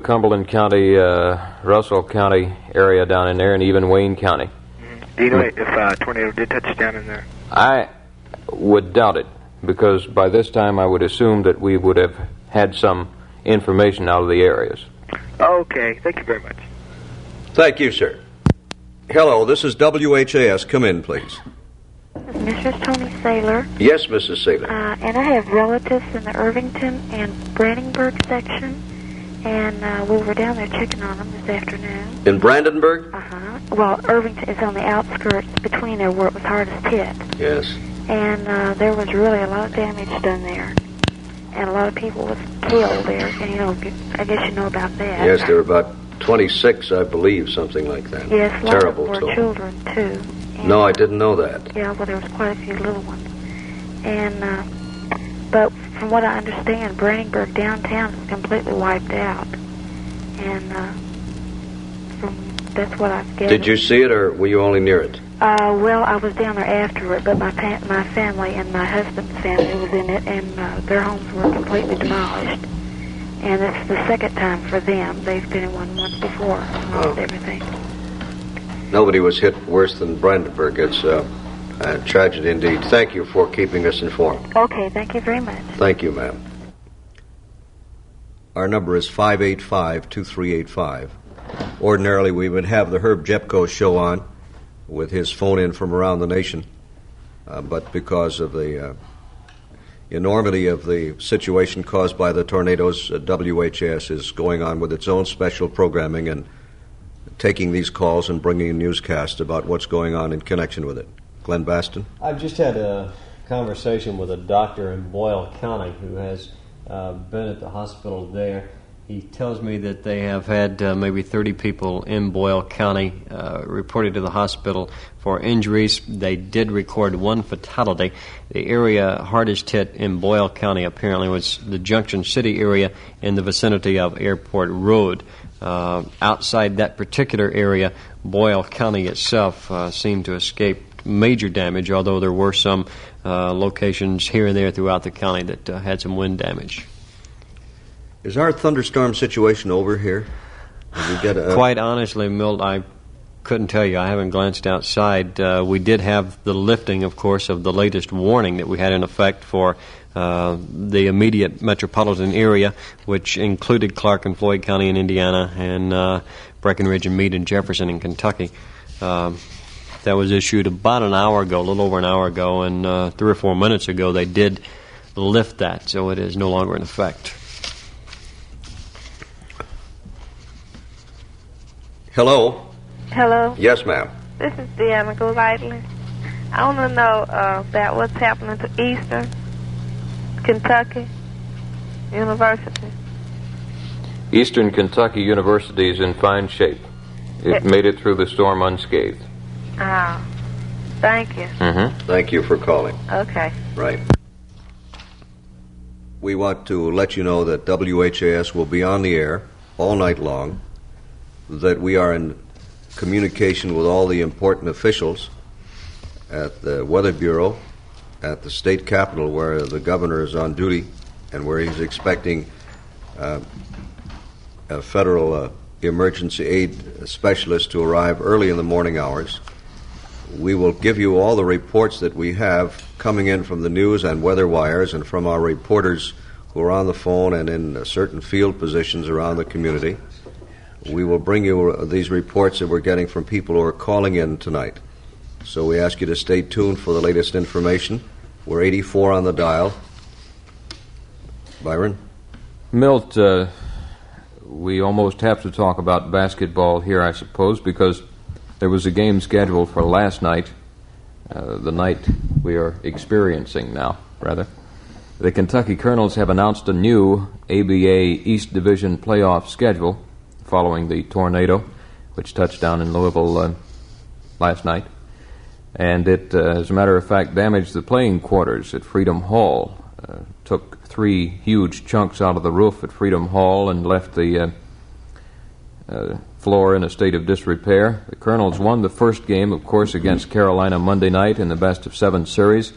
[SPEAKER 4] Cumberland County, Russell County area down in there, and even Wayne County.
[SPEAKER 2] Do you know if a tornado did touch down in there?
[SPEAKER 4] I would doubt it, because by this time I would assume that we would have had some information out of the areas.
[SPEAKER 2] Okay, thank you very much.
[SPEAKER 5] Thank you, sir. Hello, this is WHAS. Come in, please.
[SPEAKER 7] This is Mrs. Tony Saylor.
[SPEAKER 5] Yes, Mrs. Saylor.
[SPEAKER 7] And I have relatives in the Irvington and Brandenburg section, and we were down there checking on them this afternoon.
[SPEAKER 5] In Brandenburg?
[SPEAKER 7] Uh-huh. Well, Irvington is on the outskirts between there where it was hardest hit.
[SPEAKER 5] Yes.
[SPEAKER 7] And there was really a lot of damage done there. And a lot of people was killed there. And, I guess you know about that.
[SPEAKER 5] Yes, there were about 26, I believe, something like that.
[SPEAKER 7] Yes,
[SPEAKER 5] terrible
[SPEAKER 7] were
[SPEAKER 5] toll.
[SPEAKER 7] Children, too.
[SPEAKER 5] No, I didn't know that.
[SPEAKER 7] Yeah, well, there was quite a few little ones. And, but from what I understand, Brandenburg downtown is completely wiped out. And, that's what I've gathered.
[SPEAKER 5] Did you see it, or were you only near it?
[SPEAKER 7] Well, I was down there after it, but my family and my husband's family was in it, and their homes were completely demolished. And it's the second time for them. They've been in one once before and lost everything.
[SPEAKER 5] Nobody was hit worse than Brandenburg. It's a tragedy indeed. Thank you for keeping us informed.
[SPEAKER 7] Okay, thank you very much.
[SPEAKER 5] Thank you, ma'am. Our number is 585-2385. Ordinarily, we would have the Herb Jepko show on with his phone-in from around the nation. But because of the enormity of the situation caused by the tornadoes, WHAS is going on with its own special programming and taking these calls and bringing a newscast about what's going on in connection with it. Glenn Baston?
[SPEAKER 6] I've just had a conversation with a doctor in Boyle County who has been at the hospital there. He tells me that they have had maybe 30 people in Boyle County reported to the hospital for injuries. They did record one fatality. The area hardest hit in Boyle County apparently was the Junction City area in the vicinity of Airport Road. Outside that particular area, Boyle County itself seemed to escape major damage, although there were some locations here and there throughout the county that had some wind damage.
[SPEAKER 5] Is our thunderstorm situation over here? Did we get
[SPEAKER 6] Quite honestly, Milt, I couldn't tell you. I haven't glanced outside. We did have the lifting, of course, of the latest warning that we had in effect for the immediate metropolitan area, which included Clark and Floyd County in Indiana and Breckenridge and Meade and Jefferson in Kentucky. That was issued about an hour ago, a little over an hour ago, and 3 or 4 minutes ago they did lift that, so it is no longer in effect.
[SPEAKER 5] Hello?
[SPEAKER 8] Hello?
[SPEAKER 5] Yes, ma'am.
[SPEAKER 8] This is Deanna Golightly. I want to know about what's happening to Eastern Kentucky University.
[SPEAKER 4] Eastern Kentucky University is in fine shape. It made it through the storm unscathed.
[SPEAKER 8] Ah, thank you.
[SPEAKER 4] Mm-hmm.
[SPEAKER 5] Thank you for calling.
[SPEAKER 8] Okay.
[SPEAKER 5] Right. We want to let you know that WHAS will be on the air all night long, that we are in communication with all the important officials at the Weather Bureau, at the state capitol where the governor is on duty and where he's expecting a federal emergency aid specialist to arrive early in the morning hours. We will give you all the reports that we have coming in from the news and weather wires and from our reporters who are on the phone and in certain field positions around the community. We will bring you these reports that we're getting from people who are calling in tonight. So we ask you to stay tuned for the latest information. We're 84 on the dial. Byron?
[SPEAKER 4] Milt, we almost have to talk about basketball here, I suppose, because there was a game scheduled for last night, the night we are experiencing now, rather. The Kentucky Colonels have announced a new ABA East Division playoff schedule following the tornado, which touched down in Louisville last night. And it, as a matter of fact, damaged the playing quarters at Freedom Hall. Took 3 huge chunks out of the roof at Freedom Hall and left the floor in a state of disrepair. The Colonels won the first game, of course, against Carolina Monday night in the best-of-7 series.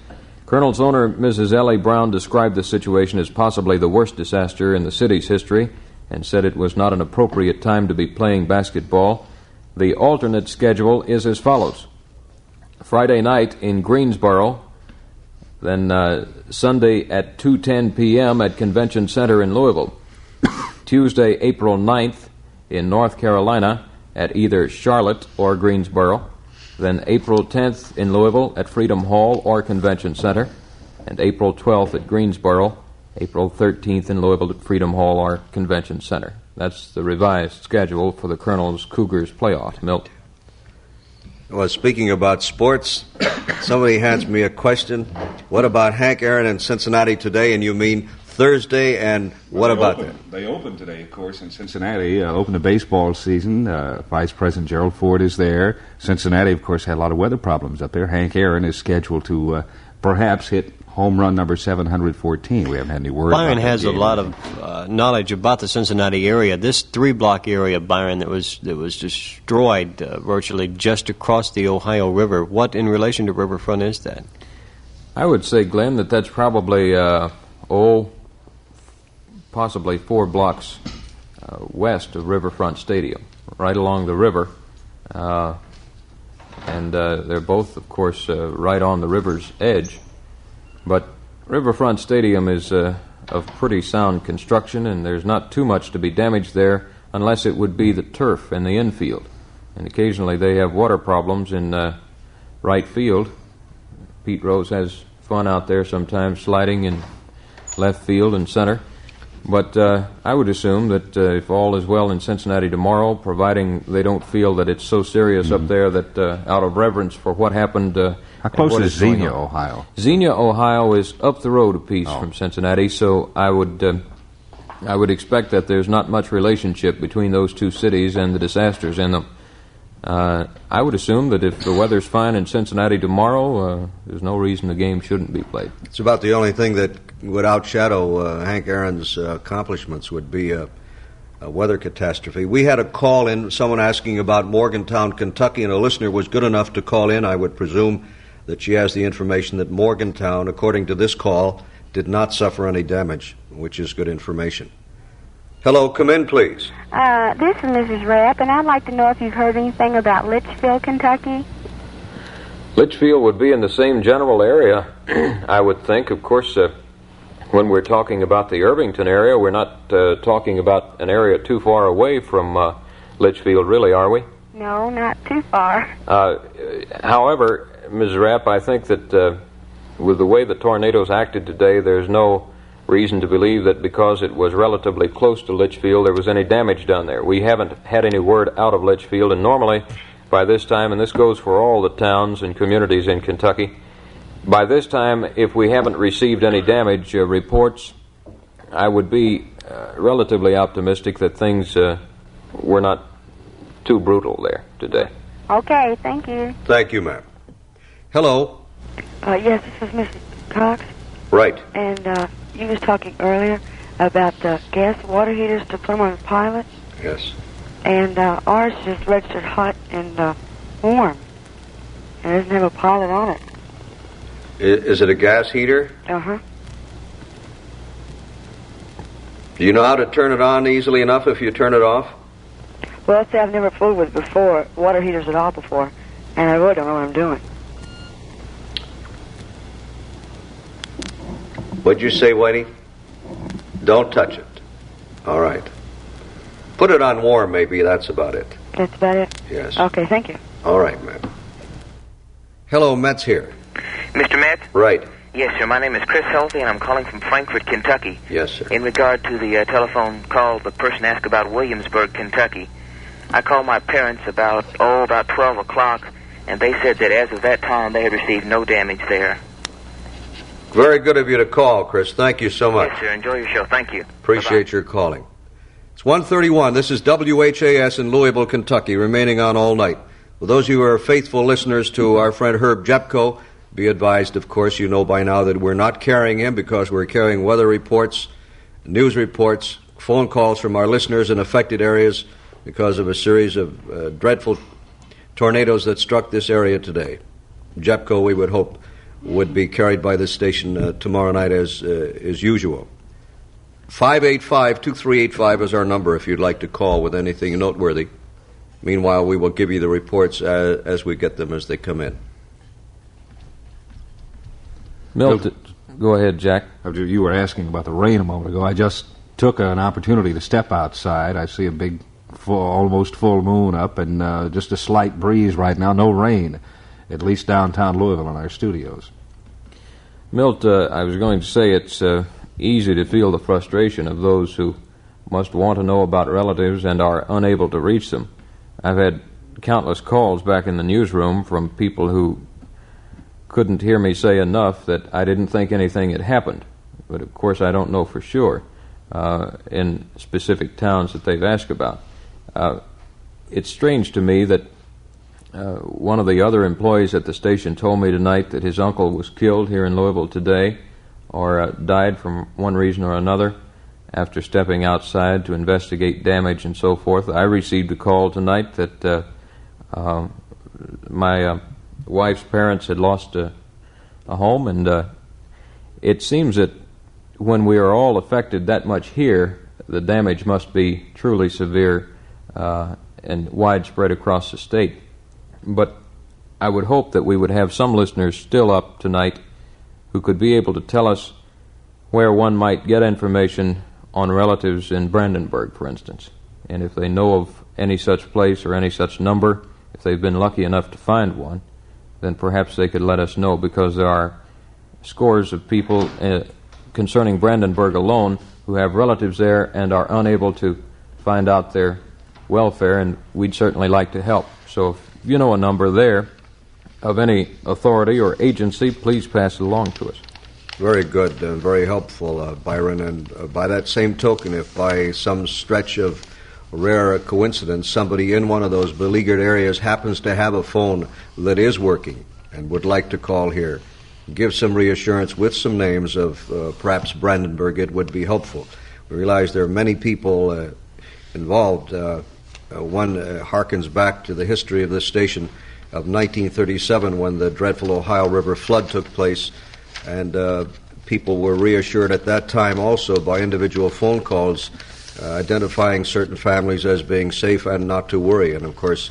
[SPEAKER 4] Colonels owner Mrs. Ellie Brown described the situation as possibly the worst disaster in the city's history and said it was not an appropriate time to be playing basketball. The alternate schedule is as follows. Friday night in Greensboro, then Sunday at 2:10 p.m. at Convention Center in Louisville. Tuesday, April 9th in North Carolina at either Charlotte or Greensboro. Then April 10th in Louisville at Freedom Hall or Convention Center. And April 12th at Greensboro. April 13th in Louisville at Freedom Hall or Convention Center. That's the revised schedule for the Colonels Cougars playoff. Milt.
[SPEAKER 5] Well, speaking about sports, somebody hands me a question. What about Hank Aaron in Cincinnati today? And you mean Thursday, and what about that?
[SPEAKER 23] They opened today, of course, in Cincinnati. Opened the baseball season. Vice President Gerald Ford is there. Cincinnati, of course, had a lot of weather problems up there. Hank Aaron is scheduled to perhaps hit home run number 714. We haven't had any word.
[SPEAKER 11] Byron has a lot of knowledge about the Cincinnati area. This 3-block area, Byron, that was destroyed virtually just across the Ohio River. What in relation to Riverfront is that?
[SPEAKER 4] I would say, Glenn, that's probably possibly 4 blocks west of Riverfront Stadium, right along the river. And they're both, of course, right on the river's edge. But Riverfront Stadium is of pretty sound construction, and there's not too much to be damaged there unless it would be the turf in the infield. And occasionally they have water problems in right field. Pete Rose has fun out there sometimes sliding in left field and center. But I would assume that if all is well in Cincinnati tomorrow, providing they don't feel that it's so serious up there that out of reverence for what happened...
[SPEAKER 23] How close is Xenia, Ohio?
[SPEAKER 4] Xenia, Ohio is up the road a piece from Cincinnati, so I would expect that there's not much relationship between those two cities and the disasters in them. I would assume that if the weather's fine in Cincinnati tomorrow, there's no reason the game shouldn't be played.
[SPEAKER 5] It's about the only thing that would outshadow Hank Aaron's accomplishments would be a weather catastrophe. We had a call in, someone asking about Morgantown, Kentucky, and a listener was good enough to call in. I would presume that she has the information that Morgantown, according to this call, did not suffer any damage, which is good information. Hello, come in, please.
[SPEAKER 16] This is Mrs. Rapp, and I'd like to know if you've heard anything about Litchfield, Kentucky.
[SPEAKER 4] Litchfield would be in the same general area, I would think. Of course, when we're talking about the Irvington area, we're not talking about an area too far away from Litchfield, really, are we?
[SPEAKER 16] No, not too far.
[SPEAKER 4] However, Ms. Rapp, I think that with the way the tornadoes acted today, there's no reason to believe that because it was relatively close to Litchfield, there was any damage done there. We haven't had any word out of Litchfield, and normally by this time, and this goes for all the towns and communities in Kentucky, by this time, if we haven't received any damage reports, I would be relatively optimistic that things were not too brutal there today.
[SPEAKER 16] Okay, thank you.
[SPEAKER 5] Thank you, ma'am. Hello.
[SPEAKER 14] Yes, this is Mrs. Cox.
[SPEAKER 5] Right.
[SPEAKER 14] And you was talking earlier about gas water heaters to put them on the pilot.
[SPEAKER 5] Yes.
[SPEAKER 14] And ours just registered hot and warm. And it doesn't have a pilot on it.
[SPEAKER 5] Is it a gas heater?
[SPEAKER 14] Uh-huh.
[SPEAKER 5] Do you know how to turn it on easily enough if you turn it off?
[SPEAKER 14] Well, see, I've never fooled with water heaters at all before, and I really don't know what I'm doing.
[SPEAKER 5] What'd you say, Whitey? Don't touch it. All right. Put it on warm, maybe. That's about it.
[SPEAKER 14] That's about it?
[SPEAKER 5] Yes.
[SPEAKER 14] Okay, thank you.
[SPEAKER 5] All right, ma'am. Hello, Metz here.
[SPEAKER 15] Mr. Metz?
[SPEAKER 5] Right.
[SPEAKER 15] Yes, sir. My name is Chris Healthy, and I'm calling from Frankfort, Kentucky.
[SPEAKER 5] Yes, sir.
[SPEAKER 15] In regard to the telephone call, the person asked about Williamsburg, Kentucky. I called my parents about 12 o'clock, and they said that as of that time, they had received no damage there.
[SPEAKER 5] Very good of you to call, Chris. Thank you so much.
[SPEAKER 15] Yes, sir. Enjoy your show. Thank you.
[SPEAKER 5] Appreciate your calling. It's 1:31. This is WHAS in Louisville, Kentucky, remaining on all night. For those of you who are faithful listeners to our friend Herb Jepko, be advised, of course, you know by now that we're not carrying him because we're carrying weather reports, news reports, phone calls from our listeners in affected areas because of a series of dreadful tornadoes that struck this area today. Jepko, we would hope, would be carried by this station tomorrow night as usual. 585-2385 is our number if you'd like to call with anything noteworthy. Meanwhile, we will give you the reports as we get them as they come in.
[SPEAKER 4] Milt, go ahead, Jack.
[SPEAKER 23] You were asking about the rain a moment ago. I just took an opportunity to step outside. I see a big, almost full moon up and just a slight breeze right now. No rain, at least downtown Louisville in our studios.
[SPEAKER 4] Milt, I was going to say it's easy to feel the frustration of those who must want to know about relatives and are unable to reach them. I've had countless calls back in the newsroom from people who couldn't hear me say enough that I didn't think anything had happened. but of course I don't know for sure in specific towns that they've asked about. It's strange to me that one of the other employees at the station told me tonight that his uncle was killed here in Louisville today, or died from one reason or another after stepping outside to investigate damage and so forth. I received a call tonight that my wife's parents had lost a home, and it seems that when we are all affected that much here, the damage must be truly severe and widespread across the state. But I would hope that we would have some listeners still up tonight who could be able to tell us where one might get information on relatives in Brandenburg, for instance. And if they know of any such place or any such number, if they've been lucky enough to find one, then perhaps they could let us know, because there are scores of people concerning Brandenburg alone who have relatives there and are unable to find out their welfare, and we'd certainly like to help. So if you know a number there of any authority or agency, please pass it along to us.
[SPEAKER 5] Very good and very helpful, Byron. And by that same token, if by some stretch of rare coincidence somebody in one of those beleaguered areas happens to have a phone that is working and would like to call here, give some reassurance with some names of perhaps Brandenburg, it would be helpful. We realize there are many people involved. One harkens back to the history of this station of 1937 when the dreadful Ohio River flood took place, and people were reassured at that time also by individual phone calls identifying certain families as being safe and not to worry. And of course,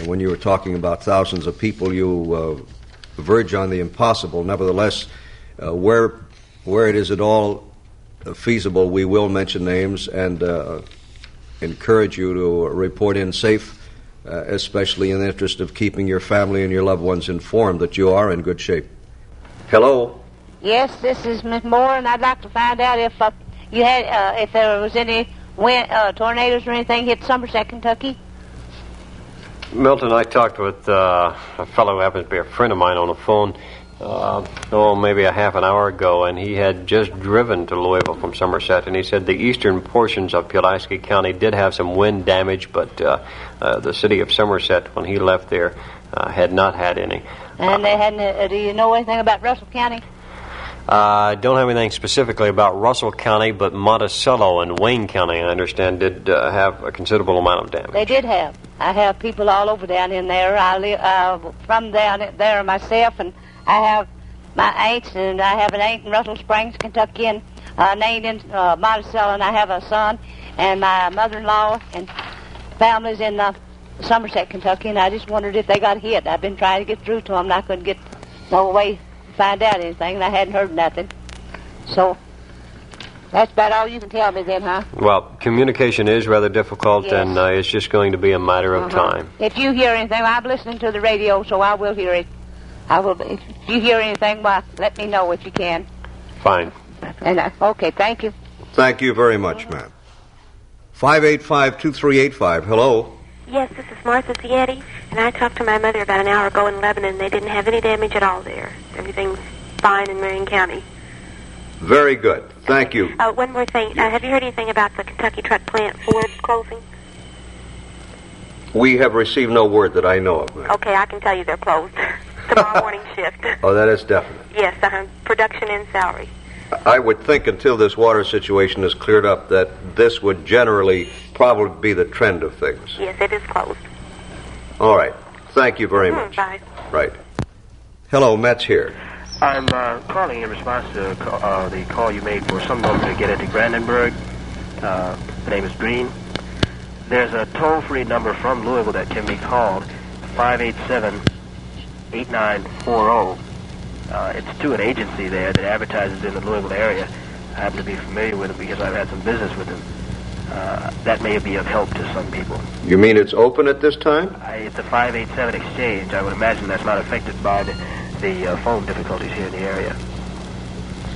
[SPEAKER 5] when you were talking about thousands of people, you verge on the impossible. Nevertheless, where it is at all feasible, we will mention names and encourage you to report in safe, especially in the interest of keeping your family and your loved ones informed that you are in good shape. Hello?
[SPEAKER 1] Yes, this is Miss Moore, and I'd like to find out if you had, if there was any tornadoes or anything hit Somerset, Kentucky.
[SPEAKER 6] Milton, I talked with a fellow who happens to be a friend of mine on the phone, maybe a half an hour ago, and he had just driven to Louisville from Somerset, and he said the eastern portions of Pulaski County did have some wind damage, but the city of Somerset, when he left there, had not had any.
[SPEAKER 1] And they hadn't, do you know anything about Russell County?
[SPEAKER 6] I don't have anything specifically about Russell County, but Monticello and Wayne County, I understand, did have a considerable amount of damage.
[SPEAKER 1] They did have. I have people all over down in there. I live from down there myself, and I have my aunts, and I have an aunt in Russell Springs, Kentucky, and an aunt in Monticello, and I have a son, and my mother-in-law, and families in Somerset, Kentucky, and I just wondered if they got hit. I've been trying to get through to them, and I couldn't get no way to find out anything, and I hadn't heard nothing. So that's about all you can tell me then, huh?
[SPEAKER 6] Well, communication is rather difficult,
[SPEAKER 1] yes.
[SPEAKER 6] And it's just going to be a matter of time.
[SPEAKER 1] If you hear anything, I'm listening to the radio, so I will hear it. If you hear anything, well, let me know if you can.
[SPEAKER 6] Fine.
[SPEAKER 1] And okay, thank you.
[SPEAKER 5] Thank you very much, ma'am. 585-2385. Hello.
[SPEAKER 17] Yes, this is Martha Zietti, and I talked to my mother about an hour ago in Lebanon. They didn't have any damage at all there. Everything's fine in Marion County.
[SPEAKER 5] Very good. Thank you.
[SPEAKER 17] One more thing. Have you heard anything about the Kentucky Truck Plant Ford closing?
[SPEAKER 5] We have received no word that I know of, ma'am.
[SPEAKER 17] Okay, I can tell you they're closed. Tomorrow morning shift.
[SPEAKER 5] Oh, that is definite.
[SPEAKER 17] Yes, production and salary.
[SPEAKER 5] I would think until this water situation is cleared up that this would generally probably be the trend of things.
[SPEAKER 17] Yes, it is closed.
[SPEAKER 5] All right. Thank you very much.
[SPEAKER 17] Bye.
[SPEAKER 5] Right. Hello, Matt's here.
[SPEAKER 18] I'm calling in response to the call you made for some number to get into Brandenburg. The name is Green. There's a toll-free number from Louisville that can be called, 587-8940. It's to an agency there that advertises in the Louisville area. I happen to be familiar with it because I've had some business with them. That may be of help to some people.
[SPEAKER 5] You mean it's open at this time?
[SPEAKER 18] It's a 587 exchange. I would imagine that's not affected by the phone difficulties here in the area.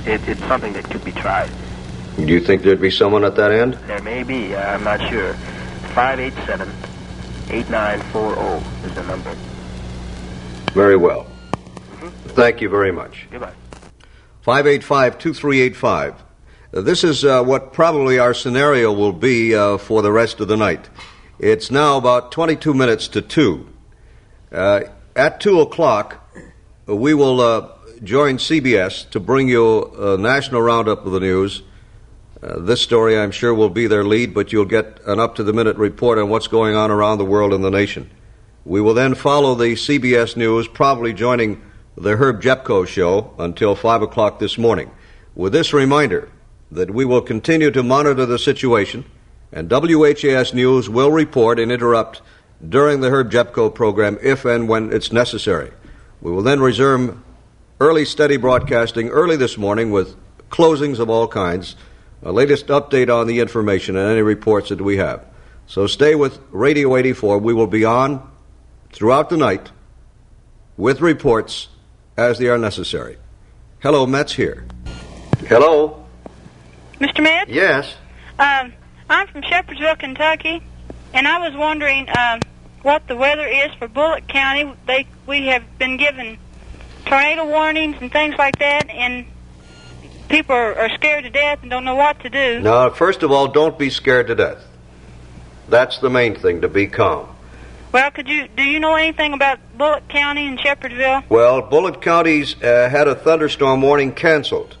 [SPEAKER 18] It's something that could be tried.
[SPEAKER 5] Do you think there'd be someone at that end?
[SPEAKER 18] There may be. I'm not sure. 587-8940 is the number.
[SPEAKER 5] Very well. Thank you very much.
[SPEAKER 18] Goodbye.
[SPEAKER 5] 585-2385. This is what probably our scenario will be for the rest of the night. It's now about 22 minutes to 2. At 2 o'clock, we will join CBS to bring you a national roundup of the news. This story, I'm sure, will be their lead, but you'll get an up-to-the-minute report on what's going on around the world and the nation. We will then follow the CBS News, probably joining the Herb Jepko show until 5 o'clock this morning, with this reminder that we will continue to monitor the situation, and WHAS News will report and interrupt during the Herb Jepko program if and when it's necessary. We will then resume early steady broadcasting early this morning with closings of all kinds, a latest update on the information and any reports that we have. So stay with Radio 84. We will be on throughout the night with reports as they are necessary. Hello, Metz here. Hello.
[SPEAKER 12] Mr. Metz?
[SPEAKER 5] Yes.
[SPEAKER 12] I'm from Shepherdsville, Kentucky, and I was wondering what the weather is for Bullitt County. We have been given tornado warnings and things like that, and people are scared to death and don't know what to do.
[SPEAKER 5] Now, first of all, don't be scared to death. That's the main thing, to be calm.
[SPEAKER 12] Well, do you know anything about Bullitt County and Shepherdsville?
[SPEAKER 5] Well, Bullitt County's had a thunderstorm warning canceled.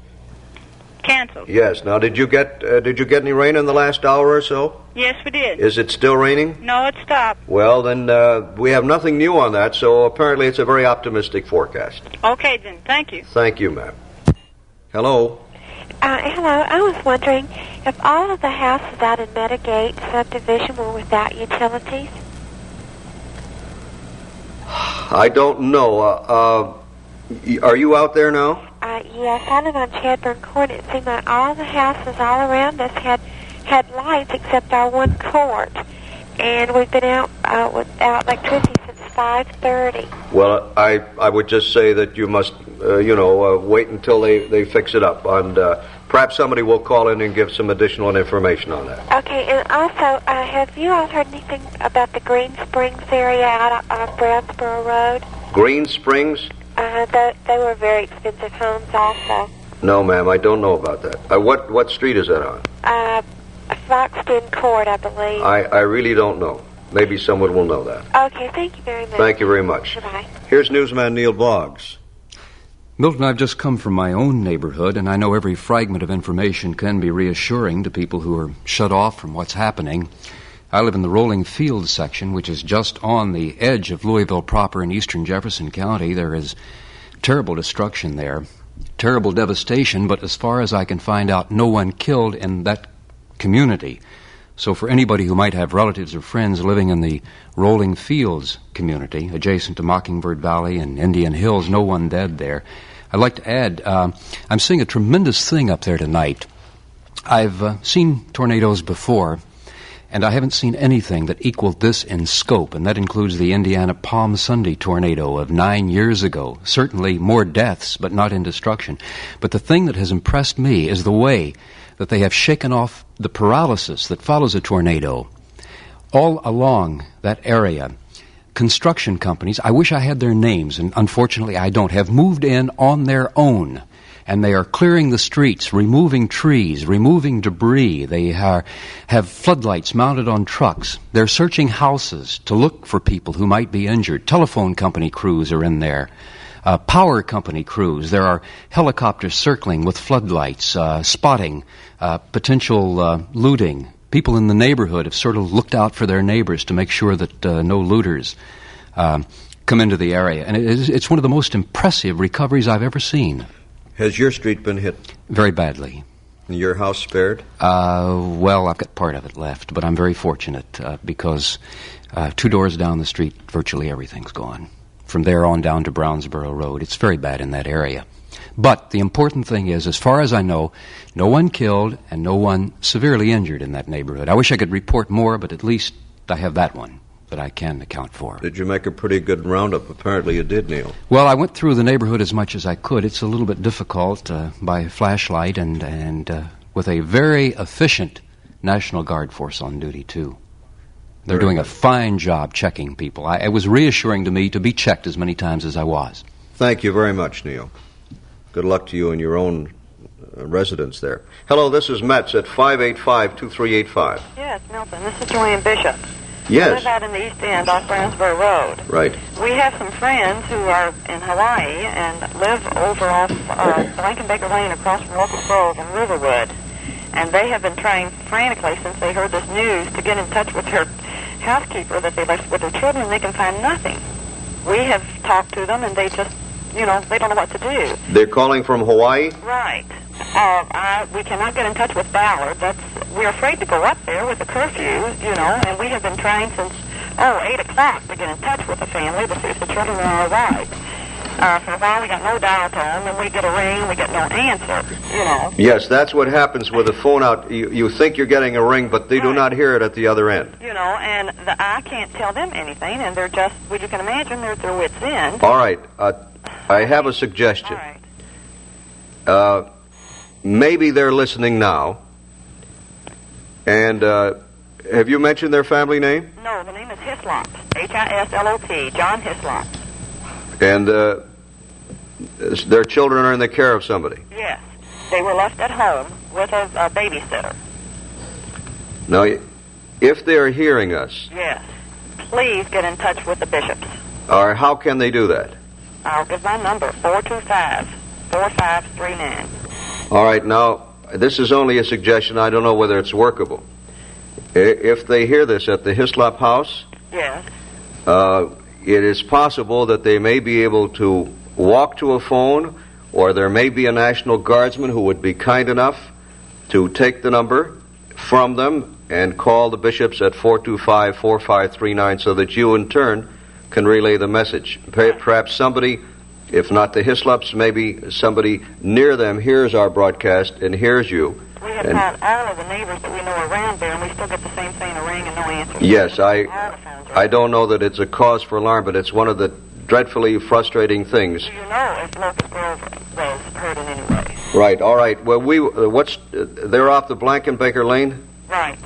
[SPEAKER 12] Canceled?
[SPEAKER 5] Yes. Now, did you get any rain in the last hour or so?
[SPEAKER 12] Yes, we did.
[SPEAKER 5] Is it still raining?
[SPEAKER 12] No, it stopped.
[SPEAKER 5] Well, then we have nothing new on that, so apparently it's a very optimistic forecast.
[SPEAKER 12] Okay, then. Thank you.
[SPEAKER 5] Thank you, ma'am. Hello.
[SPEAKER 17] Hello. I was wondering if all of the houses out in Meadowgate subdivision were without utilities.
[SPEAKER 5] I don't know. Are you out there now?
[SPEAKER 17] Yes, I live on Chadburn Court. It seemed like all the houses all around us had lights except our one court. And we've been out without electricity since 5:30.
[SPEAKER 5] Well, I would just say that you must, wait until they fix it up. And perhaps somebody will call in and give some additional information on that.
[SPEAKER 17] Okay, and also, have you all heard anything about the Green Springs area out on Brownsboro Road?
[SPEAKER 5] Green Springs?
[SPEAKER 17] They were very expensive homes also.
[SPEAKER 5] No, ma'am, I don't know about that. What street is that on?
[SPEAKER 17] Foxton Court, I believe.
[SPEAKER 5] I really don't know. Maybe someone will know that.
[SPEAKER 17] Okay, thank you very much.
[SPEAKER 5] Thank you very much.
[SPEAKER 17] Goodbye.
[SPEAKER 5] Here's newsman Neil Boggs.
[SPEAKER 23] Milton, I've just come from my own neighborhood, and I know every fragment of information can be reassuring to people who are shut off from what's happening. I live in the Rolling Fields section, which is just on the edge of Louisville proper in eastern Jefferson County. There is terrible destruction there, terrible devastation, but as far as I can find out, no one killed in that community. So for anybody who might have relatives or friends living in the Rolling Fields community, adjacent to Mockingbird Valley and Indian Hills, no one dead there. I'd like to add, I'm seeing a tremendous thing up there tonight. I've seen tornadoes before, and I haven't seen anything that equaled this in scope, and that includes the Indiana Palm Sunday tornado of 9 years ago. Certainly more deaths, but not in destruction. But the thing that has impressed me is the way that they have shaken off the paralysis that follows a tornado. All along that area, construction companies, I wish I had their names, and unfortunately I don't, have moved in on their own. And they are clearing the streets, removing trees, removing debris. They have floodlights mounted on trucks. They're searching houses to look for people who might be injured. Telephone company crews are in there. Power company crews. There are helicopters circling with floodlights, spotting potential looting. People in the neighborhood have sort of looked out for their neighbors to make sure that no looters come into the area. And it's one of the most impressive recoveries I've ever seen.
[SPEAKER 5] Has your street been hit?
[SPEAKER 23] Very badly.
[SPEAKER 5] Your house spared?
[SPEAKER 23] Well, I've got part of it left, but I'm very fortunate because 2 doors down the street, virtually everything's gone. From there on down to Brownsboro Road, it's very bad in that area. But the important thing is, as far as I know, no one killed and no one severely injured in that neighborhood. I wish I could report more, but at least I have that one that I can account for.
[SPEAKER 5] Did you make a pretty good roundup? Apparently you did, Neil.
[SPEAKER 23] Well, I went through the neighborhood as much as I could. It's a little bit difficult by flashlight and with a very efficient National Guard force on duty, too. They're doing a fine job checking people. It was reassuring to me to be checked as many times as I was.
[SPEAKER 5] Thank you very much, Neil. Good luck to you in your own residents there. Hello, this is Metz at 585-2385.
[SPEAKER 3] Yes, Milton. This is Joanne Bishop.
[SPEAKER 5] Yes.
[SPEAKER 3] I live out in the East End off Brownsboro Road.
[SPEAKER 5] Right.
[SPEAKER 3] We have some friends who are in Hawaii and live over off Blankenbaker Lane across from Locust Grove in Riverwood. And they have been trying frantically since they heard this news to get in touch with their housekeeper that they left with their children. They can find nothing. We have talked to them and they just, they don't know what to do.
[SPEAKER 5] They're calling from Hawaii?
[SPEAKER 3] Right. We cannot get in touch with Ballard. We're afraid to go up there with the curfew, and we have been trying since, 8 o'clock to get in touch with the family to see if the children are all right. For a while we got no dial tone, and we get a ring, we get no answer,
[SPEAKER 5] Yes, that's what happens with the phone out. You think you're getting a ring, but they do not hear it at the other end.
[SPEAKER 3] And I can't tell them anything, and they're just, well, you can imagine they're at their wits' end.
[SPEAKER 5] All right. I have a suggestion. All right. Maybe they're listening now. And have you mentioned their family name?
[SPEAKER 3] No, the name is Hislop. Hislop. John Hislop.
[SPEAKER 5] And their children are in the care of somebody?
[SPEAKER 3] Yes. They were left at home with a babysitter.
[SPEAKER 5] Now, if they're hearing us...
[SPEAKER 3] Yes. Please get in touch with the bishops.
[SPEAKER 5] Or how can they do that?
[SPEAKER 3] I'll give my number, 425-4539.
[SPEAKER 5] All right, now, this is only a suggestion. I don't know whether it's workable. If they hear this at the Hislop house,
[SPEAKER 3] yes,
[SPEAKER 5] it is possible that they may be able to walk to a phone, or there may be a National Guardsman who would be kind enough to take the number from them and call the bishops at 425-4539 so that you, in turn, can relay the message. Perhaps somebody, if not the Hislops, maybe somebody near them hears our broadcast and hears you.
[SPEAKER 3] We have called all of the neighbors that we know around there, and we still get the same thing, a ring and no answer.
[SPEAKER 5] Yes, I don't know that it's a cause for alarm, but it's one of the dreadfully frustrating things.
[SPEAKER 3] Do you know if Locust Grove was hurt in any way?
[SPEAKER 5] Right, all right. Well, they're off the Blankenbaker Lane?
[SPEAKER 3] Right.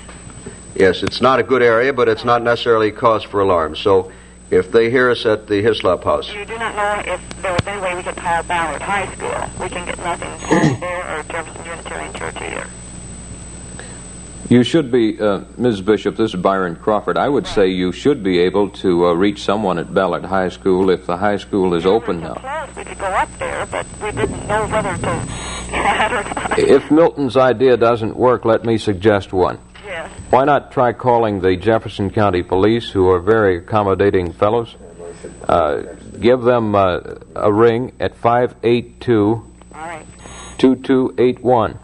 [SPEAKER 5] Yes, it's not a good area, but it's not necessarily cause for alarm. So if they hear us at the Hislop house.
[SPEAKER 3] You do not know if there was any way we could call Ballard High School. We can get nothing there or Jefferson Unitarian Church either.
[SPEAKER 4] You should be, Ms. Bishop, this is Byron Crawford. I would say you should be able to reach someone at Ballard High School if the high school is open now.
[SPEAKER 3] We could go up there, but we didn't know whether to chat or not.
[SPEAKER 4] If Milton's idea doesn't work, let me suggest one.
[SPEAKER 3] Yes.
[SPEAKER 4] Why not try calling the Jefferson County Police, who are very accommodating fellows? Give them a ring at 582-2281.